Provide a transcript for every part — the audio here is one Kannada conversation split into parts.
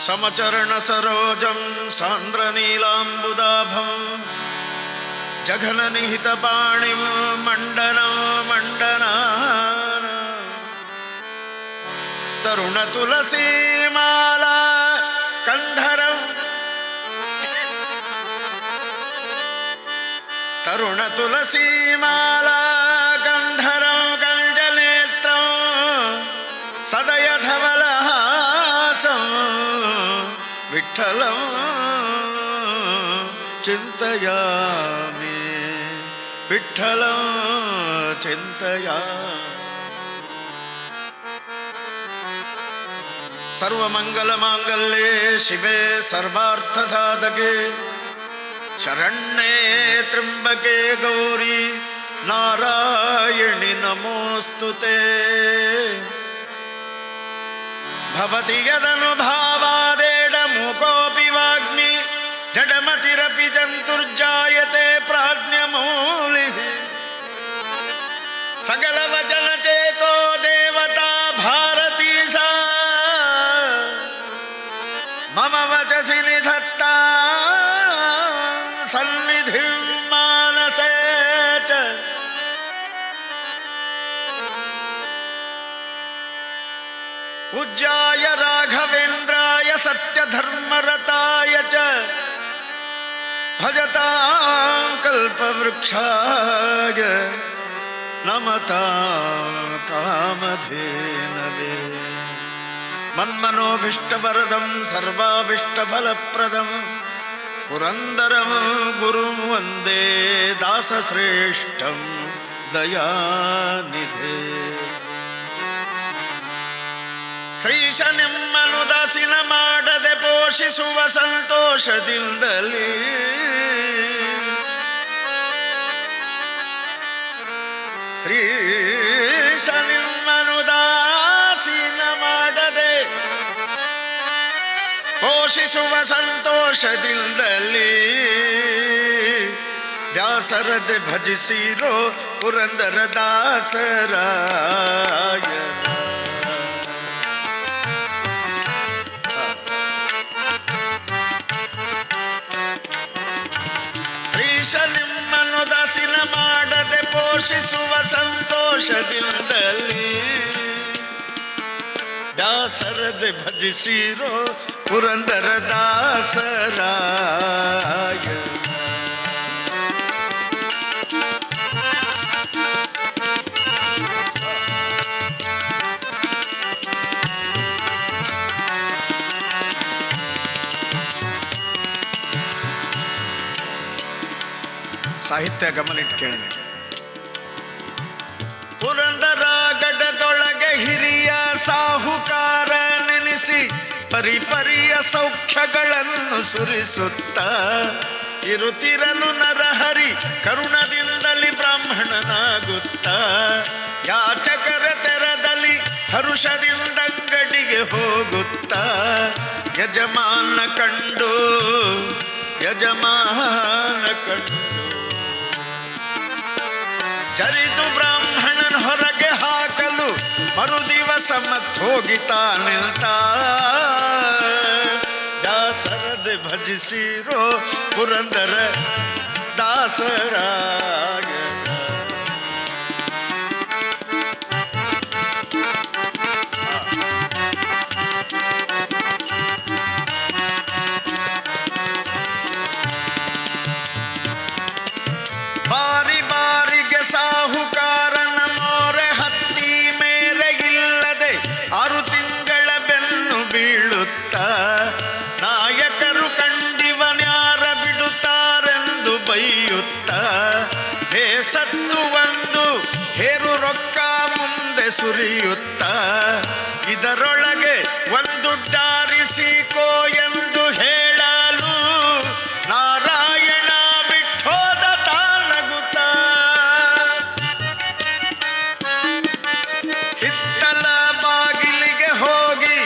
ಸಮಚರಣ ಸರೋಜಂ ಸಾಂದ್ರ ನೀಲಾಂಬುದಾಭಂ ಜಘನ ನಿಹಿತ ಪಾಣಿಂ ಮಂಡನ ಮಂಡನಾನ ತರುಣ ತುಳಸಿ ಮಾಲಾ ಕಂಧರಂ ತರುಣ ತುಳಸಿ ಮಾಲಾ ಕಂಧರಂ ಕಂಜನೇತ್ರಂ ಸದಯ ಧವಲಹಾಸಂ ವಿಠ್ಠಲಂ ಚಿಂತಯಾಮಿ ವಿಠ್ಠಲಂ ಚಿಂತಯಾಮಿ. ಸರ್ವಮಂಗಲ ಮಾಂಗಲ್ಯೆ ಶಿವೆ ಸರ್ವಾರ್ಥ ಸಾಧಕೆ ಶರಣ್ಯೇ ತ್ರ್ಯಂಬಕೆ ಗೌರಿ ನಾರಾಯಣಿ ನಮೋಸ್ತುತೆ. ಭವತಿ ಯದನುಭಾವಾದೇಡ ಮೂಕೋಪಿ ವಾಗ್ಮಿ ಜಡಮತಿರಪಿ ಜಂತುರ್ಜಾಯತೆ ಪ್ರಾಜ್ಞಮೌಲಿಃ. ಸಕಲ ವಚನ ಚೇತೋ ದೇವತಾ ಭಾರತೀ ಸಾ ಮಮ ವಚಸಿ ನಿಧತ್ತಾ ಸನ್ನಿಧಿಂ ಮಾನಸೇ ಚ. ಪೂಜ್ಯಾಯ ರಾಘವೇಂದ್ರಾಯ ಸತ್ಯಧರ್ಮರತಾಯ ಚ ಭಜತಾಂ ಕಲ್ಪವೃಕ್ಷಾಯ ನಮತಾಂ ಕಾಮಧೇನವೇ. ಮನ್ಮನೋಭೀಷ್ಟವರದಂ ಸರ್ವಾಭೀಷ್ಟಫಲಪ್ರದಂ ಪುರಂದರಂ ಗುರುಂ ವಂದೇ ದಾಸಶ್ರೇಷ್ಠಂ ದಯಾನಿಧೇ. ಶ್ರೀಶ ನಿಮ್ಮನುದಾಸಿನ ಮಾಡದೆ ಪೋಷಿಸುವ ಸಂತೋಷದಿಂದಲೇ ಶ್ರೀಶ ನಿಮ್ಮನುದಾಸಿನ ಮಾಡದೆ ಪೋಷಿಸುವ ಸಂತೋಷದಿಂದಲೇ ದಾಸರದೆ ಭಜಿಸಿರೋ ಪುರಂದರ ದಾಸರಾಯ. ಶ್ರೀಶ ನಿಮ್ಮನ್ನು ದಾಸಿನ ಮಾಡದೆ ಪೋಷಿಸುವ ಸಂತೋಷದಿಂದಲೇ ದಾಸರದೆ ಭಜಿಸಿರೋ ಪುರಂದರ ದಾಸರಾಯ. ಸಾಹಿತ್ಯ ಗಮನಿಟ್ಟು ಕೇಳಬೇಕು. ಪುರಂದರ ಗಡದೊಳಗೆ ಹಿರಿಯ ಸಾಹುಕಾರ ನೆನೆಸಿ ಪರಿಪರಿಯ ಸೌಖ್ಯಗಳನ್ನು ಸುರಿಸುತ್ತ ಇರುತ್ತಿರಲು ನರಹರಿ ಕರುಣದಿಂದಲಿ ಬ್ರಾಹ್ಮಣನಾಗುತ್ತ ಯಾಚಕರ ತೆರದಲ್ಲಿ ಹರುಷದಿಂದಂಗಡಿಗೆ ಹೋಗುತ್ತ ಯಜಮಾನ ಕಂಡು ಚರಿತು ಬ್ರಾಹ್ಮಣನ ಹೊರಗೆ ಹಾಕಲು ಮರುದಿವಸ ಮತ್ತೋಗಿತಾ ನಿಲ್ತ. ದಾಸರದೆ ಭಜಿಸಿರೋ ಪುರಂದರ ದಾಸರಾಯ. ಬಾರಿ ಬಾರಿಗೆ ಸಾಹುಕಾರನ ಮೋರೆ ಹತ್ತಿ ಮೇರೆಗಿಲ್ಲದೆ 6 ತಿಂಗಳ ಬೆನ್ನು ಬೀಳುತ್ತ ನಾಯಕರು ಕಂಡಿವನ್ಯಾರ ಬಿಡುತ್ತಾರೆಂದು ಬೈಯುತ್ತ ಬೇಸತ್ತು ಒಂದು ಹೇರು ರೊಕ್ಕ ಮುಂದೆ ಸುರಿಯುತ್ತ ಇದರೊಳಗೆ ಒಂದು ದಾರಿಸಿಕೋ ಎಂದು ಹೇಳಲು ನಾರಾಯಣ ಬಿಟ್ಟೋದ ತಾನಗುತ್ತ. ಹಿತ್ತಲ ಬಾಗಿಲಿಗೆ ಹೋಗಿ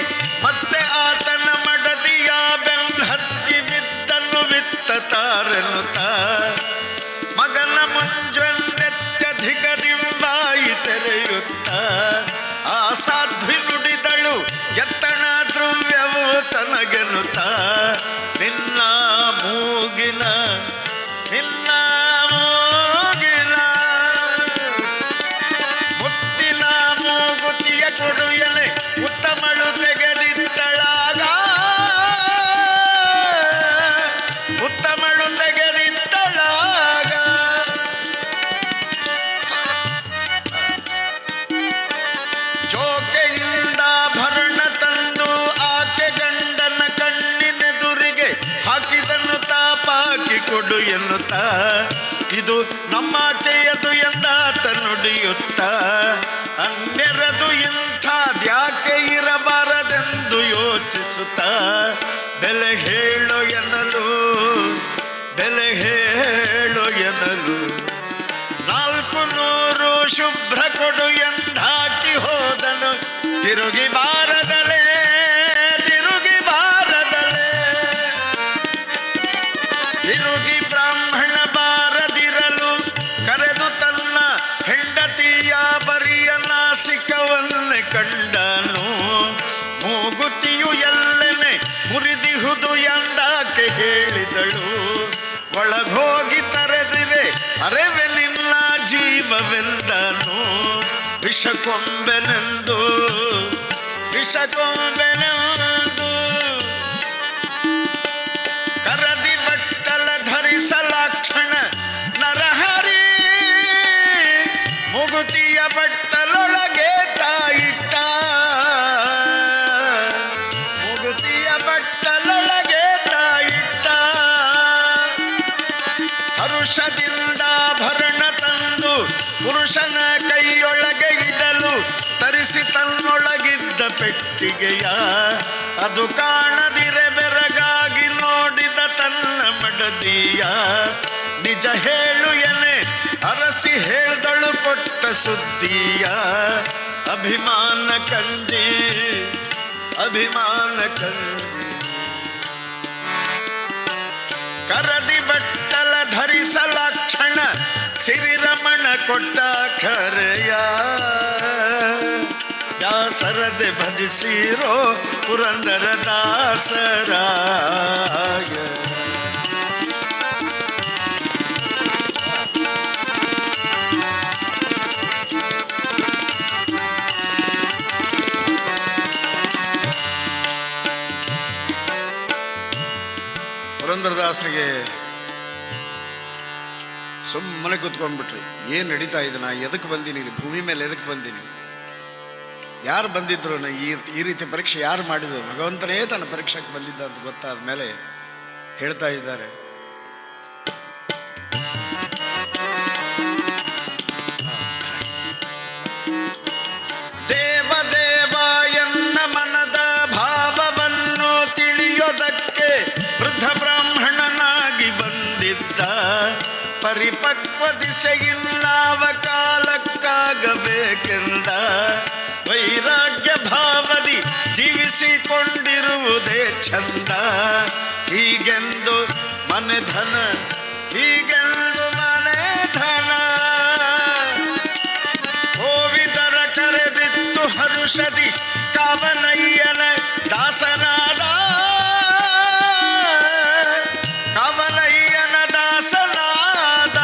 ಮತ್ತೆ ಆತನ ಮಡದಿಯ ಬೆನ್ನತ್ತಿ ಬಿದ್ದನ್ನು ಬಿತ್ತ ತಾರೆನ್ನುತ್ತ ಮಗನ ಮುಂಜಾನೆತ್ಯಧಿಕದಿಂಬಾಯಿ ತೆರೆಯುತ್ತ ಆ ಸಾಧ್ವಿ ನುಡಿದಳು ಎತ್ತಣ ದ್ರವ್ಯವು ತನಗೆ ಮೂಗಿನ ನಿನ್ನ ಮೂಗಿನ ಮುತ್ತಿನ ಮೂಗುತಿಯ ಕೊಡುಯಲೆ ಉತ್ತಮಳು ತೆಗೆದಿದ್ದಳಾಗ ಉತ್ತಮಳು ತೆಗೆದಿದ್ದಳಾಗ ಜೋಕೆಯಿಂದ ಭರಣ ತಂದು ಆಕೆ ಗಂಡನ ಕಣ್ಣಿನೆದುರಿಗೆ ಹಾಕಿದನ್ನು ತಾಪಾಕಿ ಕೊಡು ಎನ್ನುತ್ತ ಇದು ನಮ್ಮಾಕೆಯದು ಎಂದಾತ ನುಡಿಯುತ್ತ ಅನ್ಯರದು ಇಂಥದ್ಯಾಕೆ ಇರಬಾರದೆಂದು ಯೋಚಿಸುತ್ತ ಬೆಲೆ ಹೇಳು ಎನ್ನಲು ಬೆಲೆ ಹೇಳು ಎನ್ನಲು 400 ಶುಭ್ರ ಕೊಡು ಎಂದಾಕಿ ಹೋದನು ತಿರುಗಿ ಬಾರದಲೇ ತಿರುಗಿ ಬಾರದಲೇ ತಿರುಗಿ ಬ್ರಾಹ್ಮಣ ಬಾರದಿರಲು ಕರೆದು ತನ್ನ ಹೆಂಡತಿಯ ಬರಿಯ ನಾಸಿಕವನ್ನೇ ಕಂಡನು ಮೂಗುತಿಯು ಎಲ್ಲೆನೆ ಮುರಿದಿಹುದು ಎಂದಾಕೆ ಹೇಳಿದಳು ಒಳಗೋಗಿ ತರೆದಿರೆ ಅರೆವೆ ನಿನ್ನ ಜೀವವೆಂದನು ವಿಷಕೊಂಬೆನೆಂದು ವಿಷಕೊಂಬೆನೆಂದು ಕರದಿ ಬಟ್ಟಲ ಧರಿಸಲಾಕ್ಷಣ ನರಹರಿ ಮುಗುತಿಯ ಬಟ್ಟಲೊಳಗೆ ತಾಯಿಟ್ಟ ಮುಗುತಿಯ ಬಟ್ಟಲೊಳಗೆ ತಾಯಿಟ್ಟ ಹರುಷದಿಂದ ಭರಣ ತಂದು ಪುರುಷನ ಕೈಯೊಳಗೆ ಇಡಲು ತರಿಸಿ ತನ್ನೊಳಗಿದ್ದ ಪೆಟ್ಟಿಗೆಯ ಅದು ಕಾಣದಿರೆ ಬೆರಗಾಗಿ ನೋಡಿದ ತನ್ನ ಮಡದಿಯ ನಿಜ ಹೇಳು ಎನೆ ಅರಸಿ ಹೇಳ್ದಳು ಕೊಟ್ಟ ಸುದ್ದಿಯ ಅಭಿಮಾನ ಕಂಜಿ ಅಭಿಮಾನ ಕಂಜಿ ಕರದಿ ಬಟ್ಟಲ ಧರಿಸಲಾಕ್ಷಣ ಸಿರಿರಮಣ ಕೊಟ್ಟ ಖರೆಯ ದಾಸರದೆ ಭಜಿಸಿರೋ ಪುರಂದರ ದಾಸರಾಯ ಪುರಂದರದಾಸರಿಗೆ ಸುಮ್ಮನೆ ಕೂತ್ಕೊಂಡ್ಬಿಟ್ರಿ. ಏನು ನಡೀತಾ ಇದೆ, ನಾ ಎದಕ್ಕೆ ಬಂದೀನಿ ಇಲ್ಲಿ ಭೂಮಿ ಮೇಲೆ, ಎದಕ್ಕೆ ಬಂದೀನಿ, ಯಾರು ಬಂದಿದ್ರು, ಈ ರೀತಿ ಪರೀಕ್ಷೆ ಯಾರು ಮಾಡಿದ್ರು, ಭಗವಂತನೇ ತನ್ನ ಪರೀಕ್ಷೆಗೆ ಬಂದಿದ್ದ ಅಂತ ಗೊತ್ತಾದ ಮೇಲೆ ಹೇಳ್ತಾ ಇದ್ದಾರೆ. ದೇವದೇವ ಎನ್ನ ಮನದ ಭಾವವನ್ನು ತಿಳಿಯೋದಕ್ಕೆ ವೃದ್ಧ ಬ್ರಾಹ್ಮಣನಾಗಿ ಬಂದಿದ್ದ. ಪರಿಪಕ್ವ ದಿಶೆಯಿಲ್ಲವ ಕಾಲಕ್ಕಾಗಬೇಕೆಂದ ವೈರಾಗ್ಯ ಭಾವದಿ ಜೀವಿಸಿಕೊಂಡಿರುವುದೇ ಚಂದ. ಹೀಗೆಂದು ಮನೆ ಧನ, ಹೀಗೆಂದು ಮನೆ ಧನ ಹೋವಿದರ ಕರೆದಿತ್ತು ಹರುಷದಿ ಕಾವನಯ್ಯನ ದಾಸನಾದ. ಕಾವನಯ್ಯನ ದಾಸನಾದ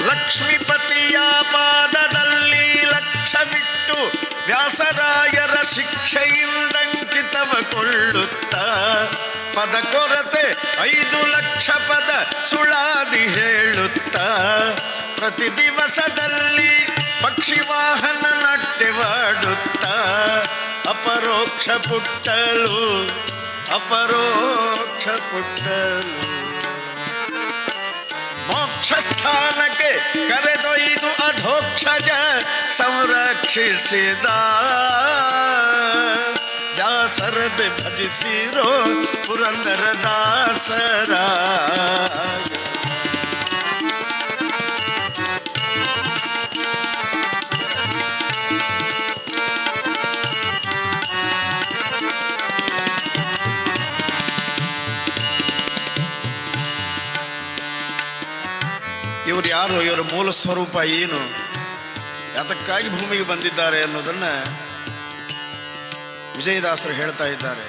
ಲಕ್ಷ್ಮೀಪತಿಯ ಪಾದದಲ್ಲಿ ಲಕ್ಷವಿಟ್ಟು ವ್ಯಾಸರಾಯರ ಶಿಕ್ಷೆಯಿಂದಂಕಿತವ ಕೊಳ್ಳುತ್ತ ಪದ ಕೊರತೆ 5 ಲಕ್ಷ ಪದ ಸುಳಾದಿ ಹೇಳುತ್ತ ಪ್ರತಿ ದಿವಸದಲ್ಲಿ ಪಕ್ಷಿ ವಾಹನ ನಾಟ್ಯವಾಡುತ್ತ ಅಪರೋಕ್ಷ ಪುಟ್ಟಲು ಅಪರೋಕ್ಷ ಪುಟ್ಟಲು ಮೋಕ್ಷ ಸ್ಥಾನಕ್ಕೆ ಕರೆದೊಯ್ದು ಅಧೋಕ್ಷಜ ಸಂರಕ್ಷಿಸಿದ. ದಾಸರದೆ ಭಜಿಸಿರೋ ಪುರಂದರ ದಾಸರಾಯ. ಇವರು ಯಾರು, ಇವರ ಮೂಲ ಸ್ವರೂಪ ಏನು, ಯಾತಕ್ಕಾಗಿ ಭೂಮಿಗೆ ಬಂದಿದ್ದಾರೆ ಅನ್ನೋದನ್ನು ವಿಜಯದಾಸರು ಹೇಳ್ತಾ ಇದ್ದಾರೆ.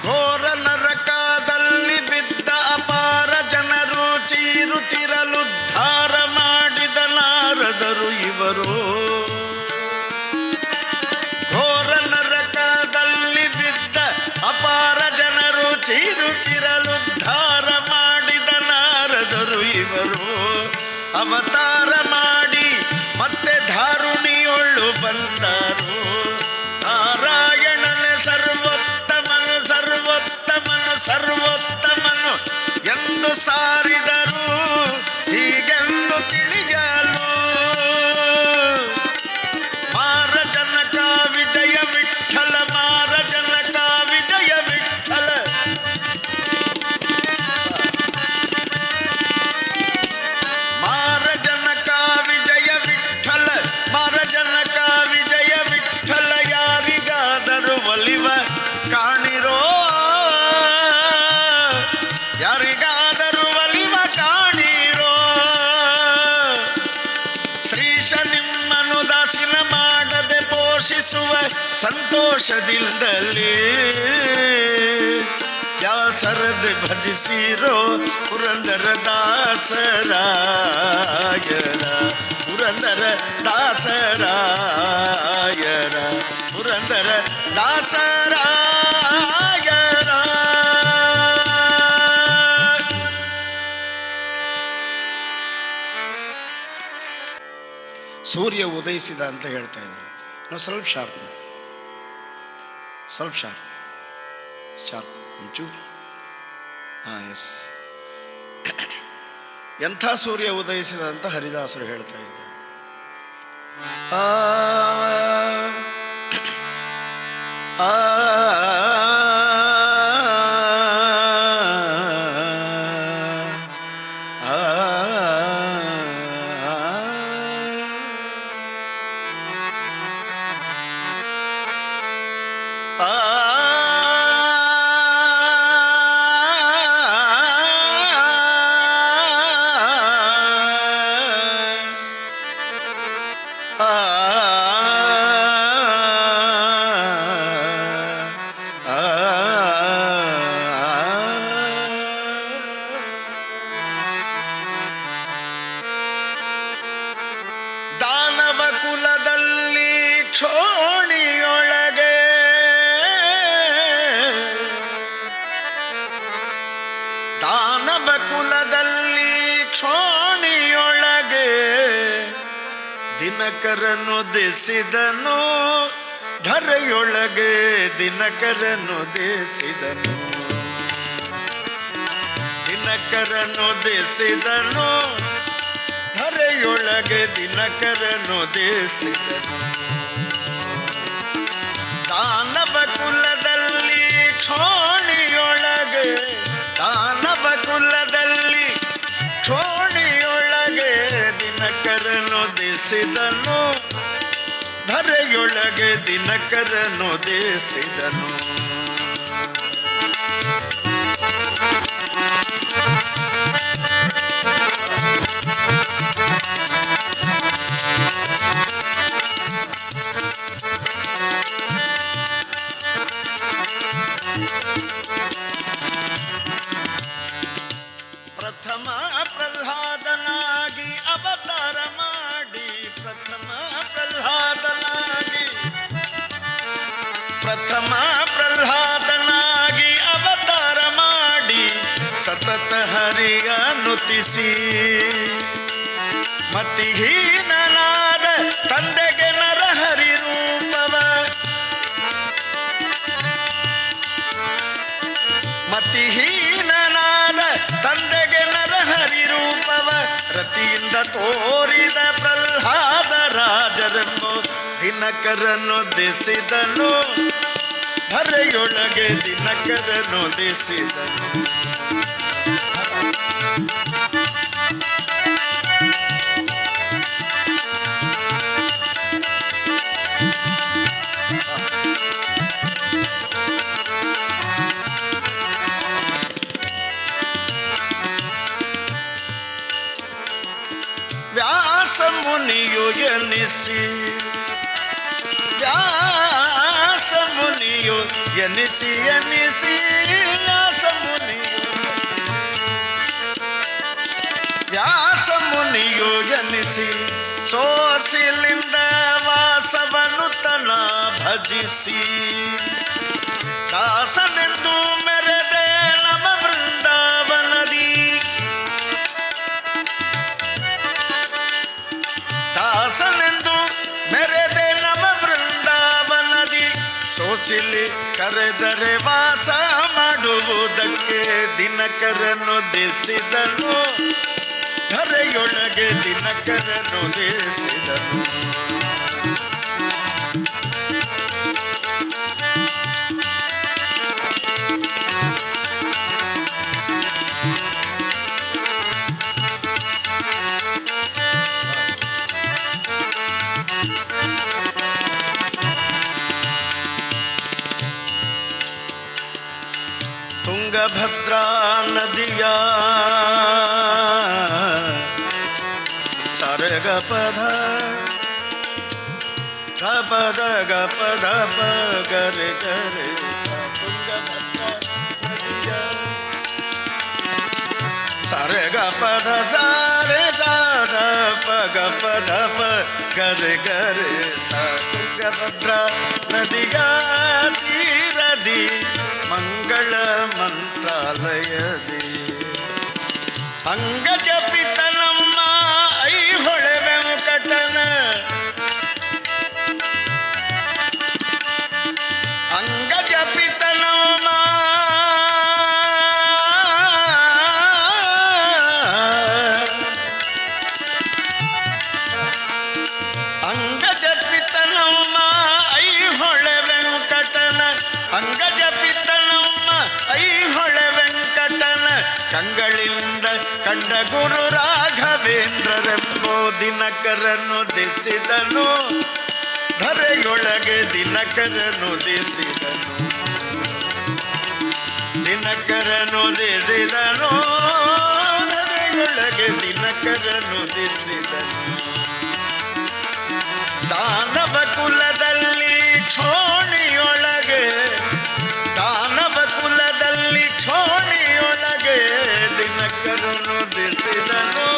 ಘೋರ ನರಕದಲ್ಲಿ ಬಿದ್ದ ಅಪಾರ ಜನರು ಚೀರುತ್ತಿರಲುದ್ಧಾರ ಮಾಡಿದ ನಾರದರು ಇವರು. ಘೋರ ನರಕದಲ್ಲಿ ಬಿದ್ದ ಅಪಾರ ಜನರು ಚೀರುತ್ತಿರಲುದ್ಧಾರ ಮಾಡಿದ ನಾರದರು ಇವರು. ಅವತಾರ ಮಾಡಿ ಮತ್ತೆ ಧಾರುಣಿಯೊಳ್ಳು ಬಂದರು. ನಾರಾಯಣನ ಸರ್ವೋತ್ತಮನು ಸರ್ವೋತ್ತಮನು ಸರ್ವೋತ್ತಮನು ಎಂದು ಸಾರಿದರು. ಹೀಗೆಂದು ತಿಳಿಯಲು ಮಾರ ಜನಕ ವಿಜಯ ವಿಠಲ, ಮಾರ ಜನಕ ವಿಜಯ ವಿಠಲ. ಮಾರ ಜನಕ ವಿಜಯ ವಿಠಲ, ಮಾರ ಜನಕ ವಿಜಯ ವಿಠಲ. ಯಾರಿಗಾದರೂ ಒಲಿವ ಕಾಣಿರೋ, ಯಾರಿಗಾದರೂ ಒಲಿವ ಕಾಣಿರೋ. ಶ್ರೀಶ ನಿಮ್ಮನು ದಾಸಿನ ಮಾಡದೆ ಪೋಷಿಸುವ ಸಂತೋಷದಿಂದಲೇ ದಾಸರದೆ ಭಜಿಸಿರೋ ಪುರಂದರ ದಾಸರಾಯರ, ಪುರಂದರ ದಾಸರಾಯರ, ಪುರಂದರ ದಾಸರಾಯರ. ಸೂರ್ಯ ಉದಯಿಸಿದ ಅಂತ ಹೇಳ್ತಾ ಇದ್ದಾರೆ. ನಾವು ಸ್ವಲ್ಪ ಶಾರ್ಪ್, ಸ್ವಲ್ಪ ಶಾರ್ಪ್, ಶಾರ್ಪ್ ಒಂಚೂರು. ಹಾಂ, ಎಸ್. ಎಂಥ ಸೂರ್ಯ ಉದಯಿಸಿದ ಅಂತ ಹರಿದಾಸರು ಹೇಳ್ತಾ ಇದ್ದಾರೆ. ದಾನವ ಕುಲದಲ್ಲಿ ಕ್ಷೋಣಿಯೊಳಗೆ ದಾನವ ಕುಲದಲ್ಲಿ ಕ್ಷೋಣಿಯೊಳಗೆ ದಿನಕರನು ದೆಸಿದನು. ಧರೆಯೊಳಗೆ ದಿನಕರನು ದೆಸಿದನು. ದಿನಕರನು ದೆಸಿದನು. ಧರೆಯೊಳಗೆ ದಿನಕರನು ದೆಸಿದನು. ದಾನವ ಕುಲದಲ್ಲಿ ಕ್ಷೋಣಿಯೊಳಗೆ, ದಾನವ ಕುಲದಲ್ಲಿ ಕ್ಷೋಣಿಯೊಳಗೆ ದಿನಕರನು ದೆಸಿದನು. ಧರೆಯೊಳಗೆ ದಿನಕರನು ದೆಸಿದನು. ಪ್ರಥಮ ಪ್ರಹ್ಲಾದನಾಗಿ ಅವತಾರ ಮಾಡಿ, ಪ್ರಥಮ ಪ್ರಹ್ಲಾದನಾಗಿ, ಪ್ರಥಮ ಪ್ರಹ್ಲಾದನಾಗಿ ಅವತಾರ ಮಾಡಿ ಸತತ ಹರಿಯ ನುತಿಸಿ ಮತಿಹೀನನಾದ ತಂದೆಗೆ ನರಹರಿ ರೂಪವ, ಮತಿಹೀನನಾದ ತಂದೆಗೆ ನರಹರಿ ರೂಪವ ರತಿಯಿಂದ ತೋರಿದ ಪ್ರಹ್ಲಾದ ರಾಜರನ್ನು ದಿನಕರನು ದೆಸಿದನು. ಧರೆಯೊಳಗೆ ದಿನಕರನು ದೆಸಿದನು. ವ್ಯಾಸ ಮುನಿಯು ಎನಿಸಿ, ವ್ಯಾಸ ಮುನಿಯು ಎನಿಸಿ ಎನಿಸಿ ವ್ಯಾಸ ಮುನಿಯು ಎನಿಸಿ ಸೋಸಿಲಿಂದ ವಾಸವನು ತನ ಭಜಿಸಿ ದಾಸನೆಂದು ಮೆರೆದೆ ನಮ ವೃಂದಾವನದಿ ದಾಸನೆಂದು ಮೆರೆದೆ ನಮ ವೃಂದಾವನದಿ ಸೋಸಿಲಿ ಕರೆದರೆ ವಾಸ ಮಾಡುವುದಕ್ಕೆ ದಿನಕರನು ದಿಸಿದನು ಧರೆಯೊಳಗೆ ದಿನಕರನು ದೇಸಿದನು ತುಂಗಭದ್ರಾ ನದಿಯ ಸರಗಪದ ಗಪದ ಗಪದ ಗರೆ ಗರೆ ತುಂಗಭದ್ರಾ ನದಿಯ ಸರಗಪದ ಸಾರೆ ಸಾರ ಪಗ ಪದ ಗರೆ ಗರೆ ತುಂಗಭದ್ರಾ ನದಿಯ ತೀರದಿ ಮಂಗಳ ಮಂತ್ರಾಲಯದಿ ಅಂಗಜಪಿತನಮ್ಮ ಐಹೊಳೆ ವೆಂಕಟನ ಅಂಗಜಪಿತನಮ್ಮ ಅಂಗಜಪಿತನಮ್ಮ ಐಹೊಳೆ ವೆಂಕಟನ ಅಂಗಜಪಿತನಮ್ಮ ಐಹೊಳೆ ವೆಂಕಟನ ಕಂಗಳಿಂದ ಕಂಡ ಗುರು ರಾಘವೇಂದ್ರರೆಂಬೋ ದಿನಕರನು ದಿಸಿದನು ಧರೆಯೊಳಗೆ ದಿನಕರನು ದಿಸಿದನು ದಿನಕರನು ದಿಸಿದನು ಧರೆಯೊಳಗೆ ದಿನಕರನು ದಿಸಿದನು ದಾನವ ಕುಲದಲ್ಲಿ ಕ್ಷೋಣಿಯೊಳಗೆ ದಾನವ ಕುಲದಲ್ಲಿ ಕ್ಷೋಣಿಯೊಳಗೆ ದಿನಕರನು ದಿಸಿದನು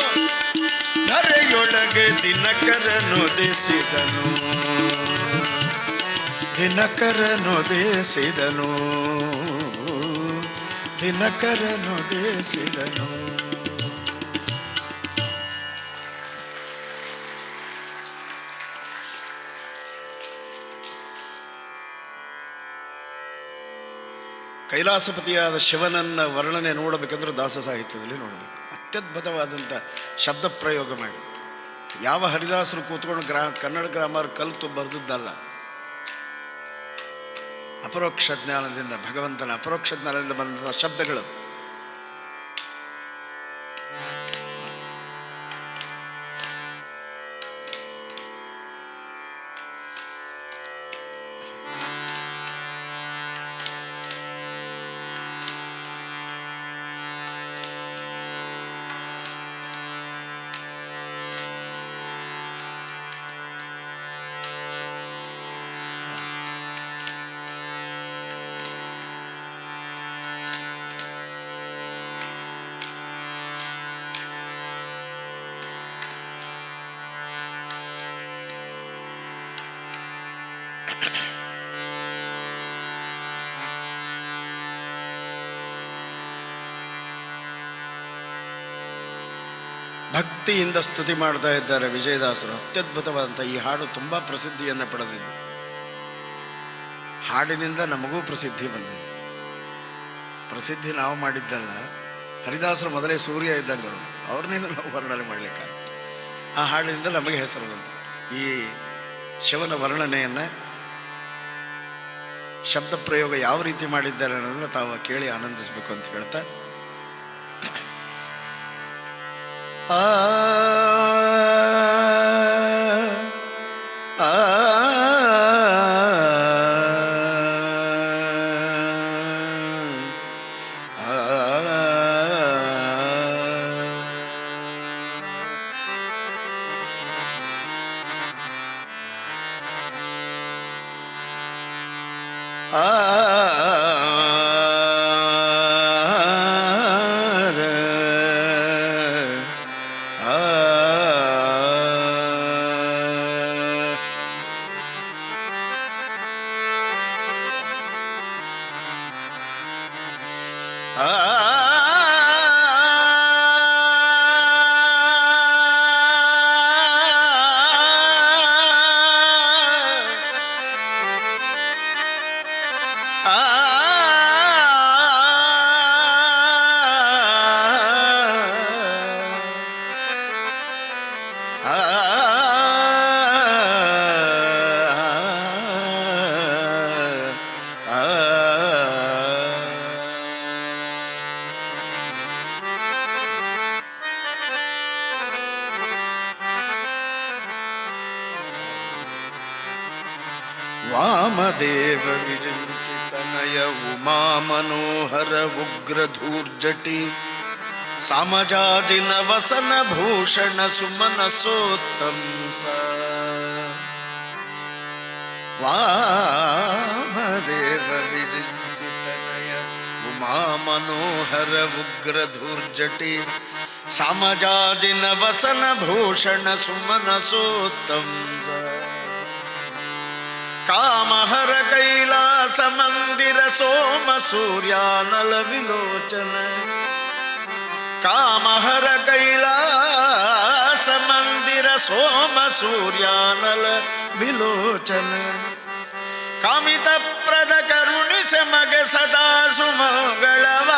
ಧರೆಯೊಳಗೆ ದಿನಕರನು ದಿಸಿದನು ದಿನಕರನು ದಿಸಿದನು ದಿನಕರನು ದಿಸಿದನು ಕೈಲಾಸಪತಿಯಾದ ಶಿವನನ್ನ ವರ್ಣನೆ ನೋಡಬೇಕಂದ್ರೆ ದಾಸ ಸಾಹಿತ್ಯದಲ್ಲಿ ನೋಡಬೇಕು. ಅತ್ಯದ್ಭುತವಾದಂಥ ಶಬ್ದ ಪ್ರಯೋಗ ಮಾಡಿ ಯಾವ ಹರಿದಾಸರು ಕೂತ್ಕೊಂಡು ಕನ್ನಡ ಗ್ರಾಮರ್ ಕಲಿತು ಬರೆದದ್ದಲ್ಲ. ಅಪರೋಕ್ಷ ಜ್ಞಾನದಿಂದ ಭಗವಂತನ ಅಪರೋಕ್ಷ ಜ್ಞಾನದಿಂದ ಬಂದಂಥ ಶಬ್ದಗಳು. ಭಕ್ತಿಯಿಂದ ಸ್ತುತಿ ಮಾಡ್ತಾ ಇದ್ದಾರೆ ವಿಜಯದಾಸರು. ಅತ್ಯದ್ಭುತವಾದಂಥ ಈ ಹಾಡು ತುಂಬ ಪ್ರಸಿದ್ಧಿಯನ್ನು ಪಡೆದಿದ್ದು. ಹಾಡಿನಿಂದ ನಮಗೂ ಪ್ರಸಿದ್ಧಿ ಬಂದಿದೆ. ಪ್ರಸಿದ್ಧಿ ನಾವು ಮಾಡಿದ್ದಲ್ಲ, ಹರಿದಾಸರು ಮೊದಲೇ ಸೂರ್ಯ ಇದ್ದಂಗೆ ಅವ್ರನ್ನಿಂದ ನಾವು ವರ್ಣನೆ ಮಾಡಲಿಕ್ಕೆ ಆ ಹಾಡಿನಿಂದ ನಮಗೆ ಹೆಸರು ಬಂತು. ಈ ಶಿವನ ವರ್ಣನೆಯನ್ನು ಶಬ್ದ ಪ್ರಯೋಗ ಯಾವ ರೀತಿ ಮಾಡಿದ್ದಾರೆ ಅನ್ನೋದನ್ನು ತಾವು ಕೇಳಿ ಆನಂದಿಸಬೇಕು ಅಂತ ಹೇಳ್ತಾ ಆ ಆ ವಾಮದೇವ ವಿರಿಂಚಿತನಯ ಉಮಾ ಮನೋಹರ ಉಗ್ರಧೂರ್ಜಟಿ ಸಾಮಜಾಜಿನ ವಸನ ಭೂಷಣ ಸುಮನ ಸೋತ್ತಂಸ ವಾಮದೇವ ವಿರಿಂಚಿತನಯ ಉಮಾ ಮನೋಹರ ಉಗ್ರಧೂರ್ಜಟಿ ಸಾಮಜಾಜಿನ ವಸನ ಭೂಷಣ ಸುಮನ ಸೋತ್ತಂಸ ಕಾಮಹರ ಕೈಲಾಸ ಮಂದಿರ ಸೋಮ ಸೂರ್ಯಾನಲ ವಿಲೋಚನ ಕಾಮಹರ ಕೈಲಾಸ ಮಂದಿರ ಸೋಮ ಸೂರ್ಯಾನಲ ವಿಲೋಚನ ಕಾಮಿತ ಪ್ರದ ಕರುಣಿಸ ಮಗ ಸದಾ ಸುಮಂಗಳವ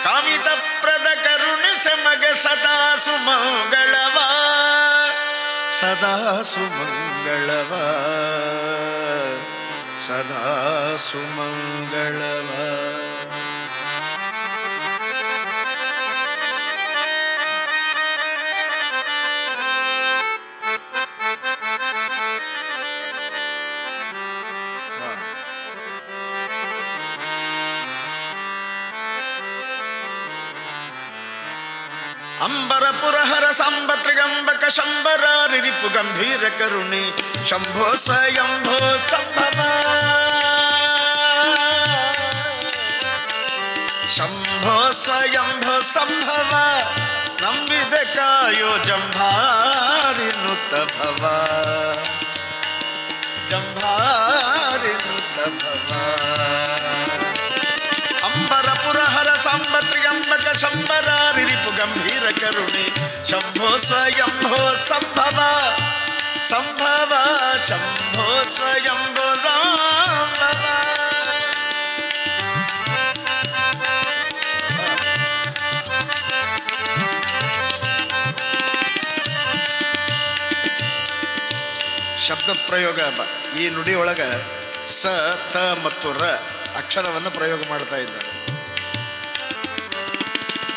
ಕಾಮಿತ ಪ್ರದ ಕರುಣಿಸ ಮಗ ಸದಾ ಸುಮಂಗಳವ ಸದಾ ಸುಮಂಗಳವ ಸದಾ ಸುಮಂಗಳವ ಅಂಬರ ಪುರಹರ ಸಾಂಬತ್ರಿಗಂಬಕ ಶಂಬರಾರಿ ರಿಪು ಗಂಭೀರ ಕರುಣೆ ಶಂಭೋ ಸ್ವಯಂಭೋ ಸಂಭವ ಶಂಭೋ ಸ್ವಯಂಭೋ ಸಂಭವ ನಂಬಿದ ಕಾಯೋ ಜಂಭಾರಿ ನುತ ಭವ ಜಂಭಾರಿ ನುತ ಭವ ಅಂಬರ ಪುರಹರ ಸಾಂಬತ್ರಿಗಂಬಕ ಶಂಬರಾರಿ ರಿಪು ಗಂಭೀರ ಕರುಣೆ ಶಂಭೋ ಸ್ವಯಂಭೋ ಸಂಭವ ಸಂಭವ ಶಂಭೋ ಸ್ವಯಂಭೋ ಸಂಭವ ಶಬ್ದ ಪ್ರಯೋಗ ಈ ನುಡಿಯೊಳಗ ಸ ತ ಮತ್ತು ರ ಅಕ್ಷರವನ್ನು ಪ್ರಯೋಗ ಮಾಡ್ತಾ ಇದ್ದಾರೆ.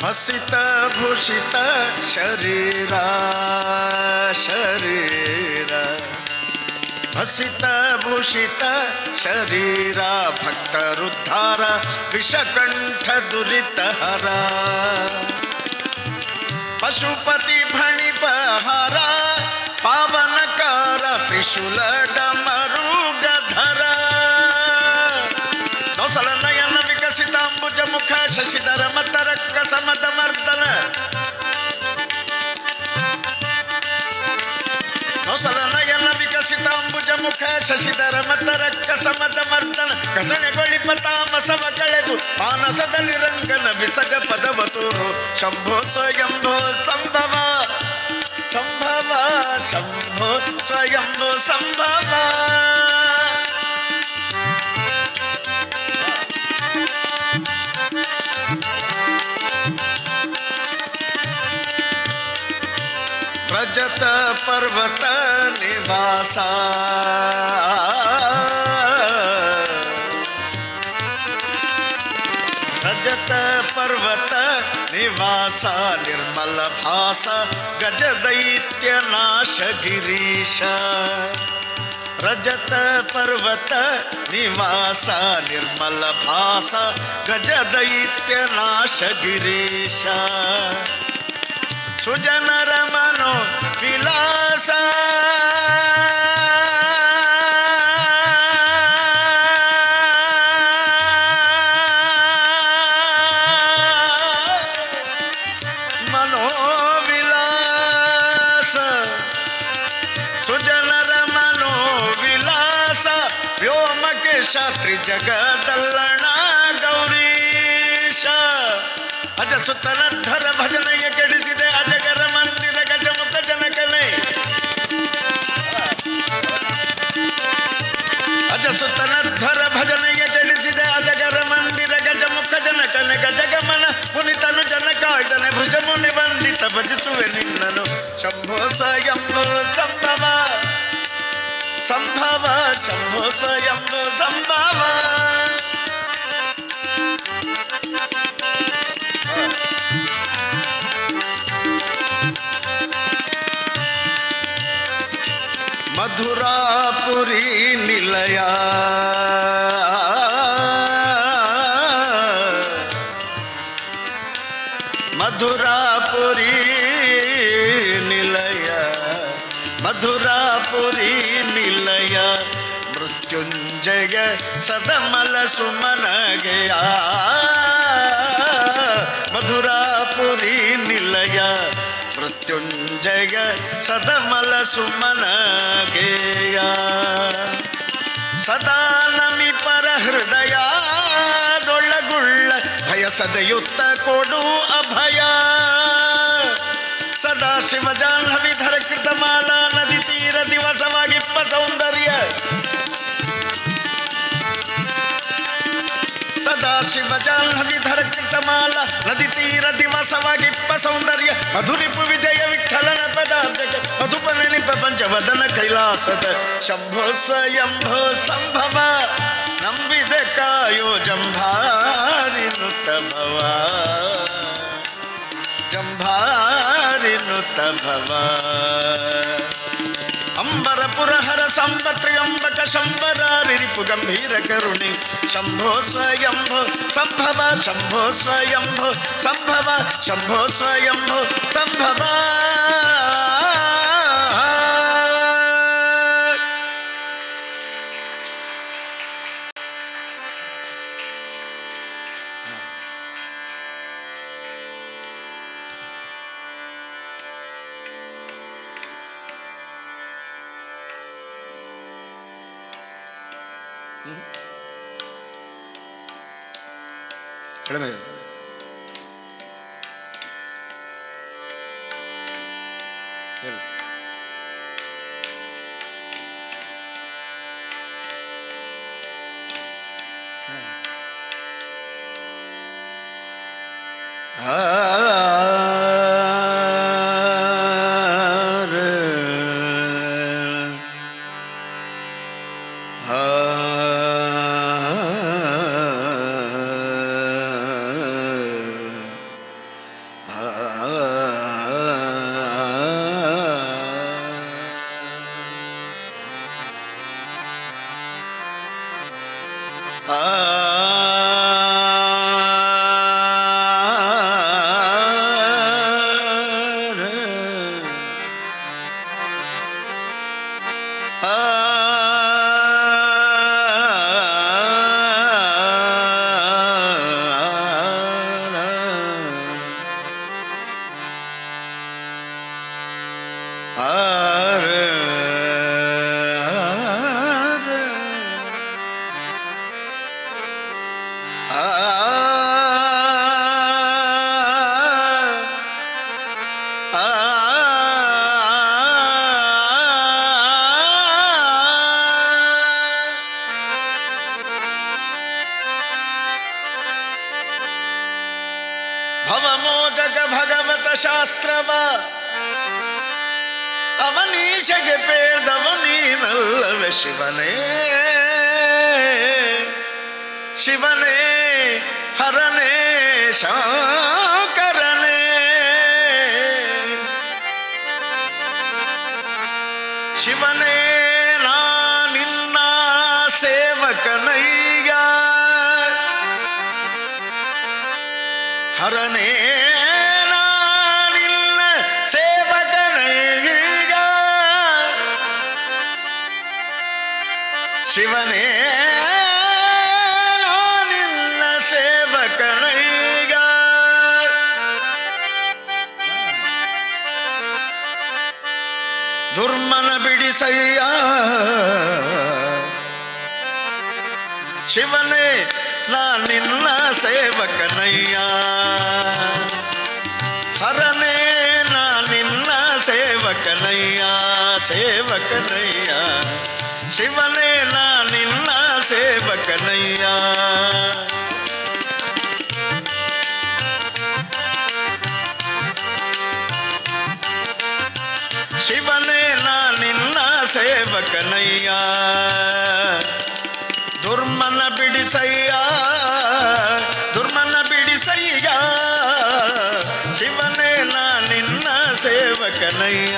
ಹಸಿತ ಭೂಷಿತ ಶರೀರ ಶರೀರ ಹಸಿತ ಭೂಷಿತ ಶರೀರ ಭಕ್ತರುದ್ಧಾರ ವಿಷಕಂಠ ದುರಿತಹರ ಪಶುಪತಿ ಭಣಿಪಹಾರ ಪಾವನಕಾರ ತ್ರಿಶೂಲ ಡಮರುಗಧರ ನೌಸಲ ನಯನ ವಿಕಸಿತಾಂಬುಜ ಮುಖ ಶಶಿಧರ ಮತ್ತರಕ್ಕ ಸಮದ ಮರ್ದನ ನೌಸಲ ನಯನ ವಿಕಸಿತಾಂಬುಜ ಮುಖ ಶಶಿಧರ ಮತ್ತರಕ್ಕ ಸಮದ ಮರ್ದನ ಕಸಣೆಗೊಳಿಪ ತಾಮಸವ ಕಳೆದು ಮಾನಸದಲ್ಲಿ ರಂಗನ ವಿಸಗ ಪದವತೂರು ಶಂಭೋ ಸ್ವಯಂಭೋ ಸಂಭವ ಸಂಭವ ಶಂಭೋ ಸ್ವಯಂಭೋ ಸಂಭವ ರಜತ ಪರ್ವತ ನಿವಾಸ ರಜತ ಪರ್ವತ ನಿವಾಸ ನಿರ್ಮಲ ಭಾಸ ಗಜದೈತ್ಯ ನಾಶ ಗಿರೀಶ ರಜತ ಪರ್ವತ ನಿವಾಸ ನಿರ್ಮಲ ಭಾಸ ಗಜದೈತ್ಯ ನಾಶ ಗಿರೀಶ ಸುಜನರ ಮನೋ ವಿಲಾಸ ಮನೋವಿಲಾಸ ಸುಜನರ ಮನೋವಿಲಾಸ ವ್ಯೋಮಕೇಶ ತ್ರಿಜಗದಲ್ಲಣ ಗೌರೀಶ ಅಜ ಸುತನಧರ ಭಜನೆಯ ಕೆಡಿಸಿದೆ ಅಜಗರ ಮಂದಿರ ಗಜಮುಖ ಜನಕನೇ ಅಜ ಸುತನಧರ ಭಜನೆಯ ಕೆಡಿಸಿದೆ ಅಜಗರ ಮಂದಿರ ಗಜಮುಖ ಜನಕನೆ ಗಜಗಮನ ಮುನಿತನು ಜನಕಾಯ್ದನೆ ಭುಜ ಮುನಿ ವಂದಿತ ಭಜಿಸುವೆ ನಿನ್ನನು ಶಂಭೋ ಸ್ವಯಂಭೋ ಸಂಭವ ಸಂಭವ ಶಂಭೋ ಸ್ವಯಂಭೋ ಸಂಭವ ಮಧುರಾಪುರಿ ನಿಲಯ ಮಧುರಾಪುರಿ ನಿಲಯ ಮಧುರಾಪುರಿ ನಿಲಯ ಮೃತ್ಯುಂಜಯ ಸದಮಲ ಸುಮನಗೆಯ ಮಧುರಾಪುರಿ ನಿಲಯ ಮೃತ್ಯುಂಜಯ ಸದಮಲ ಸುಮನಗೆಯ ಸದಾ ನಮಿ ಪರ ಹೃದಯದೊಳಗುಳ್ಳ ಭಯಸದಯುತ್ತ ಕೊಡು ಅಭಯ ಸದಾ ಶಿವ ಜಾಹ್ನವಿಧರ ಕೃತಮಾಲ ನದಿ ತೀರ ದಿವಸವಾಗಿಪ್ಪ ಸೌಂದರ್ಯ ಸದಾ ಶಿವ ಜಾಹ್ನವಿಧರ ಕೃತಮಾಲ ನದಿ ತೀರ ದಿವಸವಾಗಿಪ್ಪ ಸೌಂದರ್ಯ ಮಧುರಿಪು ವಿಜಯ ವಿಠಲನ ಪದಾರ್ಧಕ್ಕೆ ಮಧುಪನ ನಿಪ ಪಂಚವದನ ಕೈಲಾಸದ ಶಂಭೋ ಸ್ವಯಂಭೋ ಸಂಭವ ನಂಬಿದ ಕಾಯೋ ಜಂಭಾರಿ ನುತ ಭವ ಜಂಭಾರಿ ನುತ ಭವ ಅಂಬರ ಪುರಹರ ಸಂಪತ್ರಿಯಂಬಕ ಶಂಬರಾರಿ ರಿಪು ಗಂಭೀರ ಕರುಣಿ ಶಂಭೋ ಸ್ವಯಂಭೋ ಸಂಭವ ಶಂಭೋ ಸ್ವಯಂಭೋ ಸಂಭವ ಶಂಭೋ ಸ್ವಯಂಭೋ ಸಂಭವ ಕಡಿಮೆ ಭವಮೋಜಕ ಭಗವತ ಶಾಸ್ತ್ರವ ಅವನೀಶಗೆ ಪೇಳ್ದವ ನೀನಲ್ಲವೆ ಶಿವನೇ ಶಿವನೇ ಹರನೇ ಶಂಕರನೇ ಶಿವನೇ ನಾ ನಿನ್ನ ಸೇವಕನಯ್ಯ ಹರನೇ ನಾ ನಿನ್ನ ಸೇವಕನಯ್ಯ ಶಿವನೇ ನಾ ನಿನ್ನ ಸೇವಕನಯ್ಯ ದುರ್ಮನ ಬಿಡಿಸಯ್ಯ ಶಿವನೇ ನಾ ನಿನ್ನ ಸೇವಕನಯ್ಯ ಹರನೇ ನಾ ನಿನ್ನ ಸೇವಕನಯ್ಯ ಸೇವಕನಯ್ಯ ಶಿವನೇ ನಾ ನಿನ್ನ ಸೇವಕನಯ್ಯ ಶಿವನೇ ನಾ ನಿನ್ನ ಸೇವಕನಯ್ಯ ದುರ್ಮನ ಬಿಡಿಸಯ್ಯ ದುರ್ಮನ ಬಿಡಿಸಯ್ಯ ಶಿವನೇ ನಾ ನಿನ್ನ ಸೇವಕನಯ್ಯ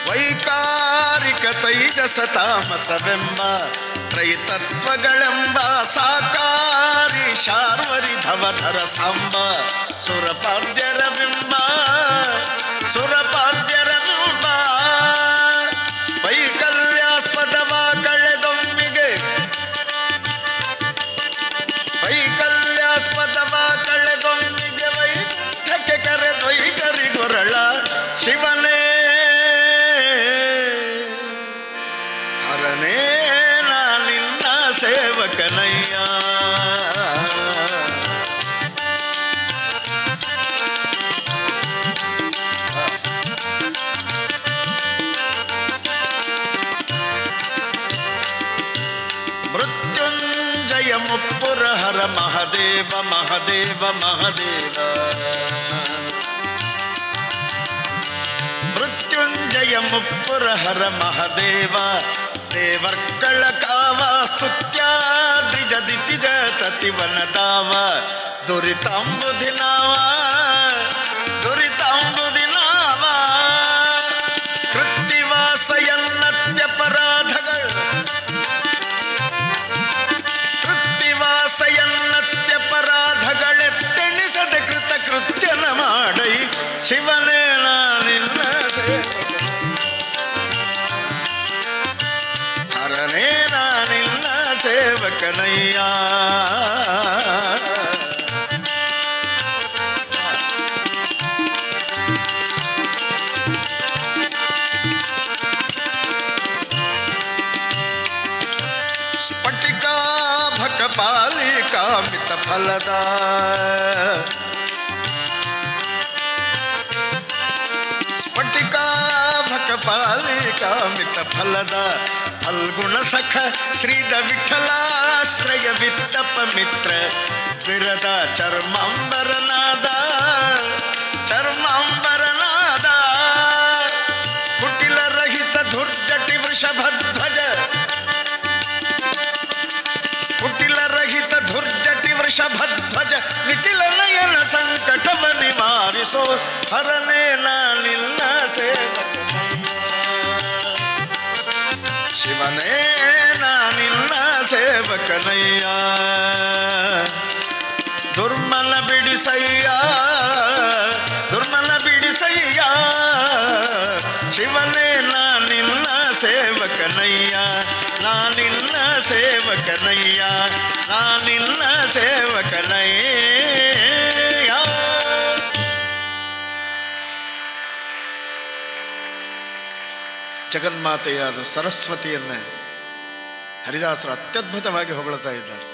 ವೈಕಾರಿಕ ತೈಜಸ ತಾಮಸವೆಂಬ ತ್ರೈತತ್ವಗಳೆಂಬ ಸಾಕಾರಿ ಶಾರ್ವರಿ ಧವಧರ ಸಾಂಬ ಸುರಪಾದ್ಯರ ಬಿಂಬ ಸುರಪಾದ್ಯರ ಬಿಂಬ ವೈಕಲ್ಯಾಸ್ಪದವ ಕಳೆದೊಮ್ಮಿಗೆ ವೈಕಲ್ಯಾಸ್ಪದವ ಕಳೆದೊಮ್ಮಿಗೆ ವೈದ್ಯಕ್ಕೆ ಕರೆದೊಯ್ಗರಿ ಗೊರಳ ಶಿವನೇ ಹರನೇ ನಾ ನಿನ್ನ ಸೇವಕನಯ್ಯ ಮೃತ್ಯುಂಜಯ ಮುಪ್ಪುರ ಹರ ಮಹದೇವ ಮಹದೇವ ಮಹದೇವ ಮೃತ್ಯುಂಜಯ ಮುಪ್ಪುರ ಹರ ಮಹದೇವ ದೇವರ್ಗಳ ಕಾವ ಸ್ತುತ್ಯ ದ್ವಿಜದಿತಿಜ ತತಿವನದಾವ ದುರಿತಾಂಬುದಿನಾವ ದುರಿತಾಂಬುದಿನಾವ ಕೃತ್ತಿವಾಸ ಎನ್ನತ್ಯಪರಾಧಗಳು ಕೃತ್ತಿವಾಸ ಎನ್ನತ್ಯಪರಾಧಗಳೆತ್ತೆಣಿಸದೆ ಕೃತ ಕೃತ್ಯನ ಮಾಡೈ ಶಿವನೇ ನಾ ನಿನ್ನ ಹರನೇ ನಾ ನಿನ್ನ ಸೇವಕನಯ್ಯ ಸ್ಫಟಿಕಾ ಭಕಪಾಲಿಕಾ ಮಿತ ಫಲದ ಸ್ಫಟಿಕಾ ಭಕಪಾಲಿಕಾ ಮಿತ ಫಲದ ಫಲ್ಗುಣ ಸಖ ಶ್ರೀದ ವಿಠಲಾಶ್ರಯ ವಿತ್ತಪ ಮಿತ್ರ ವಿರದ ಚರ್ಮಾಂಬರನಾದ ಚರ್ಮಾಂಬರನಾದ ಕುಟಿಲ ರಹಿತ ಧುರ್ಜಟಿ ವೃಷಭಧ್ವಜ ಕುಟಿಲ ರಹಿತ ಧುರ್ಜಟಿ ವೃಷಭಧ್ವಜ ನಿಟಿಲ ನಯನ ಸಂಕಟವ ನಿವಾರಿಸೋ ಹರನೇ ನಾ ನಿನ್ನ ಸೇವಕ ಶಿವನೇ ನಾ ನಿನ್ನ ಸೇವಕನಯ್ಯ ದುರ್ಮನ ಬಿಡಿಸಯ್ಯ ದುರ್ಮನ ಬಿಡಿಸಯ್ಯ ಶಿವನೇ ನಾ ನಿನ್ನ ಸೇವಕನಯ್ಯ ನಾ ನಿನ್ನ ಸೇವಕನಯ್ಯ ನಾ ನಿನ್ನ ಸೇವಕನಯ್ಯ ಜಗನ್ಮಾತೆಯಾದ ಸರಸ್ವತಿಯನ್ನ ಹರಿದಾಸರು ಅತ್ಯದ್ಭುತವಾಗಿ ಹೊಗಳ್ತಾ ಇದ್ದಾರೆ.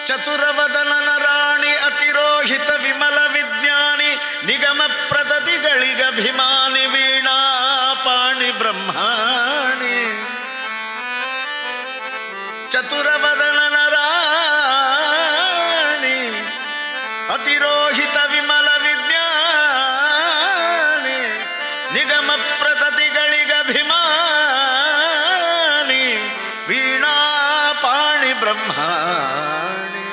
ಚತುರವದನನ ರಾಣಿ ಅತಿರೋಹಿತ ವಿಮಲ ವಿಜ್ಞಾನಿ ನಿಗಮ ಪ್ರದತಿಗಳಿಗಭಿಮಾನಿ ವೀಣಾ ಪಾಣಿ ಬ್ರಹ್ಮಾಣಿ ಚತುರವದನನ ರಾಣಿ ಅತಿರೋಹಿತ ವಿಮಲ ವಿಜ್ಞಾನಿ ಪ್ರತತಿಗಳಿಗಭಿಮಾನಿ ವೀಣಾಪಾಣಿ ಬ್ರಹ್ಮಾಣಿ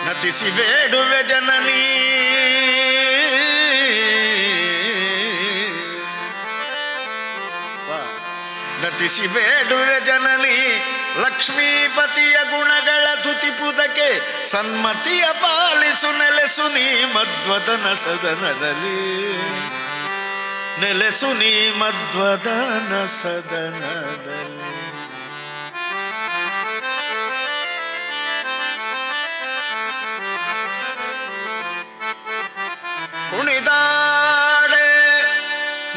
ನತಿಸಿ ಬೇಡುವೆ ಜನನೀ ನತಿಸಿ ಬೇಡುವೆ ಜನನಿ ಲಕ್ಷ್ಮೀಪತಿಯ ಗುಣಗಳ ತುತಿಪುದಕ್ಕೆ ಸನ್ಮತಿಯ ಪಾಲಿಸು ನೆಲೆಸು ನೀ ಮಧ್ವದನ ಸದನದಲ್ಲಿ ನೆಲೆಸು ನೀ ಮಧ್ವದನ ಸದನದಲ್ಲಿ. ಕುಣಿದಾಡೆ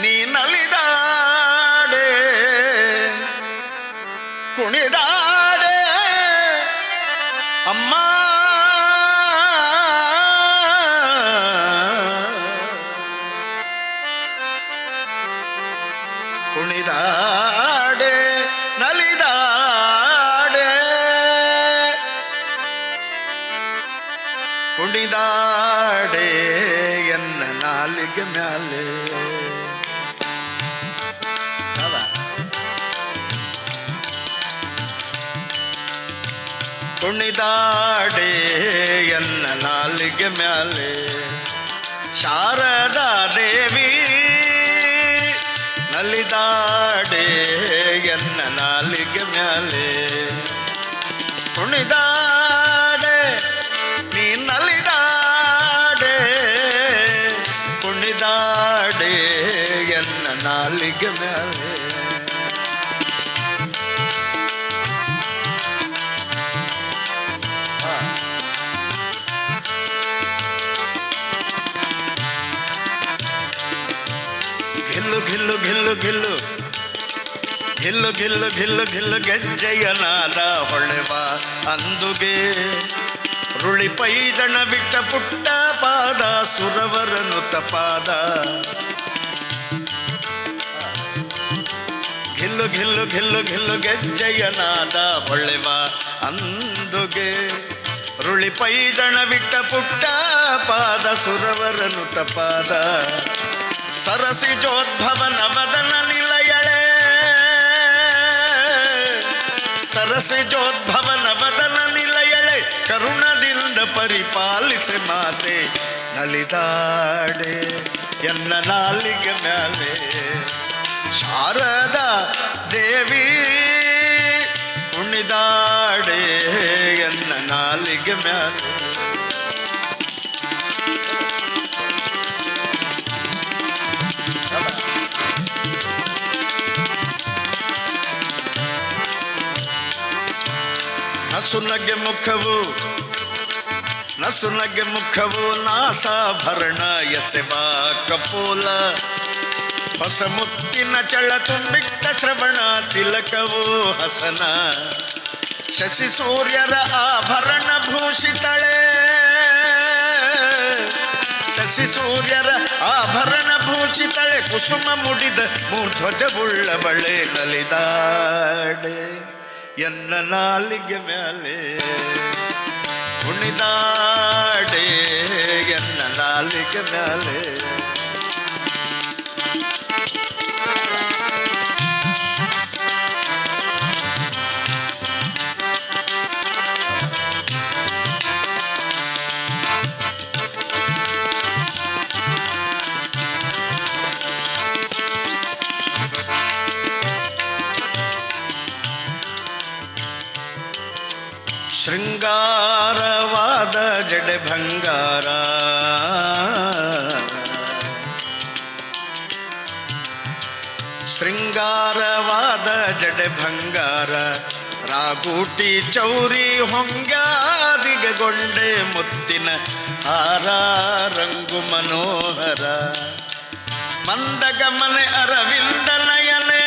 ನೀ ನಲಿದಾಡೆ ಕುಣಿದಾಡೆ ಅಮ್ಮ ಕುಣಿದಾಡೆ ನಲಿದಾಡೆ ಕುಣಿದಾಡೆ ಎನ್ನ ನಾಲಿಗೆ ಮ್ಯಾಲೆ ಕುಣಿದಾಡೆ ಎನ್ನ ನಾಲಿಗೆ ಮ್ಯಾಲೆ ಶಾರದಾ ದೇವಿ ನಲಿದಾಡೆ ಎನ್ನ ನಾಲಿಗೆ ಮ್ಯಾಲೆ ಕುಣಿದಾಡೆ ನೀ ನಲಿದಾಡೆ ಕುಣಿದಾಡೆ ಎನ್ನ ನಾಲಿಗೆ ಮ್ಯಾಲೆ ಘಿಲ್ಲು ಘಿಲ್ಲು ಘಿಲ್ಲು ಘಿಲ್ಲು ಘಿಲ್ಲು ಘಿಲ್ಲು ಘಿಲ್ಲು ಗೆಜ್ಜೆಯ ನಾದ ಹೊಳೆವ ಅಂದುಗೆ ರುಳಿ ಪೈದಣ ಬಿಟ್ಟ ಪುಟ್ಟ ಪಾದ ಸುರವರನು ತಪಾದ ಘಿಲ್ಲು ಘಿಲ್ಲು ಘಿಲ್ಲು ಘಿಲ್ಲು ಗೆಜ್ಜೆಯ ನಾದ ಹೊಳೆವ ಅಂದುಗೆ ರುಳಿ ಪೈದಣ ಬಿಟ್ಟ ಪುಟ್ಟ ಪಾದ ಸುರವರನು ತಪಾದ ಸರಸಿಜೋದ್ಭವನ ಮದನ ನಿಲಯಳೆ ಸರಸಿಜೋದ್ಭವನ ಮದನ ನಿಲಯಳೆ ಕರುಣದಿಂದ ಪರಿಪಾಲಿಸಿ ಮಾತೆ ನಲಿದಾಡೆ ಎನ್ನ ನಾಲಿಗೆ ಮ್ಯಾಲೆ ಶಾರದಾ ದೇವಿ ಕುಣಿದಾಡೆ ಎನ್ನ ನಾಲಿಗೆ ಮ್ಯಾಲೆ ನಸುನಗೆ ಮುಖವು ನಸುನಗೆ ಮುಖವು ನಾಸಾಭರಣ ಎಸೆವಾ ಕಪೋಲ ಹೊಸ ಮುತ್ತಿನ ಚಳ ತುಂಬಿಟ್ಟ ಶ್ರವಣ ತಿಲಕವು ಹಸನ ಶಶಿ ಸೂರ್ಯರ ಆಭರಣ ಭೂಷಿತಳೆ ಶಶಿ ಸೂರ್ಯರ ಆಭರಣ ಭೂಷಿತಳೆ ಕುಸುಮ ಮುಡಿದ ಮೂರ್ಧ್ವಜವುಳ್ಳ ಬಳೆ ನಲಿದಾಡೆ ಎನ್ನ ನಾಲಿಗೆ ಮ್ಯಾಲೆ ಕುಣಿದಾಡೆ ಎನ್ನ ನಾಲಿಗೆ ಮ್ಯಾಲೆ ಶೃಂಗಾರವಾದ ಜಡೆ ಭಂಗಾರ ಶೃಂಗಾರವಾದ ಜಡೆ ಭಂಗಾರ ರಾಗೂಟಿ ಚೌರಿ ಹೊಂಗಾದಿಗೆಗೊಂಡೆ ಮುತ್ತಿನ ಹಾರ ರಂಗು ಮನೋಹರ ಮಂದಗಮನೆ ಅರವಿಂದ ನಯನೆ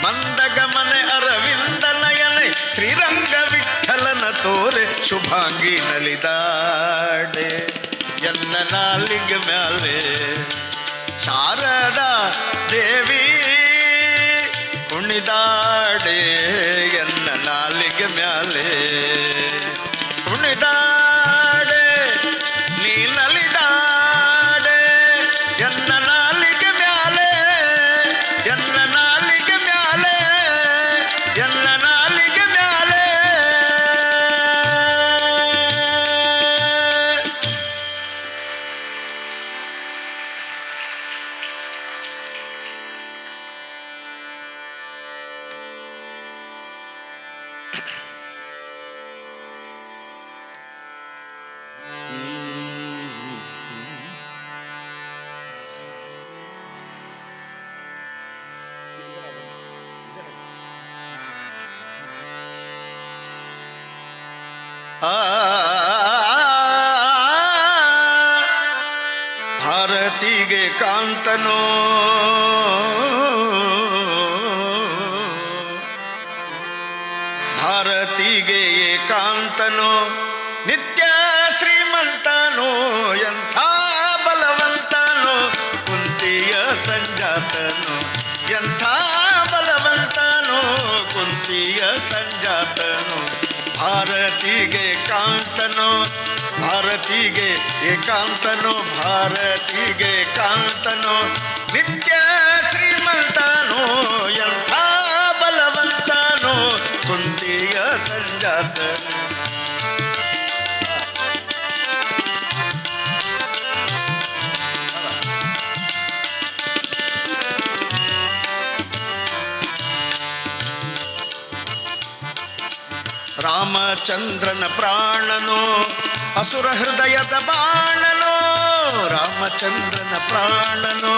ಮಂದಗಮನೆ ಅರವಿಂದ ನಯನೆ ಶ್ರೀರಂಗ ವಿಠಲನ ತೋರೆ ಶುಭಾಂಗಿ ನಲಿದಾಡೆ ಎನ್ನ ನಾಲಿಗೆ ಮ್ಯಾಲೆ ಶಾರದಾ ದೇವಿ ಕುಣಿದಾಡೆ ಎನ್ನ ನಾಲಿಗೆ ಮ್ಯಾಲೆ ಭಾರತಿಗೆ ಕಾಂತನೋ ಭಾರತಿಗೆ ಏಕಾಂತನೋ ನಿತ್ಯ ಶ್ರೀಮಂತನೋ ಎಂಥ ಬಲವಂತನೋ ಕುಂತಿಯ ಸಂಜಾತನೋ ಎಂಥ ಬಲವಂತನೋ ಕುಂತಿಯ ಸಂಜಾತನೋ ಭಾರತಿಗೆ ಕಾಂತನೋ ಭಾರತಿಗೆ ಏಕಾಂತನೋ ಭಾರತಿಗೆ ಕಾಂತನೋ ನಿತ್ಯ ಶ್ರೀಮಂತನೋ ಎಂಥ ಬಲವಂತನೋ ಕುಂತಿಯ ಸಂಜಾತನೋ ರಾಮಚಂದ್ರನ ಪ್ರಾಣನೋ ಅಸುರ ಹೃದಯದ ಬಾಣನೋ ರಾಮಚಂದ್ರನ ಪ್ರಾಣನೋ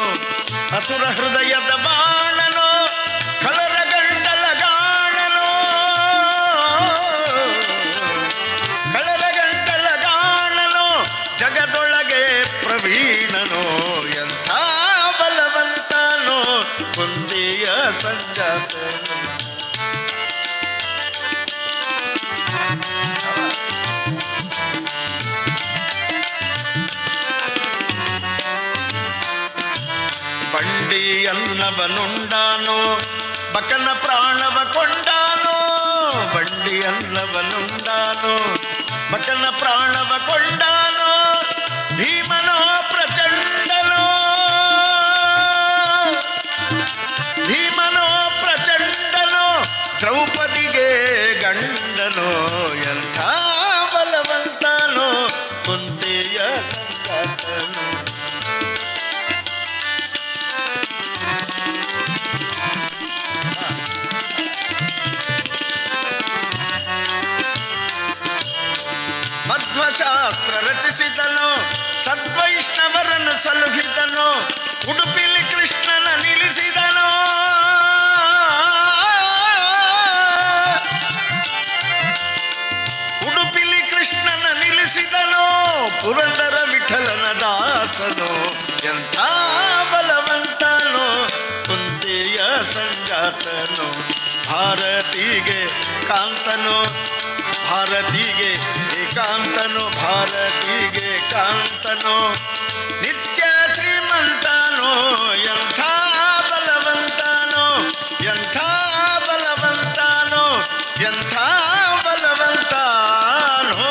ಅಸುರ ಹೃದಯದ ಬಾಣನೋ ಕಳರ ಗಂಡಲ ಗಾಣನೋ ಕಳರ ಗಂಡಲ ಗಾಣನೋ ಜಗದೊಳಗೆ ಪ್ರವೀಣನೋ ಎಂಥ ಬಲವಂತನೋ ಕುಂತಿಯ ಸಂಜಾತನೋ ಬಂಡಿಯನ್ನವನುಂಡಾನೋ ಬಕನ ಪ್ರಾಣವ ಕೊಂಡಾನೋ ಬಂಡಿಯನ್ನವನುಂಡಾನೋ ಬಕನ ಪ್ರಾಣವ ಕೊಂಡಾನೋ ಭೀಮನೋ ಪ್ರಚಂಡನೋ ಭೀಮನೋ ಪ್ರಚಂಡನೋ ದ್ರೌಪದಿಗೆ ಗಂಡನೋ ಎಂಥ ಬಲವಂತನೋ ಕುಂತಿಯ ಸಂಜಾತನೋ ಮಧ್ವಶಾಸ್ತ್ರ ರಚಿಸಿದನು ಸದ್ವೈಷ್ಣವರನ್ನು ಸಲುಹಿದನು ಉಡುಪಿಲಿ ಕೃಷ್ಣನ ನಿಲ್ಲಿಸಿದನು ಉಡುಪಿಲಿ ಕೃಷ್ಣನ ನಿಲ್ಲಿಸಿದನು ಪುರಂದರ ವಿಠಲನ ದಾಸನು ಎಂಥ ಬಲವಂತನೋ ಕುಂತಿಯ ಸಂಜಾತನೋ ಭಾರತಿಗೆ ಕಾಂತನೋ ಭಾರತಿಗೆ ಏಕಾಂತನೋ ಭಾರತಿಗೆ ಕಾಂತನೋ ನಿತ್ಯ ಶ್ರೀಮಂತನೋ ಎಂಥ ಬಲವಂತನೋ ಎಂಥ ಬಲವಂತನೋ ಎಂಥ ಬಲವಂತನೋ.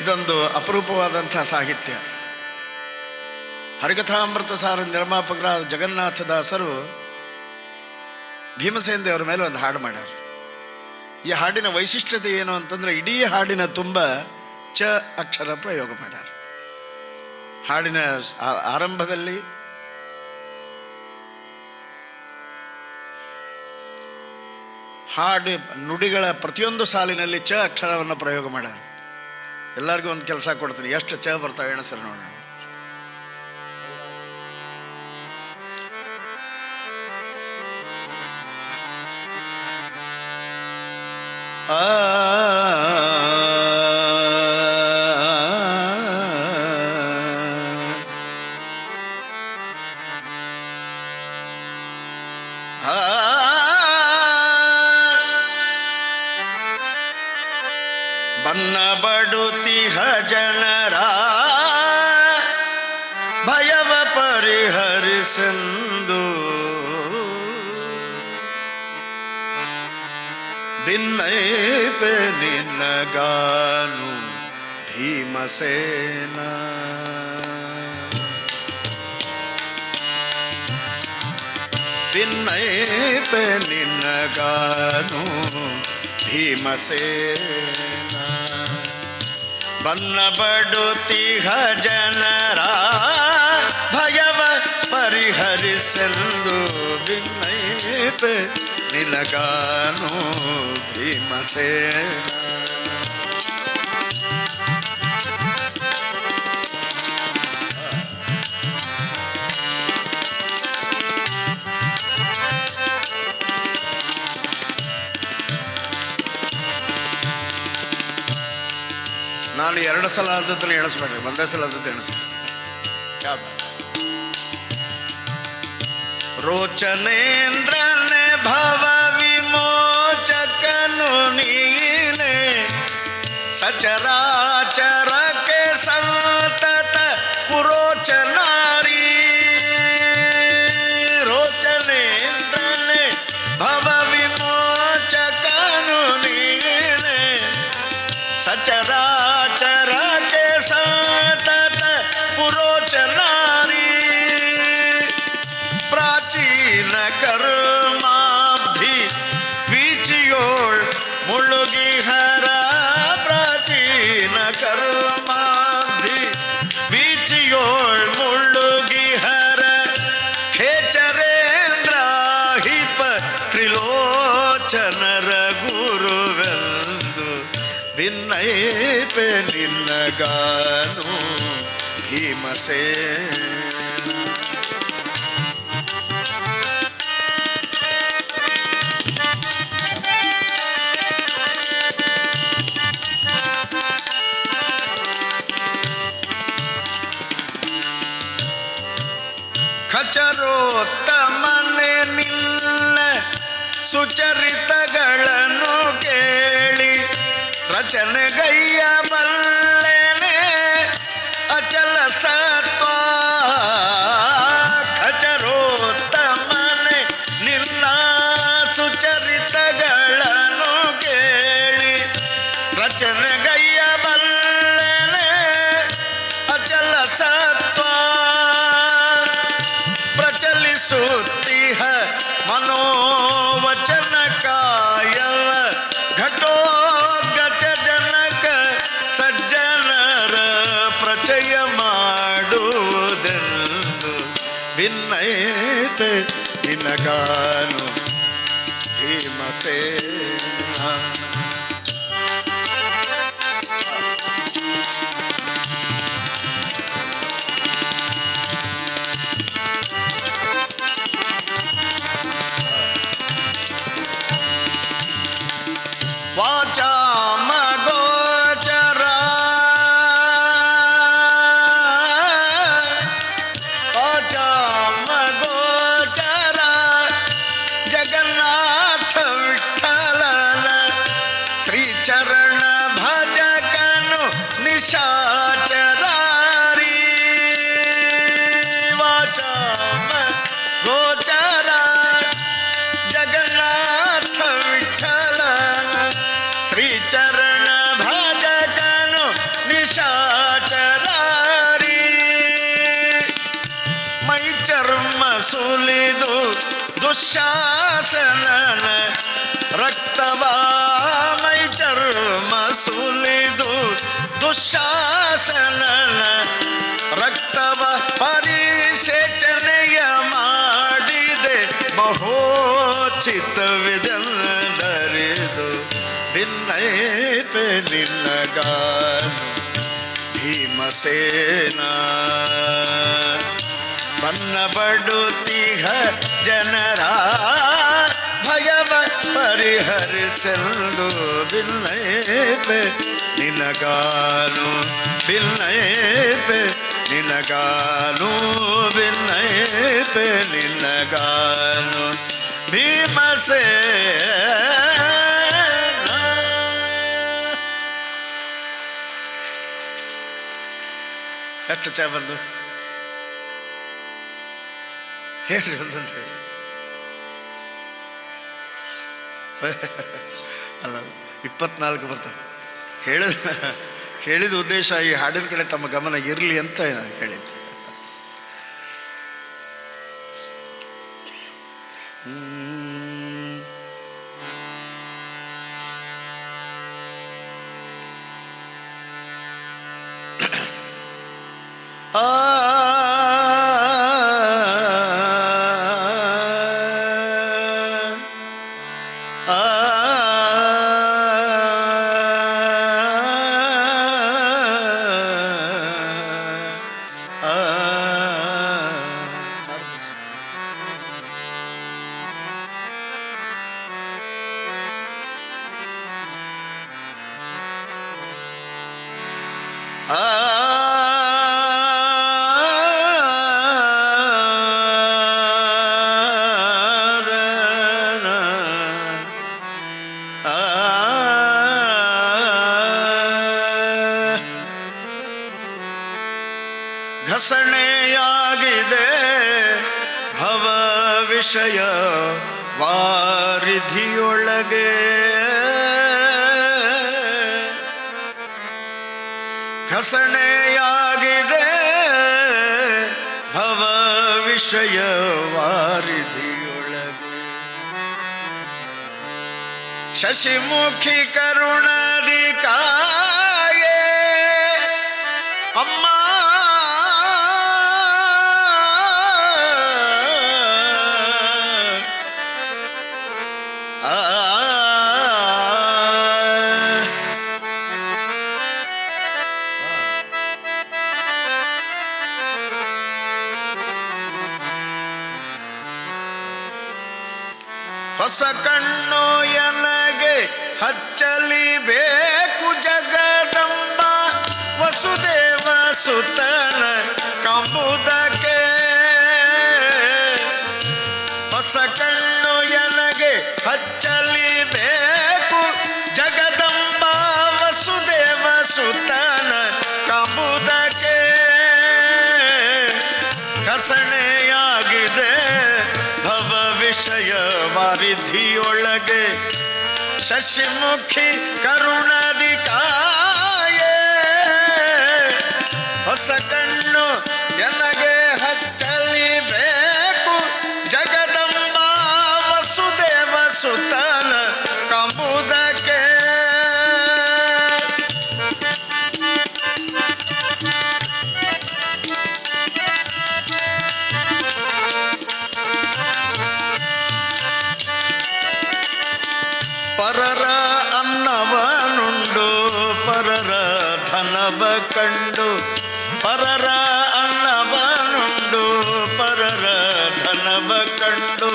ಇದೊಂದು ಅಪರೂಪವಾದಂಥ ಸಾಹಿತ್ಯ. ಹರಿಕಥಾಮೃತ ಸಾರ ನಿರ್ಮಾಪಕರಾದ ಜಗನ್ನಾಥದಾಸರು ಭೀಮಸೇನ ದೇವರ ಮೇಲೆ ಒಂದು ಹಾಡು ಮಾಡ್ಯಾರ. ಈ ಹಾಡಿನ ವೈಶಿಷ್ಟ್ಯತೆ ಏನು ಅಂತಂದ್ರೆ ಇಡೀ ಹಾಡಿನ ತುಂಬ ಚ ಅಕ್ಷರ ಪ್ರಯೋಗ ಮಾಡ್ಯಾರ. ಹಾಡಿನ ಆರಂಭದಲ್ಲಿ ಹಾಡು ನುಡಿಗಳ ಪ್ರತಿಯೊಂದು ಸಾಲಿನಲ್ಲಿ ಚ ಅಕ್ಷರವನ್ನು ಪ್ರಯೋಗ ಮಾಡ್ಯಾರ. ಎಲ್ಲರಿಗೂ ಒಂದು ಕೆಲಸ ಕೊಡ್ತೀನಿ, ಎಷ್ಟು ಚ ಬರ್ತಾವೆ ಎಣಸರು ನೋಡೋಣ. ಬನ್ನ ಬಡುತಿಹ ಜನರ ಭಯವ ಪರಿಹರಿಸಂದು ಭಿನ್ನೈಪೆ ನಿನ್ನಗಾನು ಭೀಮಸೇನ ಭಿನ್ನೈಪೆ ನಿನ್ನಗಾನು ಭೀಮಸೇನ ಬನ್ನ ಬಡುತಿಹ ಜನರ ಭಯವ ಪರಿಹರಿಸ ಪರಿಹರಿಸೆಂದು ವಿನಯಿಪೆ ನಿನಗಾನು ಭೀಮಸೇನ. ನಾನು 2 ಸಲ ಆದದ್ದನ್ನು ಎಣಿಸ್ಬೇಡ್ರಿ, ಒಂದೇ ಸಲ ಆದದ್ದು ಎಣಿಸಿ. ರೋಚನೇಂದ್ರನೆ ಭವ ವಿಮೋಚಕನು ನೀನೆ, ಸಚರಾಚರಕ್ಕೆ ಸಂತತ ಪುರೋಚನಾರಿ. ರೋಚನೇಂದ್ರನೆ ಭವ ವಿಮೋಚಕನು ನೀನೆ, ಸಚರಾಚರಕ್ಕೆ ಸಂತತ ಪುರೋಚನಾರಿ. ಪ್ರಾಚೀನ ಕರ್ಮಾಬ್ಧಿ ಬೀಚಿಯೋಳ್ ಮುಳುಗಿಹರ, ಪ್ರಾಚೀನ ಕರ್ಮಾಬ್ಧಿ ಬೀಚಿಯೋಳ್ ಮುಳುಗಿಹರ, ಖೇಚರೇಂದ್ರ ಹಿಪ ತ್ರಿಲೋಚನರ ಗುರುವೆಂದು ವಿನಯಿಪೆ ನಿನ್ನಗಾನು ಭೀಮಸೇನ. ಖಚರೋತ್ತಮನೆ ನಿನ್ನ ಸುಚರಿತಗಳನ್ನು ಕೇಳಿ, ರಚನೆಗೈಯ ಬಲ್ಲೆನೆ ಅಚಲ ಸತ್ವ. ಖಚರೋತ್ತಮನೆ ನಿನ್ನ ಸುಚರಿತಗಳನ್ನು ಕೇಳಿ, ರಚನೆಗೈಯ ಬಲ್ಲೆನೆ ಅಚಲ ಸತ್ವ. ಪ್ರಚಲಿಸುತ್ತಿಹ ಮನೋವಚನ ಕಾಯವ, ಘಟೋದ್ಗಚ ಜನಕ ಸಜ್ಜನರ ಪ್ರಚಯ ಮಾಡುವುದೆಂದು ವಿನಯಿಪೆ ನಿನಗಾನು ಭೀಮಸೇನ. ವಾಚಾಮ ಗೋಚರ ವಾಚಾಮ ಗೋಚರ ಜಗನ್ನಾಥ ವಿಠಲನ ಶ್ರೀಚರಣ ಭಜಕನು ನಿಶಾಚರಾರಿ. ವಾಚಾಮ ಗೋಚರ ಜಗನ್ನಾಥ ವಿಠಲನ ಶ್ರೀಚರಣ ಭಜಕನು ನಿಶಾಚರಾರಿ. ಮೈ ಚರ್ಮ ಸುಲಿದು ದುಶ್ಯಾಸನನ ರಕ್ತವ, ಮೈ ಚರ್ಮ ಸುಲಿದು ದುಶ್ಯಾಸನನ ರಕ್ತವ ಪರಿಶೇಚನೆಯ ಮಾಡಿದೆ, ಮಹೋಚಿತವಿದೆಂದರಿದು ವಿನಯಿಪೆ ನಿನ್ನಗಾನು ಭೀಮಸೇನ. ಬನ್ನ ಬಡುತಿಹ ಜನರ ಭಯವ ಪರಿಹರಿಸೆಂದು ವಿನಯಿಪೆ ನಿನಗಾನು, ವಿನಯಿಪೆ ನಿನಗಾನು, ವಿನಯಿಪೆ ನಿನಗಾನು ಭೀಮಸೇನ. ಎಷ್ಟು ಚಾ ಬಂದು ಹೇಳ್ರಿ ಒಂದಂತ ಹೇಳಿ. ಅಲ್ಲ 24 ಬರ್ತಾವೆ. ಹೇಳಿದ ಉದ್ದೇಶ ಈ ಹಾಡಿನ ಕಡೆ ತಮ್ಮ ಗಮನ ಇರಲಿ ಅಂತ ಹೇಳಿದ್ದು. ಆ ವಿಷಯ ವಾರಿಧಿಯೊಳಗೆ ಘಸಣೆಯಾಗಿದೆ ಭವ ವಿಷಯ ವಾರಿಧಿಯೊಳಗೆ ಶಶಿಮುಖಿ ಕರುಣಾದಿ ಕಾಯೇ ಅಮ್ಮ ಹೊಸ ಕಣ್ಣು ಎನಗೆ ಹಚ್ಚಲಿಬೇಕು ಜಗದಂಬ ವಸುದೇವ ಸುತನ ಕಂಬುದಕ್ಕೆ ಹೊಸ ಕಣ್ಣು ಎನಗೆ ಹಚ್ಚಲಿಬೇಕು ಜಗದಂಬ ವಸುದೇವ ಸುತನ ಕಂಬುದಕ್ಕೆ ಘಸಣೆಯಾಗಿದೆ ಭವ ವಿಷಯ ವಾರಿಧಿಯೊಳಗೆ ಶಶಿಮುಖಿ ಕರುಣಾದಿ ಕಾಯೇ ಹೊಸ ಕಣ್ಣು ಎನಗೆ ಹಚ್ಚಲಿಬೇಕು ಜಗದಂಬ ವಸುದೇವ ಸುತನ ಕಂಬುದಕ್ಕೆ ಪರರ ಅನ್ನವನುಂಡು ಪರರ ಧನವ ಕಂಡು ಪರರ ಅನ್ನವನುಂಡು ಪರರ ಧನವ ಕಂಡು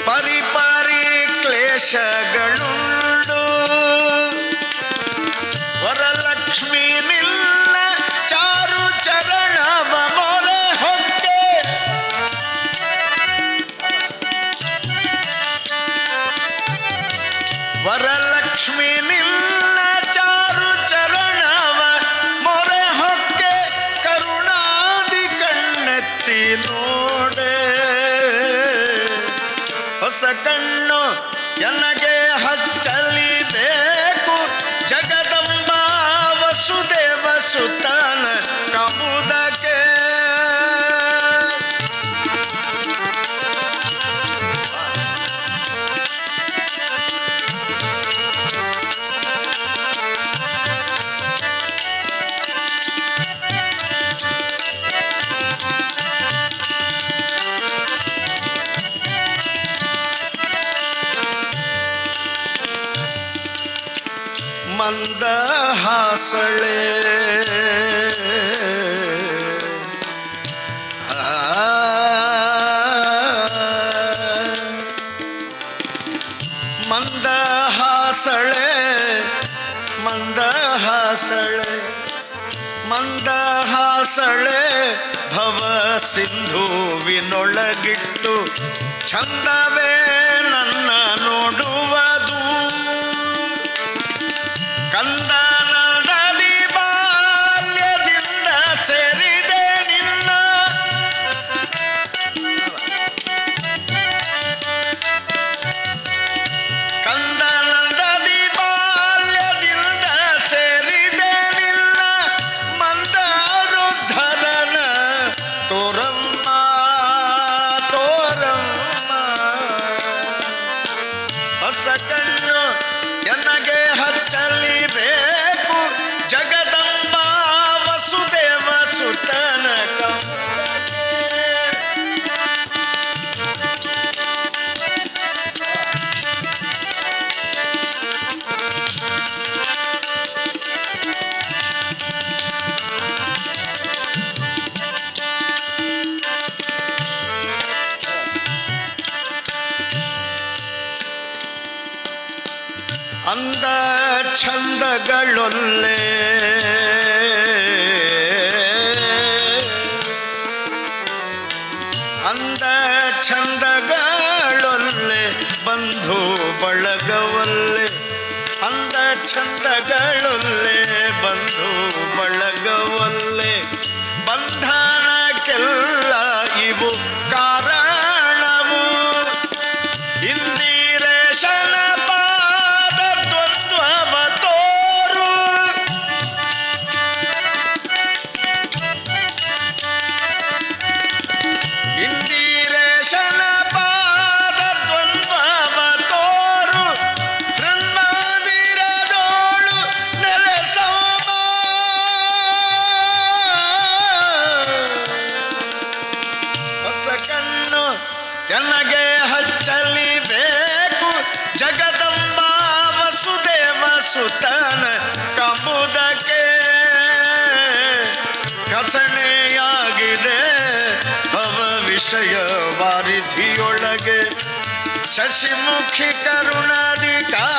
ಪರಿಪರಿ ಕ್ಲೇಶಗಳುಂಡು ವರಲಕ್ಷ್ಮಿ ನಿಲ್ಲ ಚಾರು ಚರಣವ ಮೊರೆ ಹೊಕ್ಕೆ ವರಲಕ್ಷ್ಮಿ ನಿಲ್ಲ ಚಾರು ಚರಣವ ಮೊರೆ ಹೊಕ್ಕೆ ಕರುಣಾದಿ ಕಣ್ಣೆತ್ತಿ ನೋಡೆ ಹೊಸ ಕಣ್ಣು ಎನಗೆ ಹಚ್ಚಲಿಬೇಕು ಜಗದಂಬ ವಸುದೇವ ಸುತನ ಕಂಬುದಕ್ಕೆ ಮಂದಹಾಸಳೆ ಮಂದಹಾಸಳೆ ಮಂದಹಾಸಳೆ ಮಂದಹಾಸಳೆ ಭವ ಸಿಂಧುವಿನೊಳಗಿಟ್ಟು ಚಂದವೇ ನನ್ನ ನೋಡುವುದು ಕಂದನದಿ ಬಾಲ್ಯದಿಂದ ಸೇರಿದೆ ನಿನ್ನ ಕಂದನದಿ ಬಾಲ್ಯದಿಂದ ಸೇರಿದೆ ನಿನ್ನ ಮಂದರುದ್ಧರನ ತೋರಮ್ಮ ತೋರಮ್ಮ ಹೊಸ ಕಣ್ಣು ಎನಗೆ ಹಚ್ಚಲಿಬೇಕು ಜಗದಂಬ ವಸುದೇವ ಸುತನ ಅಂದ ಛಂದಗಳೊಲ್ಲೆ ಅಂದ ಛಂದಗಳೊಲ್ಲೆ ಬಂಧು ಬಳಗವಲ್ಲೆ ಅಂದ ಛಂದಗಳೊಲ್ಲೆ ಬಂಧು ಬಳಗವಲ್ಲೆ ಬಂಧನಕ್ಕೆಲ್ಲ ಇವು ಕಾರಣವು ಎನಗೆ ಹಚ್ಚಲಿಬೇಕು ಜಗದಂಬ ವಸುದೇವ ಸುತನ ಕಂಬುದಕ್ಕೆ ಕಸಣೆಯಾಗಿದೆ ಭವ ವಿಷಯ ವಾರಿಧಿಯೊಳಗೆ ಶಶಿಮುಖಿ ಕರುಣಾಧಿಕಾಯೇ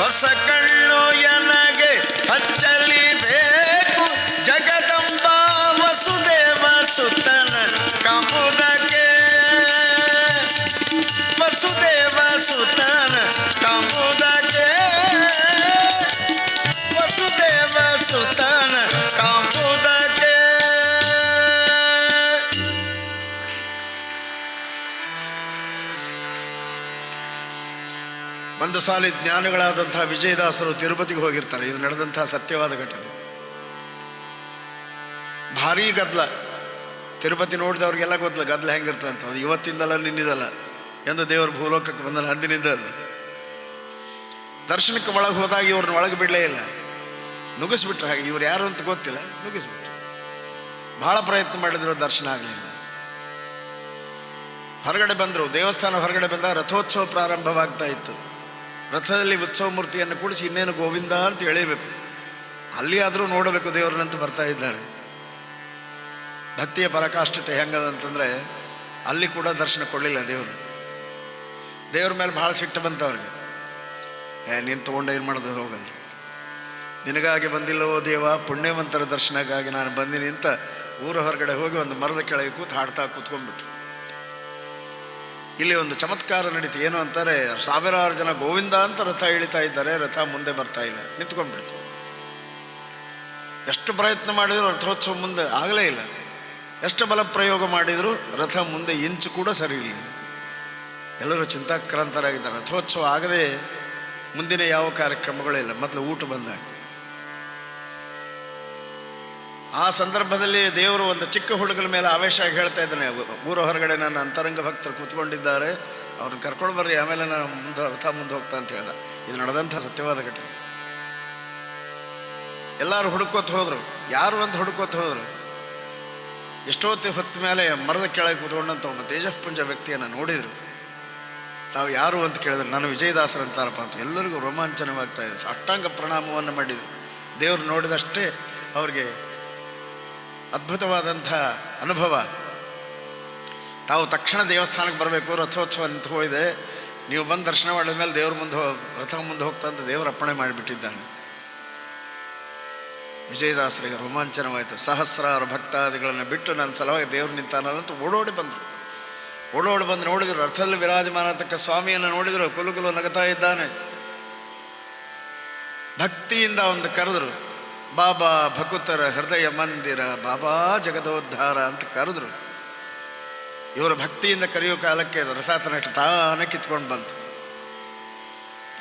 ಹೊಸ ಕಣ್ಣು ಎನಗೆ ಹಚ್ಚಲಿಬೇಕು ಜಗದಂಬ ವಸುದೇವ ಸುತನ ಕಂಬುದಕ್ಕೆ ವಸುದೇವ ಸುತನ ಕಂಬುದಕ್ಕೆ ವಸುದೇವ ಸುತನ ಕಂಬುದಕ್ಕೆ. ಒಂದು ಸಾಲಿ ಜ್ಞಾನಿಗಳಾದಂತಹ ವಿಜಯದಾಸರು ತಿರುಪತಿಗೆ ಹೋಗಿರ್ತಾರೆ. ಇದು ನಡೆದಂತಹ ಸತ್ಯವಾದ ಘಟನೆ. ಭಾರೀ ಗದ್ದಲ. ತಿರುಪತಿ ನೋಡಿದವ್ರಿಗೆಲ್ಲ ಗೊತ್ತಲ್ಲ ಗದ್ದಲ ಹೆಂಗಿರ್ತದೆ ಅಂತ. ಅದು ಇವತ್ತಿಂದಲ್ಲ ನಿನ್ನಿದಲ್ಲ, ಎಂದು ದೇವರು ಭೂಲೋಕಕ್ಕೆ ಬಂದ ಅಂದಿನಿಂದ ಅದು. ದರ್ಶನಕ್ಕೆ ಒಳಗೆ ಹೋದಾಗ ಇವ್ರನ್ನ ಒಳಗೆ ಬಿಡಲೇ ಇಲ್ಲ, ನುಗ್ಗಿಸ್ಬಿಟ್ರೆ. ಹಾಗೆ ಇವ್ರು ಯಾರು ಅಂತ ಗೊತ್ತಿಲ್ಲ, ನುಗ್ಗಿಸ್ಬಿಟ್ರು. ಭಾಳ ಪ್ರಯತ್ನ ಮಾಡಿದ್ರು, ದರ್ಶನ ಆಗಲಿಲ್ಲ. ಹೊರಗಡೆ ಬಂದರು. ದೇವಸ್ಥಾನ ಹೊರಗಡೆ ಬಂದಾಗ ರಥೋತ್ಸವ ಪ್ರಾರಂಭವಾಗ್ತಾ ಇತ್ತು. ರಥದಲ್ಲಿ ಉತ್ಸವ ಮೂರ್ತಿಯನ್ನು ಕೂಡಿಸಿ ಇನ್ನೇನು ಗೋವಿಂದ ಅಂತ ಎಳೀಬೇಕು. ಅಲ್ಲಿ ಆದರೂ ನೋಡಬೇಕು ದೇವರನ್ನಂತ ಬರ್ತಾ ಇದ್ದಾರೆ. ಭಕ್ತಿಯ ಪರಾಕಾಷ್ಠತೆ ಹೆಂಗದಂತಂದರೆ ಅಲ್ಲಿ ಕೂಡ ದರ್ಶನ ಕೊಡಲಿಲ್ಲ ದೇವರು. ದೇವ್ರ ಮೇಲೆ ಭಾಳ ಸಿಟ್ಟು ಬಂತವ್ರಿಗೆ. ನೀನು ತೊಗೊಂಡು ಏನು ಮಾಡೋದು, ಹೋಗಲ್ಲ. ನಿನಗಾಗಿ ಬಂದಿಲ್ಲವೋ ದೇವ, ಪುಣ್ಯವಂತರ ದರ್ಶನಕ್ಕಾಗಿ ನಾನು ಬಂದಿನಿ ಅಂತ ಊರ ಹೊರಗಡೆ ಹೋಗಿ ಒಂದು ಮರದ ಕೆಳಗೆ ಕೂತು ಹಾಡ್ತಾ ಕೂತ್ಕೊಂಡ್ಬಿಟ್ರು. ಇಲ್ಲಿ ಒಂದು ಚಮತ್ಕಾರ ನಡೀತು. ಏನು ಅಂತಾರೆ, ಸಾವಿರಾರು ಜನ ಗೋವಿಂದ ಅಂತ ರಥ ಇಳಿತಾ ಇದ್ದಾರೆ, ರಥ ಮುಂದೆ ಬರ್ತಾ ಇಲ್ಲ, ನಿಂತ್ಕೊಂಡ್ಬಿಡ್ತು. ಎಷ್ಟು ಪ್ರಯತ್ನ ಮಾಡಿದ್ರು ರಥೋತ್ಸವ ಮುಂದೆ ಆಗಲೇ ಇಲ್ಲ. ಎಷ್ಟು ಬಲ ಪ್ರಯೋಗ ಮಾಡಿದ್ರು ರಥ ಮುಂದೆ ಇಂಚು ಕೂಡ ಸರಿ ಇಲ್ಲ. ಎಲ್ಲರೂ ಚಿಂತಾಕ್ರಾಂತರಾಗಿದ್ದಾರೆ. ರಥೋತ್ಸವ ಆಗದೆ ಮುಂದಿನ ಯಾವ ಕಾರ್ಯಕ್ರಮಗಳಿಲ್ಲ, ಮೊದಲು ಊಟ ಬಂದಾಗ. ಆ ಸಂದರ್ಭದಲ್ಲಿ ದೇವರು ಒಂದು ಚಿಕ್ಕ ಹುಡುಗನ ಮೇಲೆ ಆವೇಶ ಆಗಿ ಹೇಳ್ತಾ ಇದ್ದಾನೆ, ಊರ ಹೊರಗಡೆ ನನ್ನ ಅಂತರಂಗ ಭಕ್ತರು ಕೂತ್ಕೊಂಡಿದ್ದಾರೆ, ಅವ್ರನ್ನ ಕರ್ಕೊಂಡು ಬರ್ರಿ, ಆಮೇಲೆ ನಾನು ರಥ ಮುಂದೆ ಹೋಗ್ತಾ ಅಂತ ಹೇಳ್ದ. ಇದು ನಡೆದಂಥ ಸತ್ಯವಾದ ಘಟನೆ. ಎಲ್ಲರೂ ಹುಡುಕೋತ ಹೋದರು. ಯಾರು ಅಂತ ಹುಡುಕೋತ ಹೋದರು. ಎಷ್ಟೊತ್ತು ಹೊತ್ತ ಮೇಲೆ ಮರದ ಕೆಳಗೆ ಕೂತ್ಕೊಂಡಂತ ಒಬ್ಬ ತೇಜಃಪುಂಜ ವ್ಯಕ್ತಿಯನ್ನು ನೋಡಿದರು. ತಾವು ಯಾರು ಅಂತ ಕೇಳಿದ್ರು. ನಾನು ವಿಜಯದಾಸರು ಅಂತಾರಪ್ಪ ಅಂತ. ಎಲ್ಲರಿಗೂ ರೋಮಾಂಚನವಾಗ್ತಾ ಇದೆ. ಅಷ್ಟಾಂಗ ಪ್ರಣಾಮವನ್ನು ಮಾಡಿದರು. ದೇವರು ನೋಡಿದಷ್ಟೇ ಅವ್ರಿಗೆ ಅದ್ಭುತವಾದಂಥ ಅನುಭವ. ತಾವು ತಕ್ಷಣ ದೇವಸ್ಥಾನಕ್ಕೆ ಬರಬೇಕು, ರಥೋತ್ಸವ ನಿಂತು ಹೋಗಿದೆ, ನೀವು ಬಂದು ದರ್ಶನ ಮಾಡಿದ ಮೇಲೆ ದೇವ್ರ ಮುಂದೆ ರಥ ಮುಂದೆ ಹೋಗ್ತಾ ಅಂತ ದೇವರು ಅಪ್ಪಣೆ ಮಾಡಿಬಿಟ್ಟಿದ್ದಾನೆ. ವಿಜಯದಾಸರಿಗೆ ರೋಮಾಂಚನವಾಯಿತು. ಸಹಸ್ರಾರು ಭಕ್ತಾದಿಗಳನ್ನು ಬಿಟ್ಟು ನನ್ನ ಸಲುವಾಗಿ ದೇವ್ರು ನಿಂತಾನಲ್ಲ ಅಂತ ಓಡೋಡಿ ಬಂದರು. ಓಡೋಡಿ ಬಂದು ನೋಡಿದರು, ರಥದಲ್ಲಿ ವಿರಾಜಮಾನತಕ್ಕ ಸ್ವಾಮಿಯನ್ನು ನೋಡಿದರು. ಕುಲುಕುಲು ನಗತಾ ಇದ್ದಾನೆ. ಭಕ್ತಿಯಿಂದ ಒಂದು ಕರೆದರು, ಬಾಬಾ ಭಕುತರ ಹೃದಯ ಮಂದಿರ, ಬಾಬಾ ಜಗದೋದ್ಧಾರ ಅಂತ ಕರೆದ್ರು. ಇವರ ಭಕ್ತಿಯಿಂದ ಕರೆಯೋ ಕಾಲಕ್ಕೆ ರಥ ತಾನೇ ಕಿತ್ಕೊಂಡು ಬಂತು.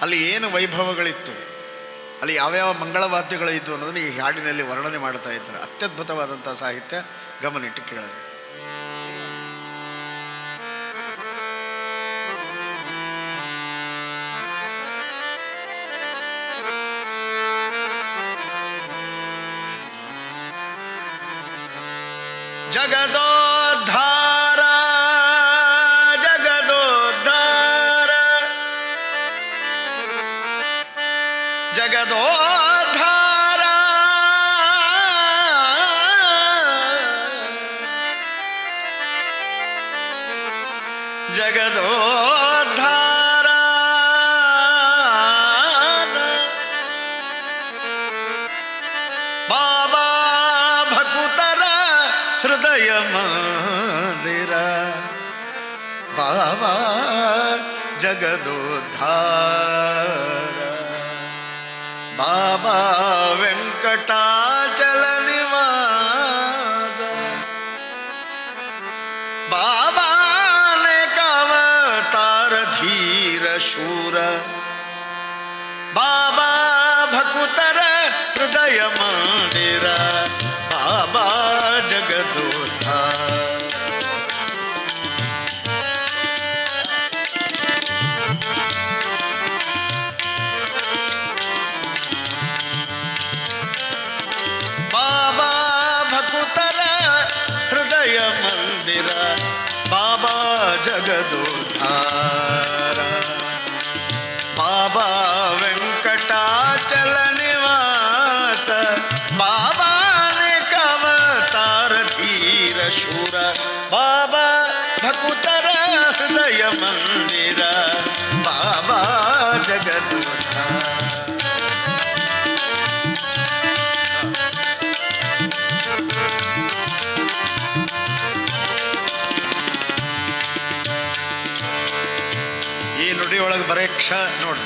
ಅಲ್ಲಿ ಏನು ವೈಭವಗಳಿತ್ತು, ಅಲ್ಲಿ ಯಾವ್ಯಾವ ಮಂಗಳವಾದ್ಯಗಳು ಇತ್ತು ಅನ್ನೋದನ್ನು ಈ ಹಾಡಿನಲ್ಲಿ ವರ್ಣನೆ ಮಾಡ್ತಾ ಇದ್ದಾರೆ. ಅತ್ಯದ್ಭುತವಾದಂಥ ಸಾಹಿತ್ಯ, ಗಮನಿಟ್ಟು ಕೇಳಲಿ. ಜಗದೋದ್ಧಾರ ಜಗದೋದ್ಧಾರ ಜಗದೋದ್ಧಾರ ಜಗದೋದ್ಧಾರ ಬಾಬಾ ಭಕುತರ ಹೃದಯ ಮಂದಿರ, ಬಾಬಾ ಜಗದೋದ್ಧಾರ, ಬಾಬಾ ವೆಂಕಟಾಚಲ ನಿವಾಸ, ಬಾಬಾ ನೇಕಾವತಾರ ಧೀರ ಶೂರ, ಬಾಬಾ ಭಕುತರ ಹೃದಯ ಮಂದಿರ, ಬಾಬಾ ಜಗದೋದ್ಧಾರ. ಬಾಬಾ ಭಕುತರ ಹೃದಯ ಮಂದಿರ, ಮಂದಿರ ಬಾಬಾ ಜಗದೋದ್ಧಾರ ಬಾಬಾ ವೆಂಕಟಾಚಲ ನಿವಾಸ ಬಾಬಾ ಅವತಾರ ಧೀರ ಶೂರ ಬಾಬಾ ಭಕುತರ ಹೃದಯ ಮಂದಿರ ಬಾಬಾ ಜಗದೋದ್ಧಾರ ಈ ನುಡಿಯೊಳಗೆ ಬರೇ ಕ್ಷ ನೋಡಿ.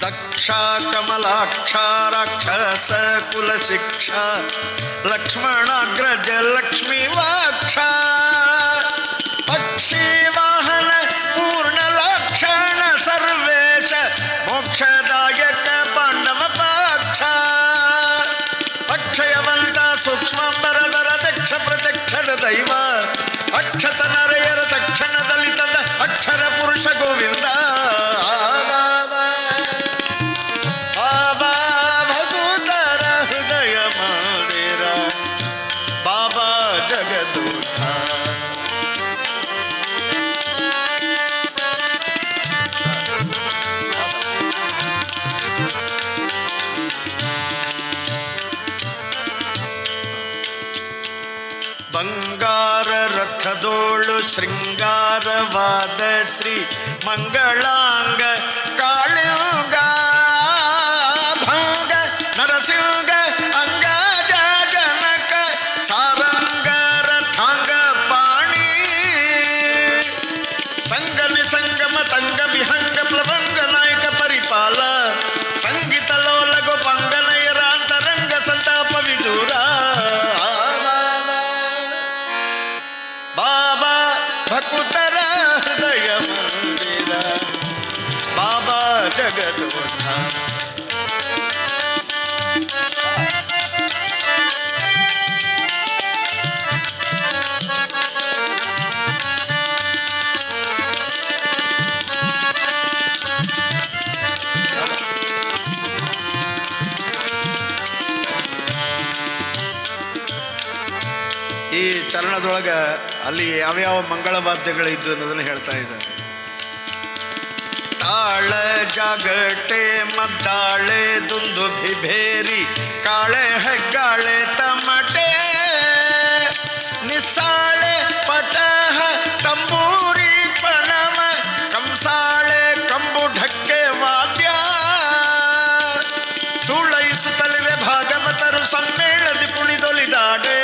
ದಕ್ಷ ಕಮಲಾಕ್ಷ ರಾಕ್ಷಸ ಕುಲ ಶಿಕ್ಷ ಲಕ್ಷ್ಮಣಾಗ್ರಜ ಲಕ್ಷ್ಮೀ ವಾಕ್ಷ ಪಕ್ಷಿ ವಾಹನ ಪೂರ್ಣ ಲಕ್ಷಣ ಸರ್ವೇಶ ಮೋಕ್ಷದಾಯಕ ಪಾಂಡವ ಪಾಕ್ಷ ಅಕ್ಷಯವಂತ ಸೂಕ್ಷ್ಮಂಬರದರ ದಕ್ಷ ಪ್ರತ್ಯಕ್ಷದ ದೈವ ಅಕ್ಷತ ನರೆಯರ ತಕ್ಷಣದಲ್ಲಿ ತಂದ ಅಕ್ಷರ ಪುರುಷ ಗೋವಿಂದ ಬಾಬಾ ಭಗವತರ ಹೃದಯ ಮಂದಿರ ಬಾಬಾ ಜಗದೋದ್ಧಾರ ಬಂಗಾರ ರಥದೋಳು ಶೃಂಗಾರವಾದ ಶ್ರೀ ಮಂಗಳಾಂಗ ಕಾಳಿಂಗ ಭಂಗ ನರಸಿಂಗ ಅಂಗಜ ಜನಕ ಸಾರಂಗ ರಥಾಂಗ ಪಾಣಿ ಸಂಗ ನಿಸಂಗಮ ತಂಗ ವಿಹಂಗ ಪ್ಲವಂಗ ನಾಯಕ ಪರಿಪಾಲ ಸಂಗೀತ ಲೋಲ ಗೋಪಂಗ ನಯರಾಂತರಂಗ ಸಂತಾಪ ವಿದೂರ ಬಾಬಾ ಭಕುತರ ಹೃದಯ ಮಂದಿರ ಬಾಬಾ ಜಗದೋದ್ಧಾರ ಈ ಚರಣದೊಳಗೆ ಅಲ್ಲಿ ಯಾವ್ಯಾವ ಮಂಗಳ ವಾದ್ಯಗಳಿದ್ದು ಅನ್ನೋದನ್ನು ಹೇಳ್ತಾ ಇದ್ದಾರೆ. ತಾಳ ಜಾಗಟೆ ಮದ್ದಾಳೆ ದುಂದು ಭಿಭೇರಿ ಕಾಳೆ ಹೆಗ್ಗಾಳೆ ತಮಟೆ ನಿಸ್ಸಾಳೆ ಪಟಹ ತಂಬೂರಿ ಪಣವ ಕಂಸಾಳೆ ಕಂಬು ಢಕ್ಕೆ ವಾದ್ಯ ಸುಳೈಸುತ್ತಲಿವೆ ಭಾಗವತರು ಸಮ್ಮೇಳದಿ ಕುಣಿದೊಲಿದಾಡೆ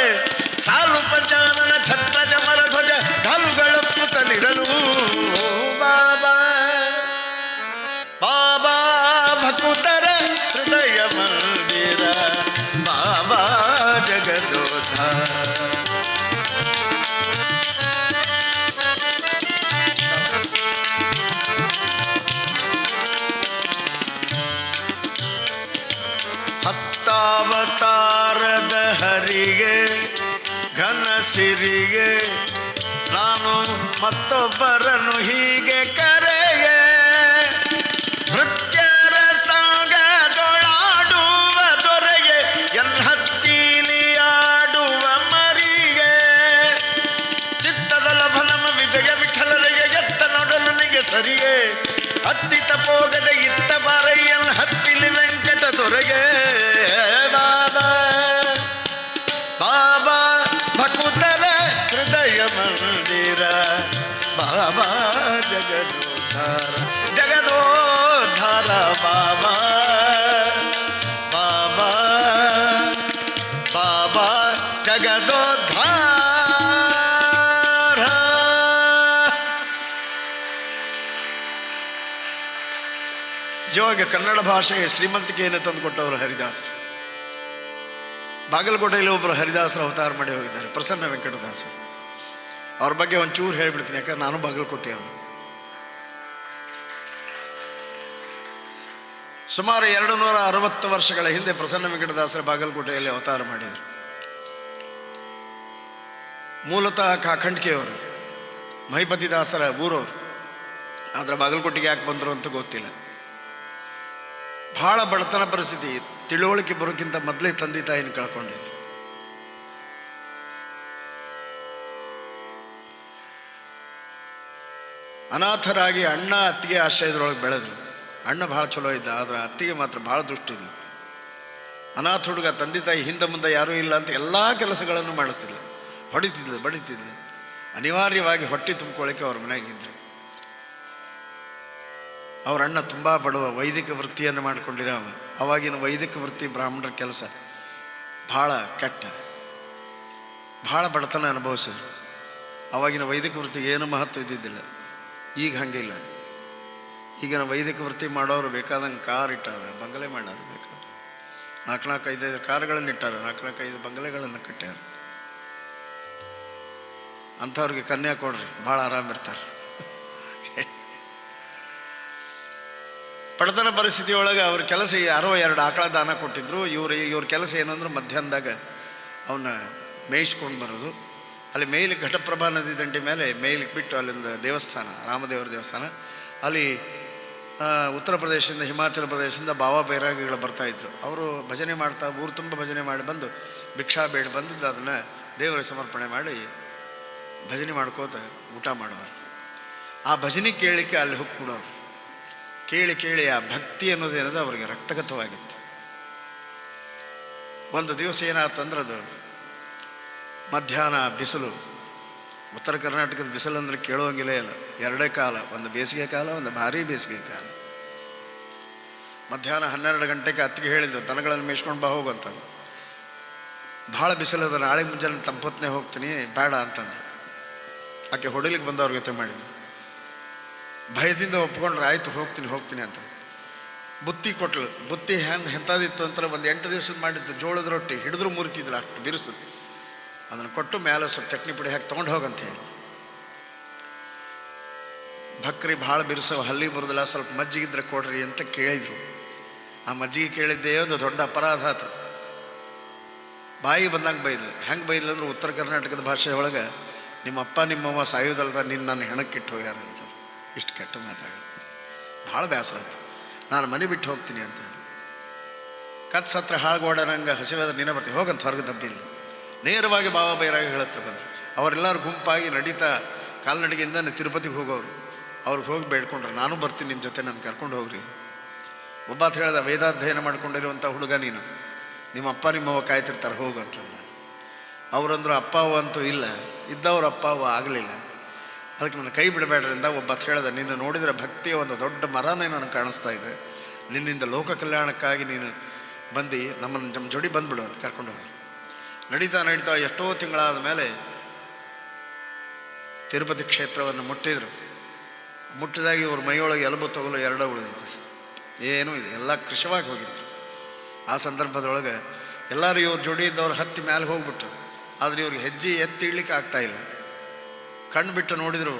ಸಾಲು ಪಂಚಾನನ ಛತ್ರ ಚಮರ ಧ್ವಜ ಢಾಲುಗಳು ಪುತಲಿರಲು ಬಾಬಾ ಬಾಬಾ ಭಕುತರ ಹೃದಯ ಮಂದಿರ ಬಾಬಾ ಜಗದೋದ್ಧಾರ ಹತ್ತಾವತಾರದ ಹರಿಗೆ ಘನ ಸಿರಿಗೆ ನಾನು ಮತ್ತೊಬ್ಬರನ್ನು ಹೀಗೆ ಕರೆಯೇ ನೃತ್ಯರ ಸಂಗದೊಳಾಡುವ ದೊರೆಗೆ ಎನ್ನತ್ತೀಲಿ ಆಡುವ ಮರಿಗೆ ಚಿತ್ತದ ಲಭನಮ ವಿಜಯ ವಿಠಲರಿಗೆ ಎತ್ತ ನೊಡಲನಿಗೆ ಸರಿಯೇ ಹತ್ತಿತ ಪೋಗದ ಇತ್ತ ಬಾರಯ್ಯನ್ ಹತ್ತಿಲಿ ವೆಂಕಟ ದೊರೆಗೆ ಬಾಬಾ ಬಾಬಾ ಭಕುತರ ಹೃದಯ ಮಂದಿರ ಬಾಬಾ ಜಗದೋದ್ಧಾರ ಜಗದೋದ್ಧಾರ ಬಾಬಾ ಬಾಬಾ ಬಾಬಾ ಜಗದೋದ್ಧಾರ. ನಿಜವಾಗಿ ಕನ್ನಡ ಭಾಷೆಗೆ ಶ್ರೀಮಂತಿಕೆಯನ್ನು ತಂದುಕೊಟ್ಟವರು ಹರಿದಾಸರು. ಬಾಗಲಕೋಟೆಯಲ್ಲಿ ಒಬ್ಬರು ಹರಿದಾಸರು ಅವತಾರ ಮಾಡಿ ಹೋಗಿದ್ದಾರೆ, ಪ್ರಸನ್ನ ವೆಂಕಟದಾಸರು. ಅವ್ರ ಬಗ್ಗೆ ಒಂಚೂರು ಹೇಳ್ಬಿಡ್ತೀನಿ, ಯಾಕಂದ್ರೆ ನಾನು ಬಾಗಲಕೋಟೆಯವರು. ಸುಮಾರು 260 ವರ್ಷಗಳ ಹಿಂದೆ ಪ್ರಸನ್ನ ವೆಂಕಟದಾಸರು ಬಾಗಲಕೋಟೆಯಲ್ಲಿ ಅವತಾರ ಮಾಡಿದರು. ಮೂಲತಃ ಕಾಖಂಡ್ಕೆಯವರು, ಮಹಿಪತಿದಾಸರ ಊರವರು. ಆದರೆ ಬಾಗಲಕೋಟೆಗೆ ಯಾಕೆ ಬಂದರು ಅಂತ ಗೊತ್ತಿಲ್ಲ. ಭಾಳ ಬಡತನ ಪರಿಸ್ಥಿತಿ, ತಿಳುವಳಿಕೆ ಬರೋಕ್ಕಿಂತ ಮೊದಲೇ ತಂದೆ ತಾಯಿನ ಕಳ್ಕೊಂಡಿದ್ರು. ಅನಾಥರಾಗಿ ಅಣ್ಣ ಅತ್ತಿಗೆ ಆಶ್ರಯದ್ರೊಳಗೆ ಬೆಳೆದ್ರು. ಅಣ್ಣ ಭಾಳ ಚಲೋ ಇದ್ದ, ಆದರೆ ಅತ್ತಿಗೆ ಮಾತ್ರ ಭಾಳ ದುಷ್ಟಿದ್ಲು. ಅನಾಥ ಹುಡುಗ, ತಂದೆ ತಾಯಿ ಹಿಂದೆ ಮುಂದೆ ಯಾರೂ ಇಲ್ಲ ಅಂತ ಎಲ್ಲ ಕೆಲಸಗಳನ್ನು ಮಾಡಿಸ್ತಿದ್ಲು, ಹೊಡಿತಿದ್ಲು, ಬಡಿತಿದ್ಲು. ಅನಿವಾರ್ಯವಾಗಿ ಹೊಟ್ಟೆ ತುಂಬ್ಕೊಳ್ಳಿಕ್ಕೆ ಅವ್ರ ಮನೆಯಾಗಿದ್ದರು. ಅವ್ರ ಅಣ್ಣ ತುಂಬ ಬಡವ, ವೈದಿಕ ವೃತ್ತಿಯನ್ನು ಮಾಡಿಕೊಂಡಿರೋ. ಅವಾಗಿನ ವೈದಿಕ ವೃತ್ತಿ ಬ್ರಾಹ್ಮಣರ ಕೆಲಸ ಭಾಳ ಕೆಟ್ಟ, ಭಾಳ ಬಡತನ ಅನುಭವಿಸಿದ್ರು. ಅವಾಗಿನ ವೈದಿಕ ವೃತ್ತಿಗೆ ಏನು ಮಹತ್ವ ಇದ್ದಿದ್ದಿಲ್ಲ. ಈಗ ಹಾಗಿಲ್ಲ. ಈಗಿನ ವೈದಿಕ ವೃತ್ತಿ ಮಾಡೋರು ಬೇಕಾದಂಗೆ ಕಾರ್ ಇಟ್ಟಾರೆ, ಬಂಗಲೆ ಮಾಡ್ಯಾರ, ಬೇಕಾದ್ರೆ 4-5 ಕಾರುಗಳನ್ನು ಇಟ್ಟಾರೆ, 4-5 ಬಂಗಲೆಗಳನ್ನು ಕಟ್ಟ್ಯಾರ. ಅಂಥವ್ರಿಗೆ ಕನ್ಯಾ ಕೊಡ್ರಿ, ಭಾಳ ಆರಾಮಿರ್ತಾರೆ. ಬಡತನ ಪರಿಸ್ಥಿತಿಯೊಳಗೆ ಅವ್ರ ಕೆಲಸ ಯಾರೋ 2 ಆಕಳ ದಾನ ಕೊಟ್ಟಿದ್ರು. ಇವ್ರ ಕೆಲಸ ಏನಂದ್ರೆ ಮಧ್ಯಾಹ್ನದಾಗ ಅವನ್ನ ಮೇಯಿಸ್ಕೊಂಡು ಬರೋದು. ಅಲ್ಲಿ ಮೇಯ್ಲಿಕ್ಕೆ ಘಟಪ್ರಭಾ ನದಿ ದಂಡೆ ಮೇಲೆ ಮೇಯ್ಲಿಕ್ಕೆ ಬಿಟ್ಟು ಅಲ್ಲಿಂದ ದೇವಸ್ಥಾನ, ರಾಮದೇವರ ದೇವಸ್ಥಾನ, ಅಲ್ಲಿ ಉತ್ತರ ಪ್ರದೇಶದಿಂದ, ಹಿಮಾಚಲ ಪ್ರದೇಶದಿಂದ ಬಾಬಾ ಬೈರಾಗಿಗಳು ಬರ್ತಾಯಿದ್ರು. ಅವರು ಭಜನೆ ಮಾಡ್ತಾ ಊರು ತುಂಬ ಭಜನೆ ಮಾಡಿ ಬಂದು ಭಿಕ್ಷಾ ಬೇಡ ಬಂದಿದ್ದು ಅದನ್ನು ದೇವರಿಗೆ ಸಮರ್ಪಣೆ ಮಾಡಿ ಭಜನೆ ಮಾಡ್ಕೋತ ಊಟ ಮಾಡೋರು. ಆ ಭಜನೆ ಕೇಳಲಿಕ್ಕೆ ಅಲ್ಲಿ ಹೋಗಿ ಕೂಡೋರು. ಕೇಳಿ ಕೇಳಿ ಆ ಭಕ್ತಿ ಅನ್ನೋದೇನದು ಅವರಿಗೆ ರಕ್ತಗತವಾಗಿತ್ತು. ಒಂದು ದಿವಸ ಏನಾಯ್ತಂದ್ರೆ, ಅದು ಮಧ್ಯಾಹ್ನ ಬಿಸಿಲು, ಉತ್ತರ ಕರ್ನಾಟಕದ ಬಿಸಿಲು ಅಂದರೆ ಕೇಳುವಂಗಿಲ್ಲೇ ಇಲ್ಲ. 2 ಕಾಲ, ಒಂದು ಬೇಸಿಗೆ ಕಾಲ, ಒಂದು ಭಾರೀ ಬೇಸಿಗೆ ಕಾಲ. ಮಧ್ಯಾಹ್ನ 12 ಗಂಟೆಗೆ ಅತ್ತಿಗೆ ಹೇಳಿದ್ದು, ದನಗಳನ್ನು ಮೇಯಿಸ್ಕೊಂಡು ಬಾ ಹೋಗಂತಂದು. ಭಾಳ ಬಿಸಿಲದ, ನಾಳೆ ಮುಂಜಾನೆ ತಂಪೊತ್ತನೇ ಹೋಗ್ತೀನಿ, ಬೇಡ ಅಂತಂದ್ರು. ಆಕೆ ಹೊಡಿಲಿಕ್ಕೆ ಬಂದವ್ರ ಜೊತೆ ಮಾಡಿದ್ರು. ಭಯದಿಂದ ಒಪ್ಕೊಂಡ್ರೆ ಆಯಿತು ಹೋಗ್ತೀನಿ ಅಂತ ಬುತ್ತಿ ಕೊಟ್ಲು. ಬುತ್ತಿ ಎಂಥದಿತ್ತು ಅಂತಾರೆ, ಒಂದು 8 ದಿವಸದ ಮಾಡಿದ್ದು ಜೋಳದ ರೊಟ್ಟಿ, ಹಿಡಿದ್ರು ಮುರಿತಿದ್ರು, ಅಷ್ಟು ಬಿರುಸು. ಅದನ್ನು ಕೊಟ್ಟು ಮೇಲೆ ಸ್ವಲ್ಪ ಚಟ್ನಿ ಪುಡಿ ಹಾಕಿ ತೊಗೊಂಡು ಹೋಗಂತ ಹೇಳಿ. ಭಕ್ರಿ ಭಾಳ ಬಿರುಸವ, ಹಲ್ಲಿಗೆ ಬರೋದಿಲ್ಲ, ಸ್ವಲ್ಪ ಮಜ್ಜಿಗಿದ್ರೆ ಕೊಡ್ರಿ ಅಂತ ಕೇಳಿದ್ರು. ಆ ಮಜ್ಜಿಗೆ ಕೇಳಿದ್ದೇ ಒಂದು ದೊಡ್ಡ ಅಪರಾಧ ಆಯ್ತು. ಬಾಯಿ ಬಂದಂಗೆ ಬೈದ್ಲು. ಹೆಂಗೆ ಬೈದ್ಲು ಅಂದ್ರೆ, ಉತ್ತರ ಕರ್ನಾಟಕದ ಭಾಷೆ ಒಳಗೆ, ನಿಮ್ಮಪ್ಪ ನಿಮ್ಮವ್ವ ಸಾಯೋದಲ್ದ ನನ್ನ ಹೆಣಕ್ಕಿಟ್ಟು ಹೋಗ್ಯಾರ ಅಂತ. ಇಷ್ಟು ಕೆಟ್ಟ ಮಾತಾಡಿ ಭಾಳ ಬೇಸರ ಆಯ್ತು. ನಾನು ಮನೆ ಬಿಟ್ಟು ಹೋಗ್ತೀನಿ ಅಂತ. ಕತ್ ಸತ್ರ ಹಾಳ್ಗೋಡನಂಗೆ ಹಸಿವಾದ ನೀನ ಬರ್ತೀವಿ ಹೋಗಂತ ಹೊರಗೆ ದಬ್ಬಿಲ್ಲ. ನೇರವಾಗಿ ಬಾಬಾ ಬೈರಾಗಿ ಹೇಳತ್ರ ಬಂದರು. ಅವರೆಲ್ಲರೂ ಗುಂಪಾಗಿ ನಡೀತಾ ಕಾಲ್ನಡಿಗೆಯಿಂದ ತಿರುಪತಿಗೆ ಹೋಗೋರು. ಅವ್ರಿಗೆ ಹೋಗಿ ಬೇಡ್ಕೊಂಡ್ರೆ, ನಾನು ಬರ್ತೀನಿ ನಿಮ್ಮ ಜೊತೆ, ನನ್ನ ಕರ್ಕೊಂಡು ಹೋಗ್ರಿ. ಒಬ್ಬಾತ ಹೇಳ್ದ, ವೇದಾಧ್ಯಯನ ಮಾಡ್ಕೊಂಡಿರುವಂಥ ಹುಡುಗ ನೀನು, ನಿಮ್ಮ ಅಪ್ಪ ನಿಮ್ಮವ್ವ ಕಾಯ್ತಿರ್ತಾರೆ, ಹೋಗಂತಂದ. ಅವರಂದ್ರು, ಅಪ್ಪ ಅವ್ವ ಅಂತೂ ಇಲ್ಲ, ಇದ್ದವ್ರು ಅಪ್ಪ ಅವ್ವ ಆಗಲಿಲ್ಲ, ಅದಕ್ಕೆ ನನ್ನ ಕೈ ಬಿಡಬೇಡ್ರಿಂದ. ಒಬ್ಬಾತ ಹೇಳ್ದ, ನಿನ್ನ ನೋಡಿದರೆ ಭಕ್ತಿಯ ಒಂದು ದೊಡ್ಡ ಮರನೇ ನನಗೆ ಕಾಣಿಸ್ತಾ ಇದೆ, ನಿನ್ನಿಂದ ಲೋಕ ಕಲ್ಯಾಣಕ್ಕಾಗಿ ನೀನು ಬಂದು ನಮ್ಮ ಜೋಡಿ ಬಂದುಬಿಡು ಅಂತ ಕರ್ಕೊಂಡು ಹೋದ್ರು. ನಡೀತಾ ಎಷ್ಟೋ ತಿಂಗಳಾದ ಮೇಲೆ ತಿರುಪತಿ ಕ್ಷೇತ್ರವನ್ನು ಮುಟ್ಟಿದ್ರು. ಮುಟ್ಟಿದಾಗಿ ಇವ್ರ ಮೈಯೊಳಗೆ ಎಲುಬು ತಗೊಳ್ಳೋ 2 ಉಳಿದಿತ್ತು, ಏನೂ ಇದೆ, ಎಲ್ಲ ಕೃಶವಾಗಿ ಹೋಗಿತ್ತು. ಆ ಸಂದರ್ಭದೊಳಗೆ ಎಲ್ಲರೂ ಇವ್ರ ಜೋಡಿ ಇದ್ದವ್ರು ಹತ್ತಿ ಮೇಲೆ ಹೋಗ್ಬಿಟ್ರು. ಆದರೆ ಇವ್ರಿಗೆ ಹೆಜ್ಜೆ ಎತ್ತಿ ಇಡ್ಲಿಕ್ಕೆ ಆಗ್ತಾಯಿಲ್ಲ. ಕಣ್ಣು ಬಿಟ್ಟು ನೋಡಿದರು,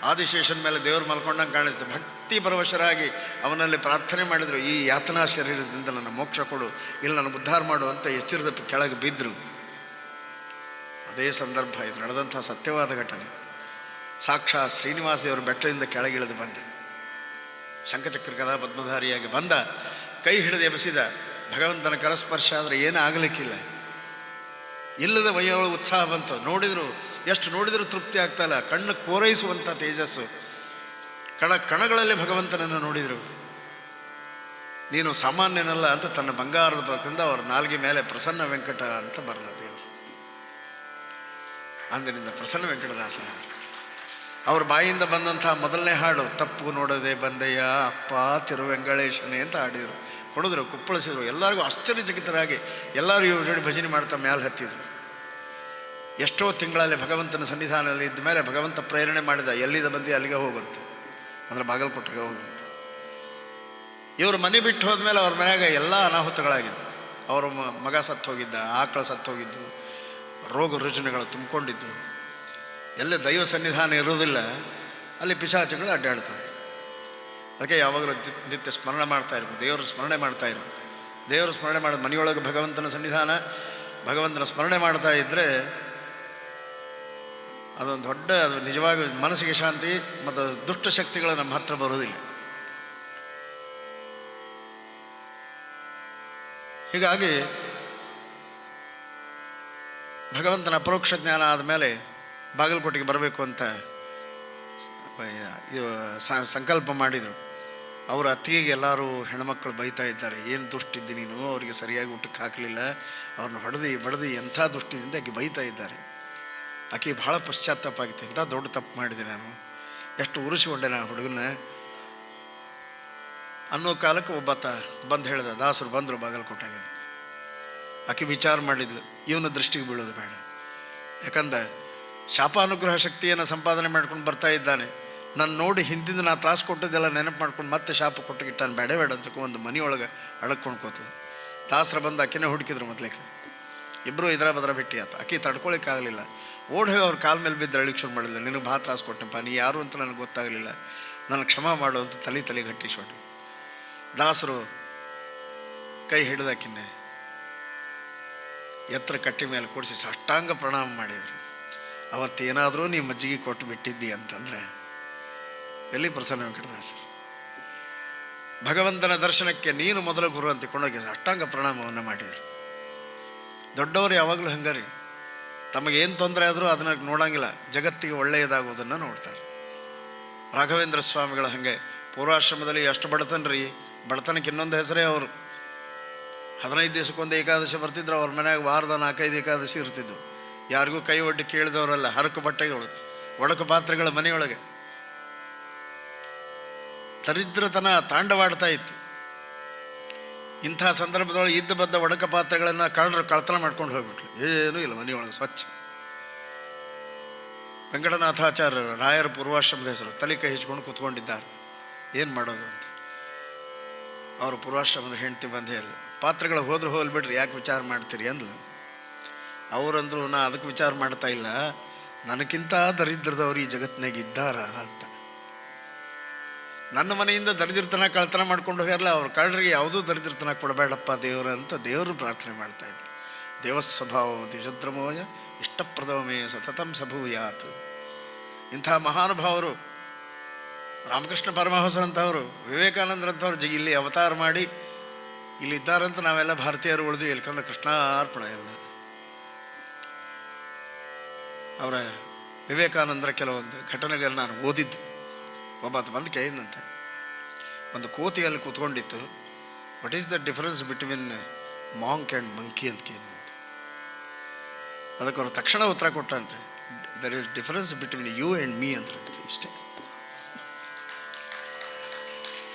ಆದಿಶೇಷನ ಮೇಲೆ ದೇವರು ಮಲ್ಕೊಂಡಂಗೆ ಕಾಣಿಸ್ತು. ಭಕ್ತಿ ಪರವಶರಾಗಿ ಅವನಲ್ಲಿ ಪ್ರಾರ್ಥನೆ ಮಾಡಿದರು, ಈ ಯಾತನಾ ಶರೀರದಿಂದ ನನ್ನ ಮೋಕ್ಷ ಕೊಡು, ಇಲ್ಲಿ ನನ್ನ ಉದ್ಧಾರ ಮಾಡು ಅಂತ ಎಚ್ಚರದ ಕೆಳಗೆ ಬಿದ್ದರು. ಅದೇ ಸಂದರ್ಭ ಇದು ನಡೆದಂಥ ಸತ್ಯವಾದ ಘಟನೆ. ಸಾಕ್ಷಾತ್ ಶ್ರೀನಿವಾಸ ದೇವರು ಬೆಟ್ಟದಿಂದ ಕೆಳಗಿಳಿದು ಬಂದೆ, ಶಂಖಚಕ್ರ ಕಥಾ ಪದ್ಮಧಾರಿಯಾಗಿ ಬಂದ, ಕೈ ಹಿಡಿದು ಎಬಸಿದ. ಭಗವಂತನ ಕರಸ್ಪರ್ಶ ಆದರೆ ಏನೂ ಆಗಲಿಕ್ಕಿಲ್ಲ. ಇಲ್ಲದ ವೈಯೊಳಗೆ ಉತ್ಸಾಹ ಬಂತು. ಎಷ್ಟು ನೋಡಿದರೂ ತೃಪ್ತಿ ಆಗ್ತಾಯಿಲ್ಲ. ಕಣ್ಣು ಕೋರೈಸುವಂಥ ತೇಜಸ್ಸು. ಕಣಗಳಲ್ಲಿ ಭಗವಂತನನ್ನು ನೋಡಿದರು. ನೀನು ಸಾಮಾನ್ಯನಲ್ಲ ಅಂತ ತನ್ನ ಬಂಗಾರದ ಪದದಿಂದ ಅವರ ನಾಲ್ಗೆ ಮೇಲೆ ಪ್ರಸನ್ನ ವೆಂಕಟ ಅಂತ ಬರೆದ ದೇವರು. ಅಂದಿನಿಂದ ಪ್ರಸನ್ನ ವೆಂಕಟದಾಸ. ಅವ್ರ ಬಾಯಿಂದ ಬಂದಂಥ ಮೊದಲನೇ ಹಾಡು, ತಪ್ಪು ನೋಡದೆ ಬಂದೆಯ ಅಪ್ಪ ತಿರುವೆಂಗಳೇಶನೇ ಅಂತ ಹಾಡಿದರು, ಕೊಡಿದ್ರು, ಕುಪ್ಪಳಿಸಿದ್ರು. ಎಲ್ಲರಿಗೂ ಆಶ್ಚರ್ಯಚಕಿತರಾಗಿ ಎಲ್ಲರೂ ಇವ್ರ ಜೋಡಿ ಭಜನೆ ಮಾಡ್ತಾ ಮ್ಯಾಲೆ ಹತ್ತಿದ್ರು. ಎಷ್ಟೋ ತಿಂಗಳಲ್ಲಿ ಭಗವಂತನ ಸನ್ನಿಧಾನದಲ್ಲಿ ಇದ್ದ ಮೇಲೆ ಭಗವಂತ ಪ್ರೇರಣೆ ಮಾಡಿದ, ಎಲ್ಲಿದ ಬಂದು ಅಲ್ಲಿಗೆ ಹೋಗುವಂತ, ಅಂದರೆ ಬಾಗಲಕೋಟೆಗೆ ಹೋಗುವಂತ. ಇವರು ಮನೆ ಬಿಟ್ಟು ಹೋದ್ಮೇಲೆ ಅವ್ರ ಮನೆಯಾಗ ಎಲ್ಲ ಅನಾಹುತಗಳಾಗಿದ್ದು. ಅವ್ರ ಮಗ ಸತ್ತು ಹೋಗಿದ್ದ, ಆಕಳ ಸತ್ತು ಹೋಗಿದ್ದು, ರೋಗ ರುಜಿನಗಳು ತುಂಬಿಕೊಂಡಿದ್ದು. ಎಲ್ಲ ದೈವ ಸನ್ನಿಧಾನ ಇರೋದಿಲ್ಲ, ಅಲ್ಲಿ ಪಿಶಾಚಗಳು ಅಡ್ಡಾಡ್ತವೆ. ಅದಕ್ಕೆ ಯಾವಾಗಲೂ ನಿತ್ಯ ಸ್ಮರಣೆ ಮಾಡ್ತಾ ಇರ್ಬೇಕು, ದೇವರ ಸ್ಮರಣೆ ಮಾಡ್ತಾ ಇರ್ಬೇಕು. ದೇವರ ಸ್ಮರಣೆ ಮಾಡೋದು, ಮನೆಯೊಳಗೆ ಭಗವಂತನ ಸನ್ನಿಧಾನ, ಭಗವಂತನ ಸ್ಮರಣೆ ಮಾಡ್ತಾ ಇದ್ದರೆ ಅದೊಂದು ದೊಡ್ಡ, ಅದು ನಿಜವಾಗಿ ಮನಸ್ಸಿಗೆ ಶಾಂತಿ, ಮತ್ತು ದುಷ್ಟ ಶಕ್ತಿಗಳು ನಮ್ಮ ಹತ್ರ ಬರೋದಿಲ್ಲ. ಹೀಗಾಗಿ ಭಗವಂತನ ಅಪರೋಕ್ಷ ಜ್ಞಾನ ಆದಮೇಲೆ ಬಾಗಲಕೋಟೆಗೆ ಬರಬೇಕು ಅಂತ ಇದು ಸಂಕಲ್ಪ ಮಾಡಿದರು. ಅವರ ಅತ್ತಿಗೆಗೆ ಎಲ್ಲರೂ ಹೆಣ್ಮಕ್ಳು ಬೈತಾ ಇದ್ದಾರೆ, ಏನು ದುಷ್ಟಿದ್ದಿ ನೀನು, ಅವರಿಗೆ ಸರಿಯಾಗಿ ಊಟಕ್ಕೆ ಹಾಕಲಿಲ್ಲ, ಅವ್ರನ್ನ ಬಡದು ಎಂಥ ದುಷ್ಟಿದಿಂದ ಆಕೆ ಬೈತಾ ಇದ್ದಾರೆ. ಆಕೆ ಭಾಳ ಪಶ್ಚಾತ್ತಾಪ ಆಗಿತ್ತು, ಇಂಥ ದೊಡ್ಡ ತಪ್ಪು ಮಾಡಿದೆ ನಾನು, ಎಷ್ಟು ಉರಿಸಿಕೊಂಡೆ ನಾನು ಹುಡುಗನ ಅನ್ನೋ ಕಾಲಕ್ಕೆ ಒಬ್ಬಾತ ಬಂದು ಹೇಳಿದ, ದಾಸರು ಬಂದರು ಬಾಗಲಕೋಟೆಗೆ. ಆಕೆ ವಿಚಾರ ಮಾಡಿದ್ಲು, ಇವನ ದೃಷ್ಟಿಗೆ ಬೀಳೋದು ಬೇಡ, ಯಾಕಂದ್ರೆ ಶಾಪಾನುಗ್ರಹ ಶಕ್ತಿಯನ್ನು ಸಂಪಾದನೆ ಮಾಡ್ಕೊಂಡು ಬರ್ತಾ ಇದ್ದಾನೆ, ನಾನು ನೋಡಿ ಹಿಂದಿಂದ ನಾ ತ್ರಾಸು ಕೊಟ್ಟದ್ದೆಲ್ಲ ನೆನಪು ಮಾಡ್ಕೊಂಡು ಮತ್ತೆ ಶಾಪ ಕೊಟ್ಟುಗಿಟ್ಟಾನು, ಬೇಡ ಅಂತ ಒಂದು ಮನೆಯೊಳಗೆ ಅಡಕ್ಕೊಂಡು ಕೂತಳು. ದಾಸರ ಬಂದು ಆಕೆನೇ ಹುಡುಕಿದ್ರು ಮೊದಲಿಕ್ಕೆ. ಇಬ್ಬರು ಇದರ ಬದ್ರ ಭೇಟಿ ಆಯ್ತು. ಆಕೆ ತಡ್ಕೊಳಿಕ್ಕಾಗಲಿಲ್ಲ, ಓಡಿ ಹೋಗಿ ಅವ್ರ ಕಾಲ ಮೇಲೆ ಬಿದ್ದು ಅಳಿಗೆ ಶುರು ಮಾಡಿಲ್ಲ, ನಿನಗೆ ಭಾಳ ತ್ರಾಸು ಕೊಟ್ಟೆಪ್ಪ, ನೀ ಯಾರು ಅಂತ ನನಗೆ ಗೊತ್ತಾಗಲಿಲ್ಲ, ನನಗೆ ಕ್ಷಮ ಮಾಡು ಅಂತ ತಲೆ ಗಟ್ಟಿಸ್ಬಿಟ್ಟು ದಾಸರು ಕೈ ಹಿಡಿದಾಕಿನ್ನೆ ಎತ್ತರ ಕಟ್ಟಿ ಮೇಲೆ ಕೂಡಿಸಿ ಸಾಷ್ಟಾಂಗ ಪ್ರಣಾಮ ಮಾಡಿದರು. ಅವತ್ತೇನಾದರೂ ನೀ ಮಜ್ಜಿಗೆ ಕೊಟ್ಟು ಬಿಟ್ಟಿದ್ದಿ ಅಂತಂದರೆ ಎಲ್ಲಿ ಪ್ರಸನ್ನ ವೆಂಕಟದಾಸರು ಭಗವಂತನ ದರ್ಶನಕ್ಕೆ ನೀನು ಮೊದಲ ಗುರು ಅಂತ ಕೊಂಡೋಗಿ ಸಾಷ್ಟಾಂಗ ಪ್ರಣಾಮವನ್ನು ಮಾಡಿದರು. ದೊಡ್ಡವರು ಯಾವಾಗಲೂ ಹಂಗಾರಿ, ತಮಗೇನು ತೊಂದರೆ ಆದರೂ ಅದನ್ನು ನೋಡೋಂಗಿಲ್ಲ, ಜಗತ್ತಿಗೆ ಒಳ್ಳೆಯದಾಗುವುದನ್ನು ನೋಡ್ತಾರೆ. ರಾಘವೇಂದ್ರ ಸ್ವಾಮಿಗಳ ಹಾಗೆ ಪೂರ್ವಾಶ್ರಮದಲ್ಲಿ ಎಷ್ಟು ಬಡತನ ರೀ, ಬಡತನಕ್ಕೆ ಇನ್ನೊಂದು ಹೆಸರೇ ಅವರು. 15 ದಿವಸಕ್ಕೊಂದು ಏಕಾದಶಿ ಬರ್ತಿದ್ರು, ಅವ್ರ ಮನೆಯಾಗ ವಾರದ 4-5 ಏಕಾದಶಿ ಇರ್ತಿದ್ದು. ಯಾರಿಗೂ ಕೈ ಒಡ್ಡಿ ಕೇಳಿದವರಲ್ಲ, ಹರಕು ಬಟ್ಟೆಗಳು, ಒಡಕು ಪಾತ್ರೆಗಳ ಮನೆಯೊಳಗೆ ದರಿದ್ರತನ ತಾಂಡವಾಡ್ತಾ ಇತ್ತು. ಇಂಥ ಸಂದರ್ಭದೊಳಗೆ ಇದ್ದ ಬದ್ದ ಒಡಕ ಪಾತ್ರೆಗಳನ್ನು ಕಳ್ತನ ಮಾಡ್ಕೊಂಡು ಹೋಗ್ಬಿಟ್ಲು, ಏನೂ ಇಲ್ಲ ಮನೆಯೊಳಗೆ ಸ್ವಚ್ಛ. ವೆಂಕಟನಾಥಾಚಾರ್ಯರು ರಾಯರ ಪೂರ್ವಾಶ್ರಮದ ಹೆಸರು, ತಲೆ ಕೈ ಹೆಚ್ಚಿಕೊಂಡು ಕೂತ್ಕೊಂಡಿದ್ದಾರೆ, ಏನು ಮಾಡೋದು ಅಂತ. ಅವರು ಪೂರ್ವಾಶ್ರಮದ ಹೆಂಡತಿ ಬಂದೇ ಇಲ್ಲ, ಪಾತ್ರೆಗಳು ಹೋದ್ರೆ ಹೋಗ್ಲಿ ಬಿಡ್ರಿ, ಯಾಕೆ ವಿಚಾರ ಮಾಡ್ತೀರಿ ಅಂದ್ಲು. ಅವರಂದ್ರು, ನಾ ಅದಕ್ಕೆ ವಿಚಾರ ಮಾಡ್ತಾ ಇಲ್ಲ, ನನಗಿಂತ ದರಿದ್ರದವ್ರು ಈ ಜಗತ್ತಿನಾಗ ಇದ್ದಾರ ಅಂತ. ನನ್ನ ಮನೆಯಿಂದ ದರಿದ್ರತನ ಕಳ್ತನ ಮಾಡ್ಕೊಂಡು ಹೋಗ್ಯಾರಲ್ಲ, ಅವ್ರ ಕಳ್ಳರಿಗೆ ಯಾವುದೂ ದರಿದ್ರತನ ಕೊಡಬೇಡಪ್ಪ ದೇವರ ಅಂತ ದೇವರು ಪ್ರಾರ್ಥನೆ ಮಾಡ್ತಾಯಿದ್ರು. ದೇವಸ್ವಭಾವ ದ್ವಿಜದ್ರಮೋಯ ಇಷ್ಟಪ್ರದವಮೇ ಸತತಂ ಸಭೂಯಾತ್. ಇಂಥ ಮಹಾನುಭಾವರು ರಾಮಕೃಷ್ಣ ಪರಮಹಂಸರಂಥವರು, ವಿವೇಕಾನಂದರಂಥವ್ರು ಇಲ್ಲಿ ಅವತಾರ ಮಾಡಿ ಇಲ್ಲಿದ್ದಾರಂತ ನಾವೆಲ್ಲ ಭಾರತೀಯರು ಉಳಿದು ಎಲ್ಕಂದ್ರೆ ಕೃಷ್ಣಾರ್ಪಣ ಎಲ್ಲ. ಅವರ ವಿವೇಕಾನಂದರ ಕೆಲವೊಂದು ಘಟನೆಗಳು ನಾನು ಓದಿದ್ದು. ಒಬ್ಬತ್ತು ಬಂದು ಕೇಳಿದಂತೆ, ಒಂದು ಕೋತಿಯಲ್ಲಿ ಕೂತ್ಕೊಂಡಿತ್ತು, what is the difference between monk and monkey ಅಂತ ಕೇಳಿದಂತೆ. ಅದಕ್ಕೆ ಅವರು ತಕ್ಷಣ ಉತ್ತರ ಕೊಟ್ಟಂತೆ, there is difference between you and me ಅಂತಂತೆ, ಇಷ್ಟೇ.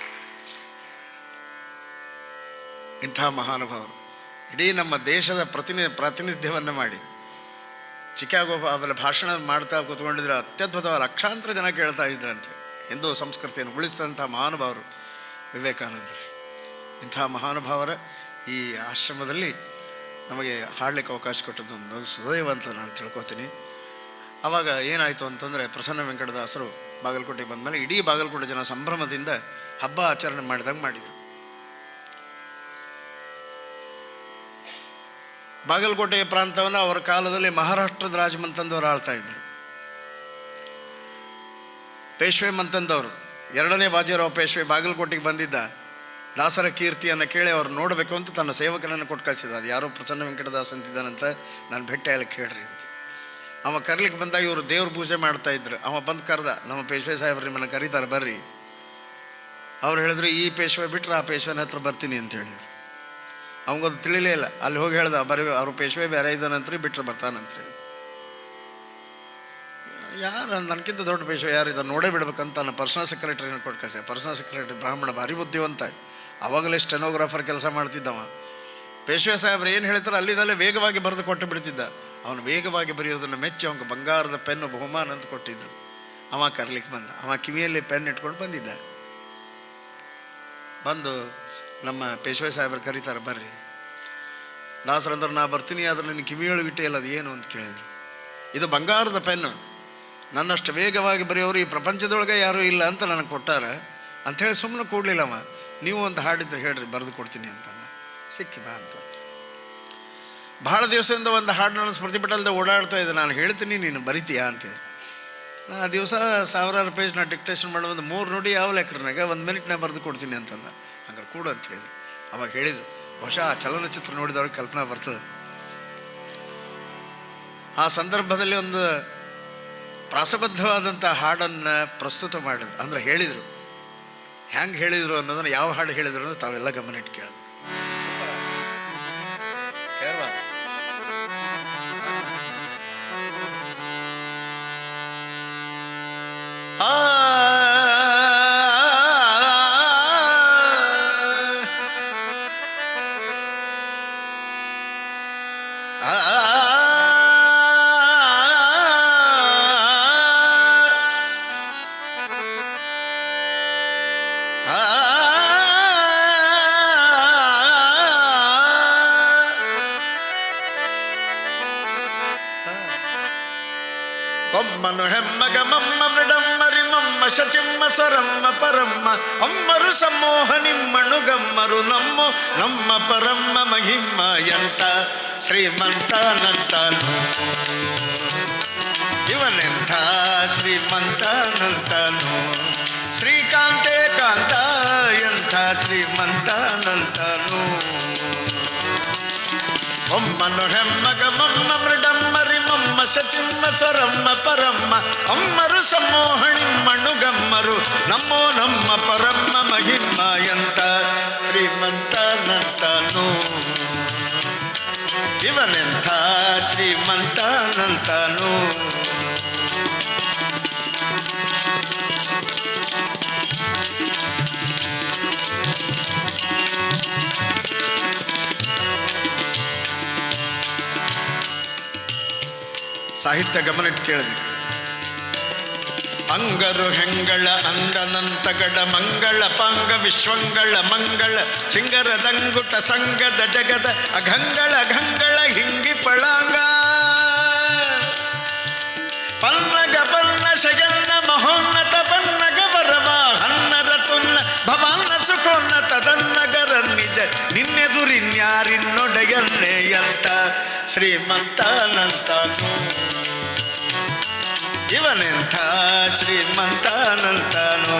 ಇಂಥ ಮಹಾನುಭಾವರು ಇಡೀ ನಮ್ಮ ದೇಶದ ಪ್ರಾತಿನಿಧ್ಯವನ್ನು ಮಾಡಿ ಚಿಕಾಗೋ ಅವೆಲ್ಲ ಭಾಷಣ ಮಾಡ್ತಾ ಕೂತ್ಕೊಂಡಿದ್ರೆ ಅತ್ಯದ್ಭುತವಾದ ಲಕ್ಷಾಂತರ ಜನ ಕೇಳ್ತಾ ಇದ್ರಂತೆ. ಹಿಂದೂ ಸಂಸ್ಕೃತಿಯನ್ನು ಉಳಿಸಿದಂಥ ಮಹಾನುಭಾವರು ವಿವೇಕಾನಂದರು. ಇಂಥ ಮಹಾನುಭಾವರ ಈ ಆಶ್ರಮದಲ್ಲಿ ನಮಗೆ ಹಾಡಲಿಕ್ಕೆ ಅವಕಾಶ ಕೊಟ್ಟದ್ದು ಒಂದು ಸುದೈವ ಅಂತ ನಾನು ತಿಳ್ಕೊತೀನಿ. ಆವಾಗ ಏನಾಯಿತು ಅಂತಂದರೆ, ಪ್ರಸನ್ನ ವೆಂಕಟದಾಸರು ಬಾಗಲಕೋಟೆಗೆ ಬಂದಮೇಲೆ ಇಡೀ ಬಾಗಲಕೋಟೆ ಜನ ಸಂಭ್ರಮದಿಂದ ಹಬ್ಬ ಆಚರಣೆ ಮಾಡಿದಂಗೆ ಮಾಡಿದರು. ಬಾಗಲಕೋಟೆಯ ಪ್ರಾಂತವನ್ನು ಅವರ ಕಾಲದಲ್ಲಿ ಮಹಾರಾಷ್ಟ್ರದ ರಾಜಮಂತಂದವರು ಆಳ್ತಾ ಇದ್ದರು. ಪೇಶ್ವೆ ಮಂತಂದವರು, 2ನೇ ಬಾಜಿರಾವ್ ಪೇಶ್ವೆ ಬಾಗಲಕೋಟೆಗೆ ಬಂದಿದ್ದ. ದಾಸರ ಕೀರ್ತಿಯನ್ನು ಕೇಳಿ ಅವ್ರು ನೋಡಬೇಕು ಅಂತ ತನ್ನ ಸೇವಕನನ್ನು ಕೊಟ್ಟು ಕಳಿಸಿದ. ಅದು ಯಾರೋ ಪ್ರಸನ್ನ ವೆಂಕಟದಾಸ್ ಅಂತಿದ್ದಾನಂತ, ನಾನು ಭೇಟಿ ಆಗಲಿಕ್ಕೆ ಹೇಳ್ರಿ ಅಂತ. ಅವ ಕರ್ಲಿಕ್ಕೆ ಬಂದಾಗ ಇವರು ದೇವ್ರ ಪೂಜೆ ಮಾಡ್ತಾಯಿದ್ರು. ಅವ ಬಂದು ಕರೆದ, ನಮ್ಮ ಪೇಶ್ವೆ ಸಾಹೇಬ್ರು ನಿಮ್ಮನ್ನು ಕರೀತಾರೆ ಬರ್ರಿ. ಅವ್ರು ಹೇಳಿದ್ರು, ಈ ಪೇಶ್ವೆ ಬಿಟ್ಟರೆ ಆ ಪೇಶ್ವೆನ ಹತ್ರ ಬರ್ತೀನಿ ಅಂತ ಹೇಳಿದ್ರು. ಅವಂಗದು ತಿಳಿಲೇ ಇಲ್ಲ. ಅಲ್ಲಿ ಹೋಗಿ ಹೇಳ್ದ, ಬರೀ ಅವ್ರು ಪೇಶ್ವೆ ಬೇರೆ ಇದ್ದಾನಂತ್ರಿ, ಬಿಟ್ಟರೆ ಬರ್ತಾನಂತ್ರಿ. ಯಾರು ನನಗಿಂತ ದೊಡ್ಡ ಪೇಶ್ವೆ ಯಾರು ಇದನ್ನು ನೋಡೇ ಬಿಡ್ಬೇಕಂತ ನನ್ನ ಪರ್ಸನಲ್ ಸೆಕ್ರೆಟರಿನ ಕೊಟ್ಟು ಕಳಿಸಿದೆ. ಪರ್ಸನಲ್ ಸೆಕ್ರೆಟರಿ ಬ್ರಾಹ್ಮಣ, ಭಾರಿ ಬುದ್ಧಿವಂತ, ಅವಾಗಲೇ ಸ್ಟೆನೋಗ್ರಾಫರ್ ಕೆಲಸ ಮಾಡ್ತಿದ್ದವ. ಪೇಶ್ವೆ ಸಾಹೇಬ್ರು ಏನು ಹೇಳ್ತಾರೆ ಅಲ್ಲಿದಲ್ಲೇ ವೇಗವಾಗಿ ಬರೆದು ಕೊಟ್ಟು ಬಿಡ್ತಿದ್ದ. ಅವನು ವೇಗವಾಗಿ ಬರೆಯೋದನ್ನು ಮೆಚ್ಚಿ ಅವನಿಗೆ ಬಂಗಾರದ ಪೆನ್ನು ಬಹುಮಾನ ಅಂತ ಕೊಟ್ಟಿದ್ರು. ಅವ ಕರ್ಲಿಕ್ಕೆ ಬಂದ. ಅವ ಕಿವಿಯಲ್ಲಿ ಪೆನ್ ಇಟ್ಕೊಂಡು ಬಂದಿದ್ದ. ಬಂದು ನಮ್ಮ ಪೇಶ್ವೆ ಸಾಹೇಬ್ರು ಕರೀತಾರೆ, ಬರ್ರಿ. ದಾಸರಂದ್ರೆ, ನಾ ಬರ್ತೀನಿ, ಆದ್ರೆ ನಿನ್ನ ಕಿವಿಯೊಳಗೆ ಇಟ್ಟೇ ಇಲ್ಲ, ಅದು ಏನು ಅಂತ ಕೇಳಿದ್ರು. ಇದು ಬಂಗಾರದ ಪೆನ್ನು, ನನ್ನಷ್ಟು ವೇಗವಾಗಿ ಬರೆಯೋರು ಈ ಪ್ರಪಂಚದೊಳಗೆ ಯಾರೂ ಇಲ್ಲ ಅಂತ ನನಗೆ ಕೊಟ್ಟಾರ ಅಂಥೇಳಿ ಸುಮ್ಮನೆ ಕೂಡಲಿಲ್ಲಮ್ಮ. ನೀವು ಒಂದು ಹಾಡಿದ್ರೆ ಹೇಳ್ರಿ, ಬರೆದು ಕೊಡ್ತೀನಿ ಅಂತ. ಸಿಕ್ಕಿ ಬಾ ಅಂತ. ಭಾಳ ದಿವಸದಿಂದ ಒಂದು ಹಾಡು ನನ್ನ ಸ್ಮೃತಿಪಟಲದ ಓಡಾಡ್ತಾ ಇದೆ, ನಾನು ಹೇಳ್ತೀನಿ, ನೀನು ಬರಿತೀಯಾ ಅಂತೇಳಿ. ನಾ ಆ ದಿವಸ 1000 ಪೇಜ್ ನಾ ಡಿಕ್ಟೇಷನ್ ಮಾಡೋ ಒಂದು 3 ನುಡಿ ಯಾವ ಲೆಕ್ಕರ್ನಾಗ 1 ಮಿನಿಟ್ನಾಗ ಬರೆದು ಕೊಡ್ತೀನಿ ಅಂತಂದ. ಹಂಗಾರೆ ಕೂಡ ಅಂತ ಹೇಳಿದ್ರು. ಅವಾಗ ಹೇಳಿದರು, ಬಹುಶಃ ಆ ಚಲನಚಿತ್ರ ನೋಡಿದವ್ರಿಗೆ ಕಲ್ಪನಾ ಬರ್ತದೆ. ಆ ಸಂದರ್ಭದಲ್ಲಿ ಒಂದು ಪ್ರಾಸಬದ್ಧವಾದಂಥ ಹಾಡನ್ನು ಪ್ರಸ್ತುತ ಮಾಡಿದ್ರು, ಅಂದರೆ ಹೇಳಿದರು. ಹ್ಯಾಂಗೆ ಹೇಳಿದರು ಅನ್ನೋದನ್ನು, ಯಾವ ಹಾಡು ಹೇಳಿದ್ರು ಅನ್ನೋದು ತಾವೆಲ್ಲ ಗಮನ ಇಟ್ಟು ಕೇಳಿದ್ರು. కొమ్మను హెమ్మగ మమ్మ మృడమ్మరి మమ్మ శచిమ్మ స్వరమ్మ పరమ్మ అమ్మరు సమ్మోహనిమ్మణు గమ్మరు నమ్ము నమ్మ పరమ్మ మహిమ్మ ಎಂತ ಶ್ರೀಮಂತನಂತನು ಇವನೆಂಥ ಶ್ರೀಮಂತನಂತನು ಶ್ರೀಕಾಂತೆ ಕಾಂತ ಎಂಥ ಶ್ರೀಮಂತನಂತನು ಒಮ್ಮನು ಹೆಮ್ಮಗ ಮಮ್ಮ ಮೃಡಮ್ಮರಿ ಮಮ್ಮ ಶಚಿಮ್ಮ ಸ್ವರಮ್ಮ ಪರಮ್ಮ ಅಮ್ಮರು ಸಮ್ಮೋಹಣಿಮ್ಮಣು ಗಮ್ಮರು ನಮ್ಮೋ ನಮ್ಮ ಪರಮ್ಮ ಮಹಿಮ್ಮ ಎಂತ ಶ್ರೀಮಂತನಂತನು ಇವನೆಂಥ ಶ್ರೀಮಂತನಂತನು ಸಾಹಿತ್ಯ ಗಮನಿಟ್ಟು ಕೇಳಬೇಕು. ಅಂಗರು ಹೆಂಗಳ ಅಂಗನಂತಗಡ ಮಂಗಳ ಪಾಂಗ ವಿಶ್ವಂಗಳ ಮಂಗಳ ಸಿಂಗರದಂಗುಟ ಸಂಗದ ಜಗದ ಅಘಂಗಳ ಘಂಗಳ ಹಿಂಗಿ ಪಳಾಂಗ ಪನ್ನಗ ಪನ್ನ ಶಗನ್ನ ಮಹೋನ್ನತ ಪನ್ನಗ ಬರವ ಹನ್ನರ ತುನ್ನ ಭವಾನ್ನ ಸುಖೋನ್ನತ ತನ್ನಗರ ನಿಜ ನಿನ್ನೆದುರಿನ್ಯಾರಿನ್ನೊಡೆಯನ್ನೇ ಎಂತ ಶ್ರೀಮಂತನಂತನು ಇವನೆಂಥ ಶ್ರೀಮಂತನಂತನು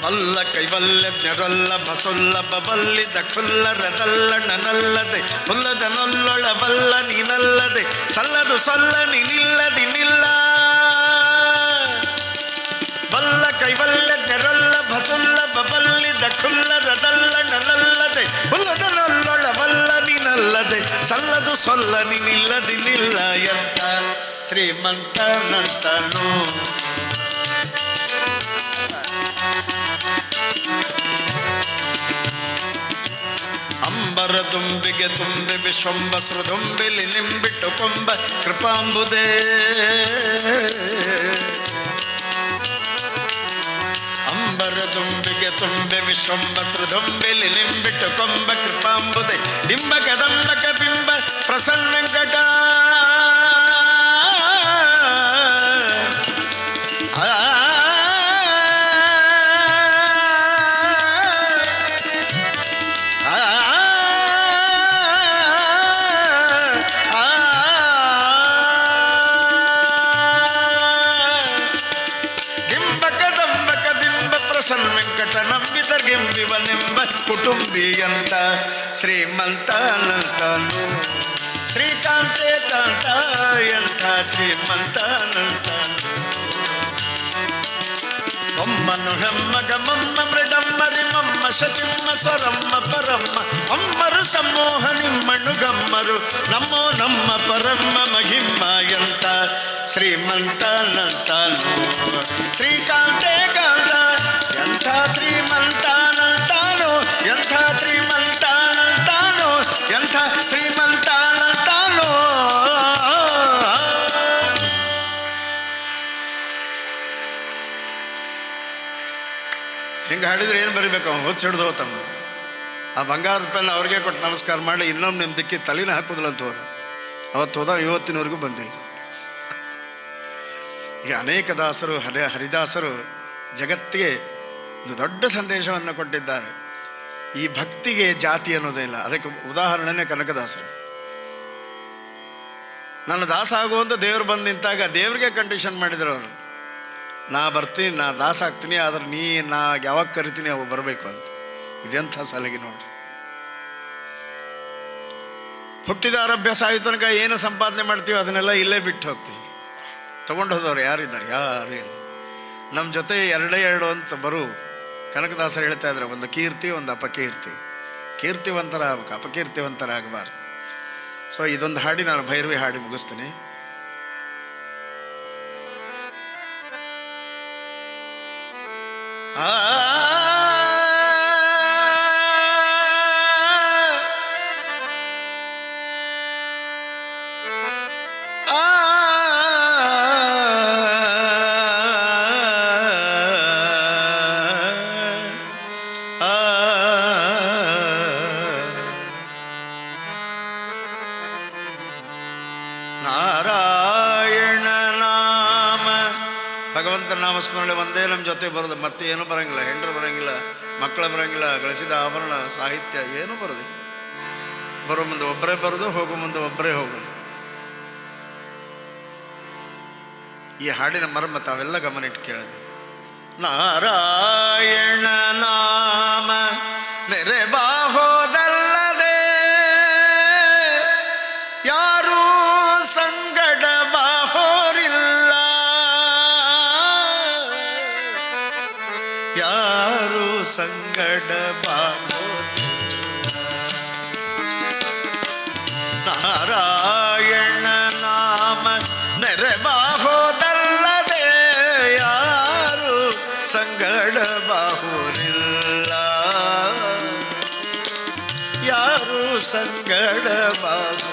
ಅಲ್ಲ ಕೈವಲ್ಯಜ್ಞರಲ್ಲ ಬಸೊಲ್ಲಭ ಬಲ್ಲಿದ ಖುಲ್ಲರದಲ್ಲಣನಲ್ಲದೆ ಹುಲ್ಲದ ನೊಲ್ಲೊಳ ಬಲ್ಲ ನೀನಲ್ಲದೆ ಸಲ್ಲದು ಸಲ್ಲ ನೀನಿಲ್ಲದಿ ನಿಲ್ಲ ಬಲ್ಲ ಕೈವಲ್ಯಜ್ಞರಲ್ಲ ಬಸೊಲ್ಲಭ ಬಲ್ಲಿದ ಖುಲ್ಲರದಲ್ಲಣನಲ್ಲದೆ ಹುಲ್ಲದ ನೊಲ್ಲೊಳ ಬಲ್ಲ ನೀನಲ್ಲದೆ ಸಲ್ಲದು ಸೊಲ್ಲ ನೀನಿಲ್ಲದಿ ನಿಲ್ಲ ಎಂತ ಶ್ರೀಮಂತನಂತನು ಅಂಬರ ತುಂಬಿಗೆ ತುಂಬಿ ವಿಶ್ವಂಬಸ್ರು ತುಂಬಿಲಿ ನಿಂಬಿಟ್ಟು ಕೊಂಬ ಕೃಪಾಂಬುದೇ ಅಂಬರ ತುಂಬಿಗೆ ತುಂಬಿ ವಿಶ್ವಂಬಸ್ರು ತುಂಬಿಲಿ ನಿಂಬಿಟ್ಟು ಕೊಂಬ ಕೃಪಾಂಬುದೇ ಡಿಂಬ ಕದಂಬಕ ಬಿಂಬ ಪ್ರಸನ್ನ ವೆಂಕಟ ನಂಬಿದರ್ಗೆಂಬಿವನೆಂಬ ಕುಟುಂಬಿ ಅಂತ ಶ್ರೀಮಂತನಂತನು ಶ್ರೀಕಾಂತೆ ಕಾಂತ ಎಂಥ ಶ್ರೀಮಂತನಂತನು ಒಮ್ಮನು ಹೆಮ್ಮಗ ಮಮ್ಮ ಮೃಡಮ್ಮರಿ ಮಮ್ಮ ಶಚಿಮ್ಮ ಸ್ವರಮ್ಮ ಪರಮ್ಮ ಅಮ್ಮರು ಸಮ್ಮೋಹನಿಮ್ಮಣು ಗಮ್ಮರು ನಮ್ಮೋ ನಮ್ಮ ಪರಮ್ಮ ಮಹಿಮ್ಮ ಎಂತ ಶ್ರೀಮಂತನಂತನು ಶ್ರೀಕಾಂತೆ ಕಾಂತ ಎಂಥ ಶ್ರೀಮಂತನಂತನು ಎಂಥ ಶ್ರೀಮಂತನಂತನು ಎಂಥ ಶ್ರೀಮಂತನಂತನು ಹಿಂಗೆ ಹಾಡಿದ್ರೆ ಏನು ಬರೀಬೇಕು? ಅವನು ಹೊಚ್ಚಿಡ್ದು ಹೋತಮ್ಮ. ಆ ಬಂಗಾರದ ಪೆಲ್ಲ ಅವ್ರಿಗೆ ಕೊಟ್ಟು ನಮಸ್ಕಾರ ಮಾಡಿ ಇನ್ನೊಮ್ಮೆ ನಿಮ್ಮ ದಿಕ್ಕಿ ತಲೆನ ಹಾಕೋದಿಲ್ಲ ಅಂತ ಹೋದ. ಅವತ್ತು ಹೋದ, ಇವತ್ತಿನವರೆಗೂ ಬಂದಿಲ್ಲ. ಈಗ ಅನೇಕ ದಾಸರು ಹರಿದಾಸರು ಜಗತ್ತಿಗೆ ಒಂದು ದೊಡ್ಡ ಸಂದೇಶವನ್ನು ಕೊಟ್ಟಿದ್ದಾರೆ. ಈ ಭಕ್ತಿಗೆ ಜಾತಿ ಅನ್ನೋದೇ ಇಲ್ಲ. ಅದಕ್ಕೆ ಉದಾಹರಣೆನೇ ಕನಕದಾಸರು. ನನ್ನ ದಾಸ ಆಗುವಂತ ದೇವರು ಬಂದು ನಿಂತಾಗ ದೇವರಿಗೆ ಕಂಡೀಷನ್ ಮಾಡಿದ್ರು ಅವರು. ನಾ ಬರ್ತೀನಿ, ನಾ ದಾಸ ಆಗ್ತೀನಿ, ಆದ್ರೆ ನಾ ಯಾವಾಗ ಕರಿತೀನಿ ಅವು ಬರಬೇಕು ಅಂತ. ಇದೆಂಥ ಸಲಹೆ ನೋಡಿ. ಹುಟ್ಟಿದ ಅರಭ್ಯಾಸ ಆಯ್ತು ತನಕ ಏನು ಸಂಪಾದನೆ ಮಾಡ್ತೀವಿ ಅದನ್ನೆಲ್ಲ ಇಲ್ಲೇ ಬಿಟ್ಟು ಹೋಗ್ತೀವಿ. ತಗೊಂಡು ಹೋದವ್ರು ಯಾರಿದ್ದಾರೆ? ಯಾರು ಇಲ್ಲ. ನಮ್ಮ ಜೊತೆ ಎರಡೇ ಎರಡು ಅಂತ ಬರು. ಕನಕದಾಸರು ಹೇಳ್ತಾ ಇದ್ದಾರೆ, ಒಂದು ಕೀರ್ತಿ, ಒಂದು ಅಪಕೀರ್ತಿ. ಕೀರ್ತಿವಂತರ ಆಗ್ಬೇಕು, ಅಪಕೀರ್ತಿವಂತರ ಆಗಬಾರ್ದು. ಸೊ ಇದೊಂದು ಹಾಡಿ ನಾನು ಭೈರವಿ ಹಾಡಿ ಮುಗಿಸ್ತೀನಿ. ನಾರಾಯಣ ನಾಮ, ಭಗವಂತನ ನಾಮಸ್ಮರಣೆ ಒಂದೇ ನಮ್ಮ ಜೊತೆ ಬರೋದು, ಮತ್ತೆ ಏನೂ ಬರೋಂಗಿಲ್ಲ. ಹೆಂಡರು ಬರೋಂಗಿಲ್ಲ, ಮಕ್ಕಳು ಬರೋಂಗಿಲ್ಲ, ಗಳಿಸಿದ ಆಭರಣ, ಸಾಹಿತ್ಯ ಏನೂ ಬರೋದು. ಬರೋ ಮುಂದೆ ಒಬ್ಬರೇ ಬರೋದು, ಹೋಗೋ ಮುಂದೆ ಒಬ್ಬರೇ ಹೋಗೋದು. ಈ ಹಾಡಿನ ಮರ್ಮ ತಾವೆಲ್ಲ ಗಮನ ಇಟ್ಟು ಕೇಳಬೇಕು. ನಾರಾಯಣ ನಾಮ ನೆರೆ ಬಾಹೋದಲ್ಲದೆ ಯಾರೂ ಸಂಗಡ ಬಾಹೋರಿಲ್ಲ, ಯಾರೂ ಸಂಗಡ ಬಾಹೋರಿಲ್ಲ. ನಾರಾಯಣ ನಾಮ ನೆರೆ ಬಾಹೋದಲ್ಲದೆ ಯಾರು ಸಂಗಡ ಬಾಹೋರಿಲ್ಲ, ಯಾರು ಸಂಗಡ ಬಾಹೋರಿಲ್ಲ.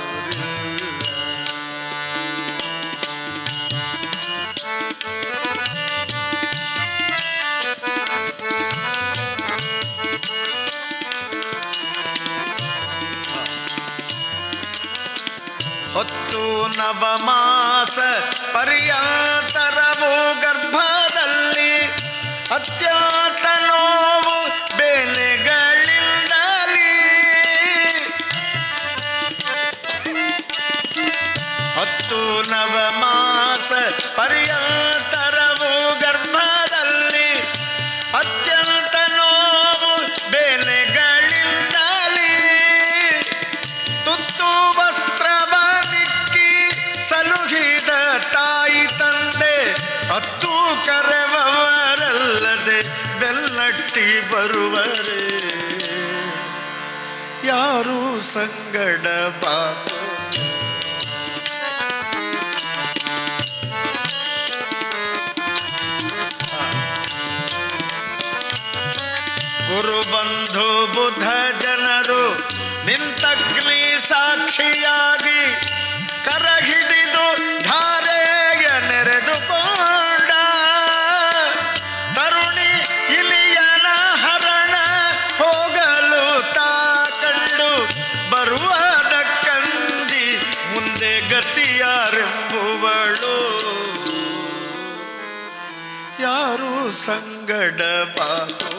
ಹೊತ್ತು ನವಮಾಸ ಪರ್ಯಂತರವು ಗರ್ಭದಲ್ಲಿ ಅತ್ಯಂತ ನೋವು ಬೇನೆಗಳಿಂದಲೀ. ಹೊತ್ತು ನವಮಾಸ ಪರ್ಯಂತರವು ಗರ್ಭದಲ್ಲಿ ಅತ್ಯಂತ ನೋವು ಬೇನೆಗಳಿಂದಲೀ. ತುತ್ತು ವಸ್ತ್ರವ ಸಲುಹಿದ ತಾಯಿ ತಂದೆ ಹತ್ತು ಕರೆವರಲ್ಲದೆ ಬೆನ್ನಟ್ಟಿ ಬರುವರೆ, ಯಾರು ಸಂಗಡ ಬಾಪು. ಗುರುಬಂಧು ಬುಧ ಜನರು ನಿಂತಗ್ನಿ ಸಾಕ್ಷಿಯಾಗಿ ಕರ ಹಿಡಿದು ಧಾರೆಯ ನೆರೆದುಕೊಂಡ ತರುಣಿ ಇಲಿಯನ ಹರಣ ಹೋಗಲು ತಾ ಕಂಡು ಬರುವದ ಕಂದಿ ಮುಂದೆ ಗತಿಯಾರೆಂಬುವಳು, ಯಾರು ಸಂಗಡ ಬಾಹೋ.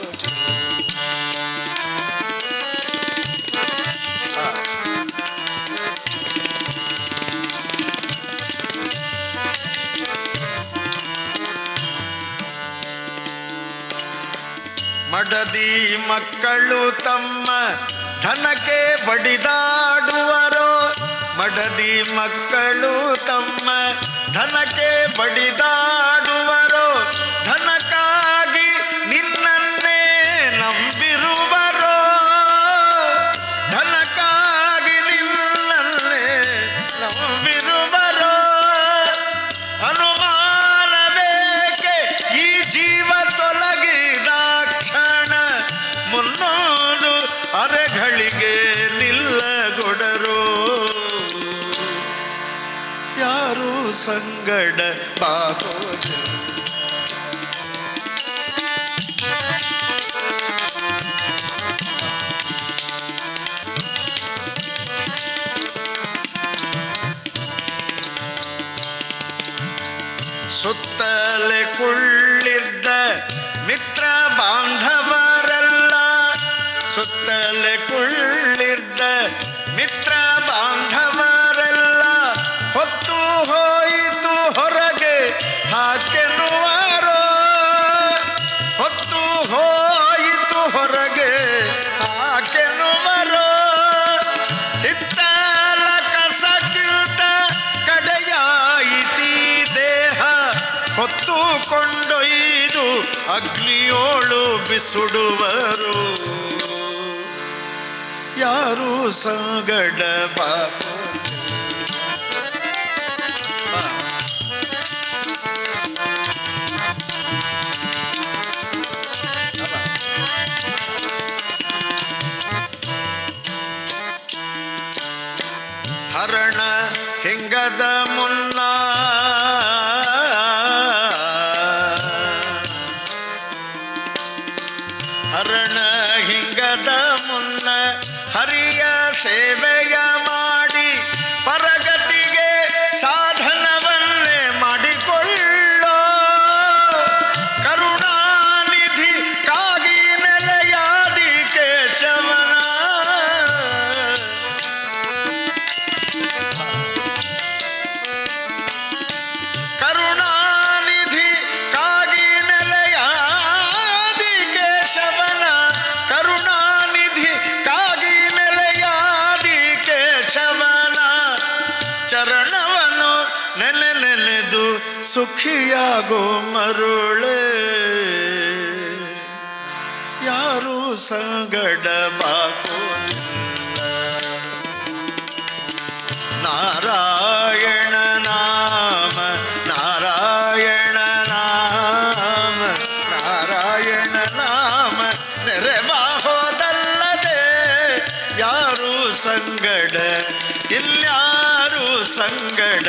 ಮಡದಿ ಮಕ್ಕಳು ತಮ್ಮ ಧನಕ್ಕೆ ಬಡಿದಾಡುವರೋ, ಮಡದಿ ಮಕ್ಕಳು ತಮ್ಮ ಧನಕ್ಕೆ ಬಡಿದಾಡುವರೋ, ಧನಕ್ಕಾಗಿ ನಿನ್ನನ್ನೇ ನಂಬಿರುವರೋ, ಧನಕ್ಕಾಗಿ ನಿನ್ನನ್ನೇ ನಂಬಿರುವರೋ. ಅನುಮಾನ ಬೇಕೆ ಈ ಜೀವ ತೊಲಗಿದ ಕ್ಷಣ, ಮುನ್ನೋದು ಅರೆಗಳಿಗೆ ನಿಲ್ಲಗೊಡರೋ, ಯಾರು ಸಂಗಡ ಬಾಹೋ. ಸುತ್ತಲೆ ಕುಳ್ಳಿದ್ದ ಮಿತ್ರ ಬಾಂಧವರೆಲ್ಲ, ಸುತ್ತಲೆ ಕುಳ್ಳಿದ್ದ ಮಿತ್ರ ಬಾಂಧವರೆಲ್ಲ ಹೊತ್ತು ಹೋಯಿತು ಹೊರಗೆ ಹಾಕೆನ್ನುವರೋ, ಹೊರಗೆ ಹಾಕೆನುವರು. ಹಿತ್ತಲ ಕಸಕ್ಕಿಂತ ಕಡೆಯಾಯಿತಿ ದೇಹ, ಹೊತ್ತು ಕೊಂಡೊಯ್ದು ಅಗ್ನಿಯೋಳು ಬಿಸುಡುವರು. ಯಾರು ಸಂಗಡ ಬಾಪು ಹರಣ ಹಿಂಗದ ಮುನ್ನ ಹರಣ ಹಿಂಗದ ಮುನ್ನ ಹರಿಯ ಸೇವೆಯ ಮಾಡಿ ಪರಗತಿಗೆ ಸಾಧನವನ್ನೇ ಮಾಡಿಕೊಳ್ಳೋ. ಕರುಣಾನಿಧಿ ಕಾಗಿ ನೆಲೆಯಾದಿ ಕೇಶವನ. ಕರುಣಾನಿಧಿ ಕಾಗಿ ನೆಲೆಯಾದಿ ಕೇಶವನ. ಕರುಣಾನಿಧಿ ಕಾಗಿ ನೆಲೆಯಾದಿ ಕೇಶವನ. ಚರಣವನು ನೆನೆದು ಸುಖಿಯಾಗೋ ಮರುಳೆ. ಯಾರು ಸಂಗಡ ಬಾಕೋ ನಾರಾಯಣ ನಾಮ ನಾರಾಯಣ ನಾಮ ನಾರಾಯಣ ನಾಮ ನೆರೆವಾಹೋದಲ್ಲದೆ ಯಾರು ಸಂಗಡ ಇಲ್ಯಾರು ಸಂಗಡ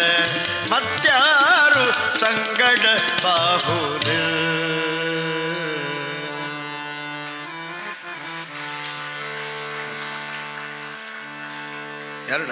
ಮತ್ಯಾರು ಸಂಗಡ ಬಾಹುದು. ಎರಡ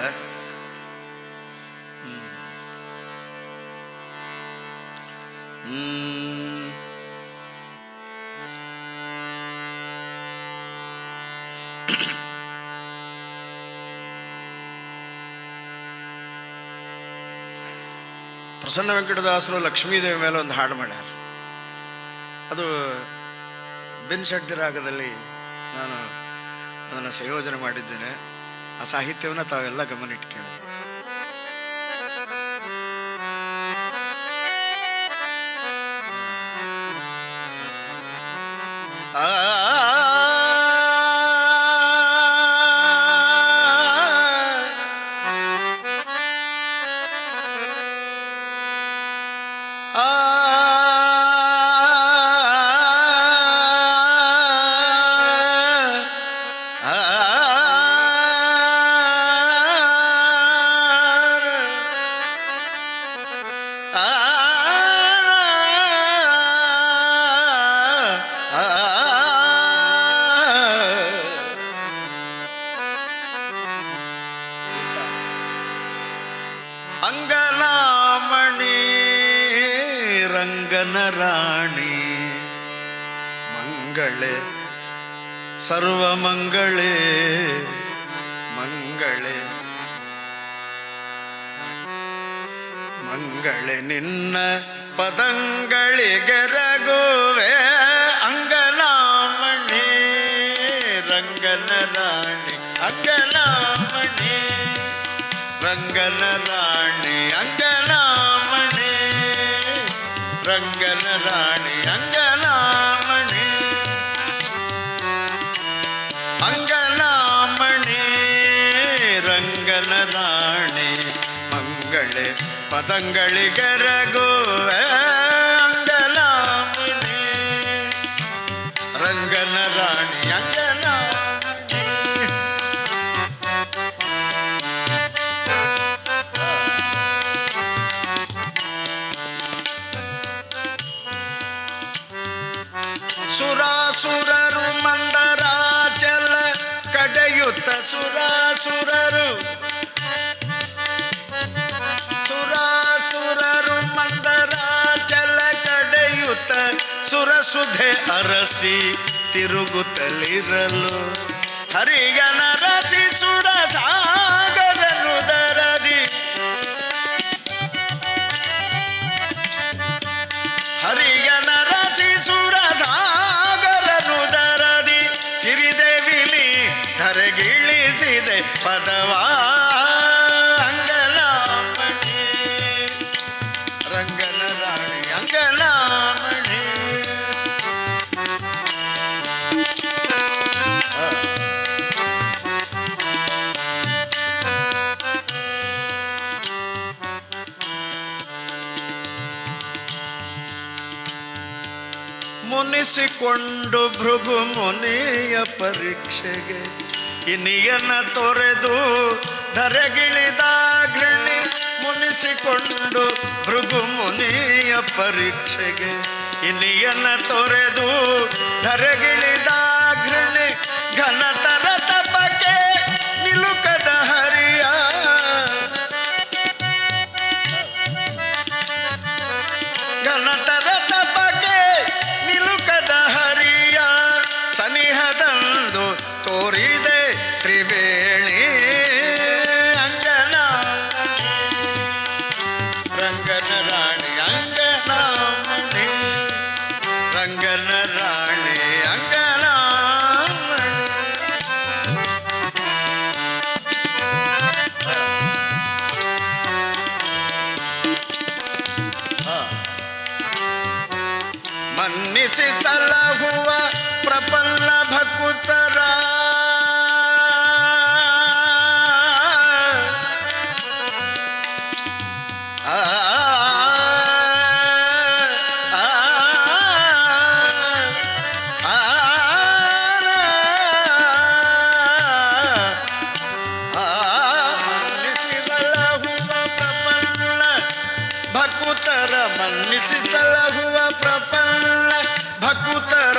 ಪ್ರಸನ್ನ ವೆಂಕಟದಾಸರು ಲಕ್ಷ್ಮೀದೇವಿ ಮೇಲೆ ಒಂದು ಹಾಡು ಮಾಡ್ಯಾರ. ಅದು ಬಿನ್ ಷಡ್ಜ ರಾಗದಲ್ಲಿ ನಾನು ಅದನ್ನು ಸಂಯೋಜನೆ ಮಾಡಿದ್ದೇನೆ. ಆ ಸಾಹಿತ್ಯವನ್ನು ತಾವೆಲ್ಲ ಗಮನಿಟ್ಟು ಕೇಳಿದೆ. ಅಂಗನಾಮಣಿ ರಂಗನ ರಾಣಿ ಮಂಗಳೇ ಸರ್ವಮಂಗಳೇ ಮಂಗಳೇ ಮಂಗಳೇ ನಿನ್ನ ಪದಂಗಳಿಗೆರಗುವೆ. ಅಂಗನಾಮಣಿ ರಂಗನ ರಾಣಿ ಅಂಗನಾಮಣಿ ರಂಗನ ರಾಣಿ ಅಂಗನಾಮಣಿ ರಂಗನ ರಾಣಿ ಅಂಗನಾಮಣಿ ಅಂಗನಾಮಣಿ ರಂಗನ ರಾಣಿ ಮಂಗಳೇ ಪದಂಗಳಿಗೆರಗುವೆ. ಅಂಗನಾಮಣಿ ರಂಗನ ರಾಣಿ ಅಂಗನಾಮಣಿ. ಸುರಾಸುರರು ಮಂದರಾಚಲ ಕಡೆಯುತ್ತ ಸುರಾಸುರರು ಸುರಾಸುರರು ಮಂದರಾಚಲ ಕಡೆಯುತ್ತ ಸುರಸುಧೆ ಅರಸಿ ತಿರುಗುತ್ತಲಿರಲು ಹರಿಗನ ರಸಿ ಸುರ ಸಾಗರನು ದರದಿ ಹರಿಗನ ರಸಿ ಸುರ ಸಾಗರನು ದರದಿ ಪದವಾ ಅಂಗಲಾಮಣಿ ರಂಗನ ರಾಣಿ ಅಂಗಲಾಮಣಿ. ಮುನಿಸಿಕೊಂಡು ಭೃಗು ಮುನಿಯ ಪರೀಕ್ಷೆಗೆ ಇನಿಯನ ತೊರೆದು ಧರೆಗಿಳಿದ ಘೃಣಿ. ಮುನಿಸಿಕೊಂಡು ಭೃಗು ಮುನಿಯ ಪರೀಕ್ಷೆಗೆ ಇನಿಯನ ತೊರೆದು ಧರೆಗಿಳಿದ ಘೃಣಿ. ಘನತರ ತಪಕ್ಕೆ ನಿಲುಕದ ಹರಿಯ ಘನತರ ತಪಕ್ಕೆ ನಿಲುಕದ ಹರಿಯ. ಸನಿಹದಂದು ತೋರಿದೆ ತ್ರಿವೇಣಿ ಅಂಗನ ರಂಗನ ರಾಣಿ ಅಂಗನಾಮಣಿ ರಂಗನ ರಾಣಿ ಅಂಗನಾಮಣಿ. ಮನ್ನಿಸಿ ಸಲಹುವ ಪ್ರಪನ್ನ ಭಕುತರ ಮನ್ನಿಸಿ ಸಲಹುವ ಪ್ರಪನ್ನ ಭಕುತರಾಧೀನನಾದ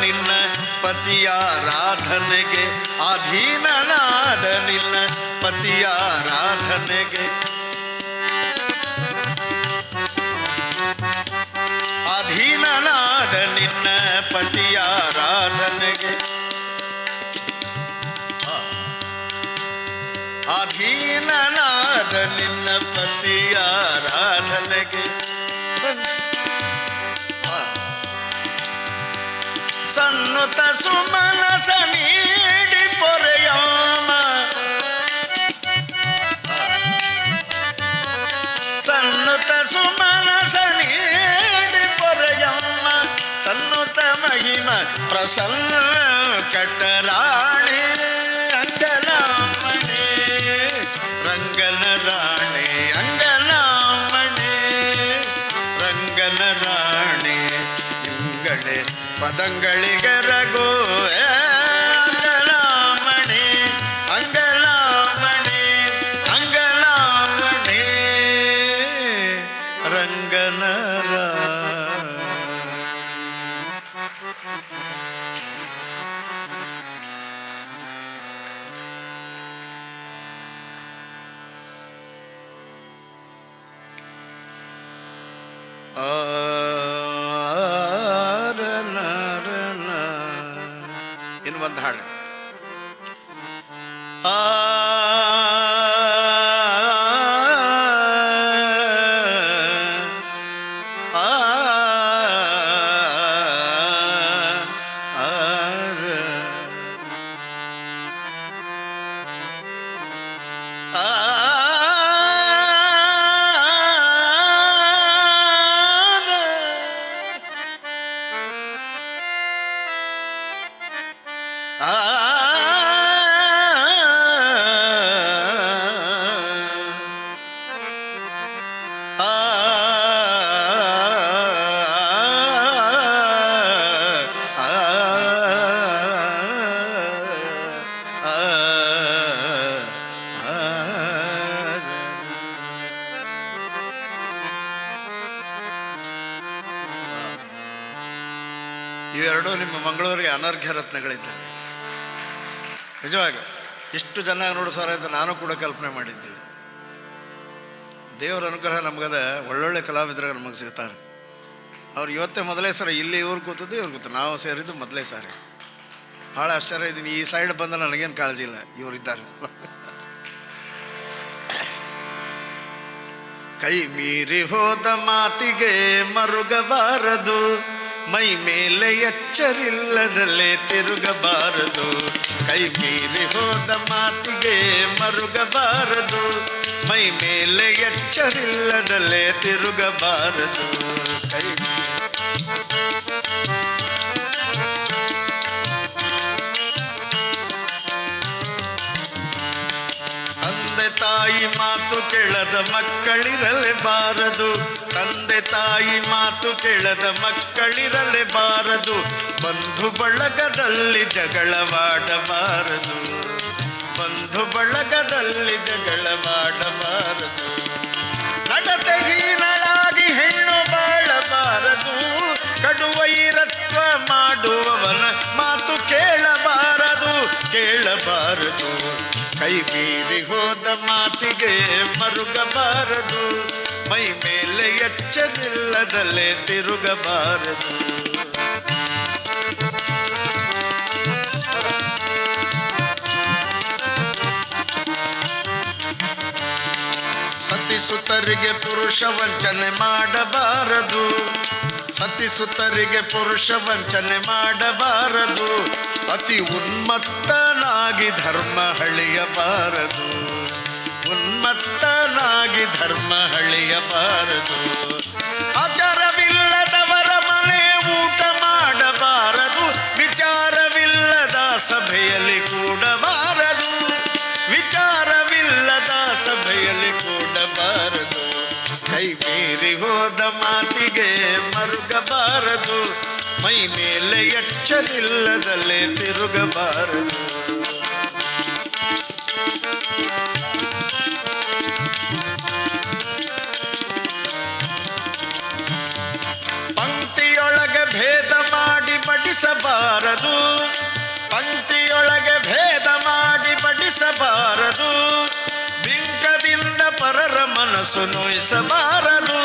ನಿನ್ನ ಪತಿಯಾರಾಧನೆಗೆ ಅಧೀನನಾದ ನಿನ್ನ ಪತಿಯಾರಾಧನೆಗೆ ಅಧೀನನಾದ ನಿನ್ನ ಪತಿಯಾರಾಧನೆಗೆ ಅಧೀನನಾದ ನಿನ್ನ ಪತಿಯಾರಾಧನೆಗೆ ಸನ್ನುತ ಸುಮನಸ ನೀಡಿ ಪೊರೆಯಾಮ ಸನ್ನುತ ಸುಮನಸ ನೀಡಿ ಪೊರೆಯಮ್ಮ ಸನ್ನುತ ಮಹಿಮ ಪ್ರಸನ್ನ ಕಟ್ಟರಾಣಿ ಅಂಗನಾಮಣಿ ರಂಗನ ರಾಣಿ ಅಂಗನಾಮಣಿ ರಂಗನ ರಾಣಿ ಇಂಗಳೆ ಪದಂಗಳಿಗರಗೋ ಅಂಗಲಾಮಣಿ ಅಂಗಲಾಮಣಿ ಅಂಗಲಾಮಣಿ ರಂಗನ ಇನ್ನು ಒಂದು ಹಾಡು ಇವೆರಡೂ ನಿಮ್ಮ ಮಂಗಳೂರಿಗೆ ಅನರ್ಘ್ಯ ರತ್ನಗಳಿದ್ದರೆ ನಿಜವಾಗಿ ಇಷ್ಟು ಜನ ನೋಡು ಸರ್ ಅಂತ ನಾನು ಕೂಡ ಕಲ್ಪನೆ ಮಾಡಿದ್ದಿಲ್ಲ. ದೇವರ ಅನುಗ್ರಹ ನಮಗದ ಒಳ್ಳೊಳ್ಳೆ ಕಲಾವಿದರು ನಮಗೆ ಸಿಗ್ತಾರೆ. ಅವ್ರು ಇವತ್ತೇ ಮೊದಲೇ ಸರಿ ಇಲ್ಲಿ ಇವ್ರು ಕೂತದ್ದು ಇವ್ರು ಕೂತು ನಾವು ಸೇರಿದ್ದು ಮೊದಲೇ ಸಾರಿ. ಭಾಳ ಆಶ್ಚರ್ಯ ಇದ್ದೀನಿ. ಈ ಸೈಡ್ ಬಂದ ನನಗೇನು ಕಾಳಜಿ ಇಲ್ಲ, ಇವರಿದ್ದಾರೆ. ಕೈ ಮೀರಿ ಹೋದ ಮಾತಿಗೆ ಮರುಗಬಾರದು, ಮೈ ಮೇಲೆ ಎಚ್ಚರಿಲ್ಲದಲ್ಲೇ ತಿರುಗಬಾರದು, ಕೈ ಮೀರಿ ಹೋದ ಮಾತಿಗೆ ಮರುಗಬಾರದು. ಮೈ ಮೇಲೆ ಎಚ್ಚರಿಲ್ಲದಲ್ಲೇ ತಿರುಗಬಾರದು, ಕೈ ತಂದೆ ತಾಯಿ ಮಾತು ಕೇಳದ ಮಕ್ಕಳಿರಲೇಬಾರದು, ತಂದೆ ತಾಯಿ ಮಾತು ಕೇಳದ ಮಕ್ಕಳಿರಲೇಬಾರದು. ಬಂಧು ಬಳಗದಲ್ಲಿ ಜಗಳವಾಡಬಾರದು, ಬಂಧು ಬಳಗದಲ್ಲಿ ಜಗಳವಾಡಬಾರದು. ನಡತೆ ಹೀನಳಾಗಿ ಹೆಣ್ಣು ಬಾಳಬಾರದು, ಕಡುವೈರತ್ವ ಮಾಡುವವನ ಮಾತು ಕೇಳಬಾರದು, ಕೇಳಬಾರದು. ಕೈ ಮೀರಿ ಹೋದ ಮಾತಿಗೆ ಮರುಗಬಾರದು, ಮೈ ಮೇಲೆ ಎಚ್ಚರಿಲ್ಲದಲ್ಲೇ ತಿರುಗಬಾರದು. ಸತಿಸುತರಿಗೆ ಪುರುಷ ವಂಚನೆ ಮಾಡಬಾರದು, ಸತಿಸುತರಿಗೆ ಪುರುಷ ವಂಚನೆ ಮಾಡಬಾರದು. ಅತಿ ಉನ್ಮತ್ತನಾಗಿ ಧರ್ಮ ಹಳಿಯಬಾರದು, ಉನ್ಮತ್ತನಾಗಿ ಧರ್ಮ ಹಳಿಯಬಾರದು. ಆಚಾರವಿಲ್ಲದವರ ಮನೆ ಊಟ ಮಾಡಬಾರದು, ವಿಚಾರವಿಲ್ಲದ ಸಭೆಯಲ್ಲಿ ಕೂಡಬಾರದು, ವಿಚಾರವಿಲ್ಲದ ಸಭೆಯಲ್ಲಿ ಕೂಡಬಾರದು. ಕೈ ಮೀರಿ ಹೋದ ಮಾತಿಗೆ ಮರುಗಬಾರದು, ಮೈ ಮೇಲೆ ಎಚ್ಚರಿಲ್ಲದಲ್ಲೇ ತಿರುಗಬಾರದು. ಪಂಕ್ತಿಯೊಳಗೆ ಭೇದ ಮಾಡಿ ಬಡಿಸಬಾರದು, ಪಂಕ್ತಿಯೊಳಗೆ ಭೇದ ಮಾಡಿ ಬಡಿಸಬಾರದು. ಬಿಂಕದಿಂದ ಪರರ ಮನಸ್ಸು ನೋಯಿಸಬಾರದು,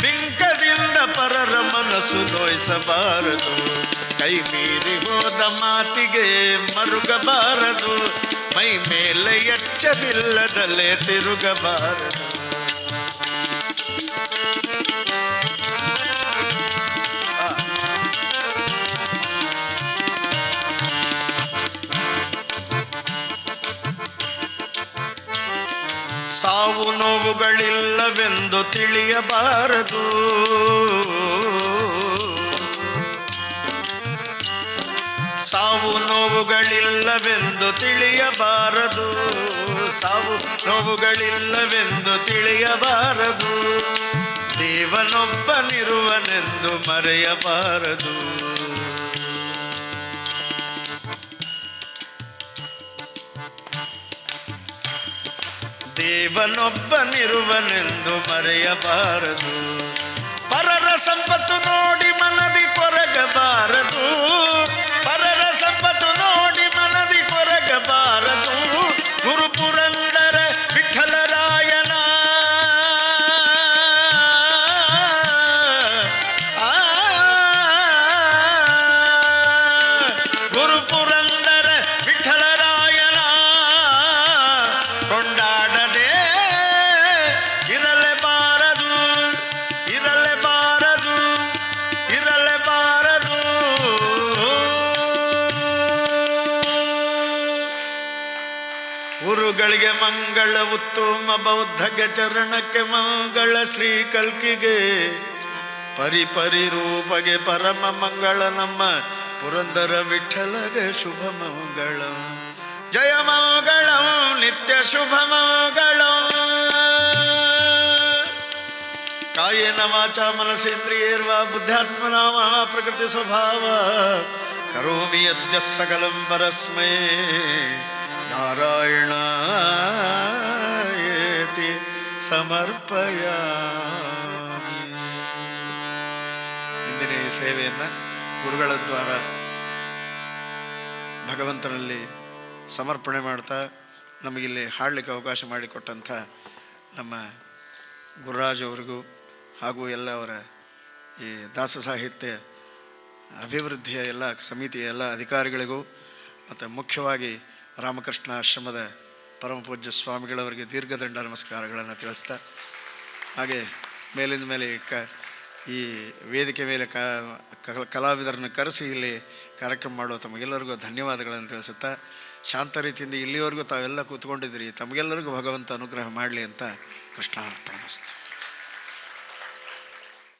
ಬಿಂಕದಿಂದ ಪರರ ಮನಸ್ಸು ನೋಯಿಸಬಾರದು. ಕೈ ಮೀರಿ ಹೋದ ಮಾತಿಗೆ ಮರುಗಬಾರದು, ಮೈ ಮೇಲೆ ಎಚ್ಚರಿಲ್ಲದಲ್ಲೇ ತಿರುಗಬಾರದು. ಸಾವು ನೋವುಗಳಿಲ್ಲವೆಂದು ತಿಳಿಯಬಾರದು, ಸಾವು ನೋವುಗಳಿಲ್ಲವೆಂದು ತಿಳಿಯಬಾರದು, ಸಾವು ನೋವುಗಳಿಲ್ಲವೆಂದು ತಿಳಿಯಬಾರದು. ದೇವನೊಬ್ಬನಿರುವನೆಂದು ಮರೆಯಬಾರದು, ದೇವನೊಬ್ಬನಿರುವನೆಂದು ಮರೆಯಬಾರದು. ಪರರ ಸಂಪತ್ತು ನೋಡಿ ಮನದಿ ಕೊರಗಬಾರದು, ಪರರ ಸಂಪತ್ತು ನೋಡಿ ಮನದಿ ಕೊರಗಬಾರದು. ಗುರು ಪುರಂದರ ವಿಠಲರಾಯನ ಗುರು ಪುರಂದರ ವಿಠಲರಾಯನ ಕೊಂಡಾಡದೆ ಇರಲೇಬಾರದು, ಇರಲೇಬಾರದು, ಇರಲೇಬಾರದು. ಗುರುಗಳಿಗೆ ಮಂಗಳ, ಉತ್ತಮ ಬೌದ್ಧಗೆ ಚರಣಕ್ಕೆ ಮಂಗಳ, ಶ್ರೀ ಕಲ್ಕಿಗೆ ಪರಿಪರಿ ರೂಪಗೆ ಪರಮ ಮಂಗಳ, ನಮ್ಮ ಪುರಂದರ ವಿಠಲಗೆ ಶುಭ ಮಂಗಳ. ಜಯ ಮಂಗಳಂ ನಿತ್ಯ ಶುಭ ಮಂಗಳಂ. ಕಾಯೇನ ವಾಚಾ ಮನಸೇಂದ್ರಿಯೈರ್ವಾ ಬುದ್ಧಾತ್ಮನಾ ವಾ ಪ್ರಕೃತಿ ಸ್ವಭಾವ ಕರೋಮಿ ಯದ್ಯ ಸಕಲಂ ಪರಸ್ಮೈ ನಾರಾಯಣಾಯೇತಿ ಸಮರ್ಪಯಾಮಿ. ಇಂದಿನ ಈ ಸೇವೆಯನ್ನು ಗುರುಗಳ ದ್ವಾರ ಭಗವಂತನಲ್ಲಿ ಸಮರ್ಪಣೆ ಮಾಡ್ತಾ ನಮಗಿಲ್ಲಿ ಹಾಡಲಿಕ್ಕೆ ಅವಕಾಶ ಮಾಡಿಕೊಟ್ಟಂಥ ನಮ್ಮ ಗುರುರಾಜ್ ಅವರಿಗೂ ಹಾಗೂ ಎಲ್ಲ ಅವರ ಈ ದಾಸ ಸಾಹಿತ್ಯ ಅಭಿವೃದ್ಧಿಯ ಎಲ್ಲ ಸಮಿತಿಯ ಎಲ್ಲ ಅಧಿಕಾರಿಗಳಿಗೂ ಮತ್ತು ಮುಖ್ಯವಾಗಿ ರಾಮಕೃಷ್ಣ ಆಶ್ರಮದ ಪರಮ ಪೂಜ್ಯ ಸ್ವಾಮಿಗಳವರಿಗೆ ದೀರ್ಘದಂಡ ನಮಸ್ಕಾರಗಳನ್ನು ತಿಳಿಸ್ತಾ, ಹಾಗೆ ಮೇಲಿಂದ ಮೇಲೆ ಈ ವೇದಿಕೆ ಮೇಲೆ ಕಲಾವಿದರನ್ನು ಕರೆಸಿ ಇಲ್ಲಿ ಕಾರ್ಯಕ್ರಮ ಮಾಡುವ ತಮಗೆಲ್ಲರಿಗೂ ಧನ್ಯವಾದಗಳನ್ನು ತಿಳಿಸುತ್ತಾ, ಶಾಂತ ರೀತಿಯಿಂದ ಇಲ್ಲಿವರೆಗೂ ತಾವೆಲ್ಲ ಕೂತ್ಕೊಂಡಿದ್ದೀರಿ, ತಮಗೆಲ್ಲರಿಗೂ ಭಗವಂತ ಅನುಗ್ರಹ ಮಾಡಲಿ ಅಂತ ಕೃಷ್ಣ ಅರ್ಪಣೆ.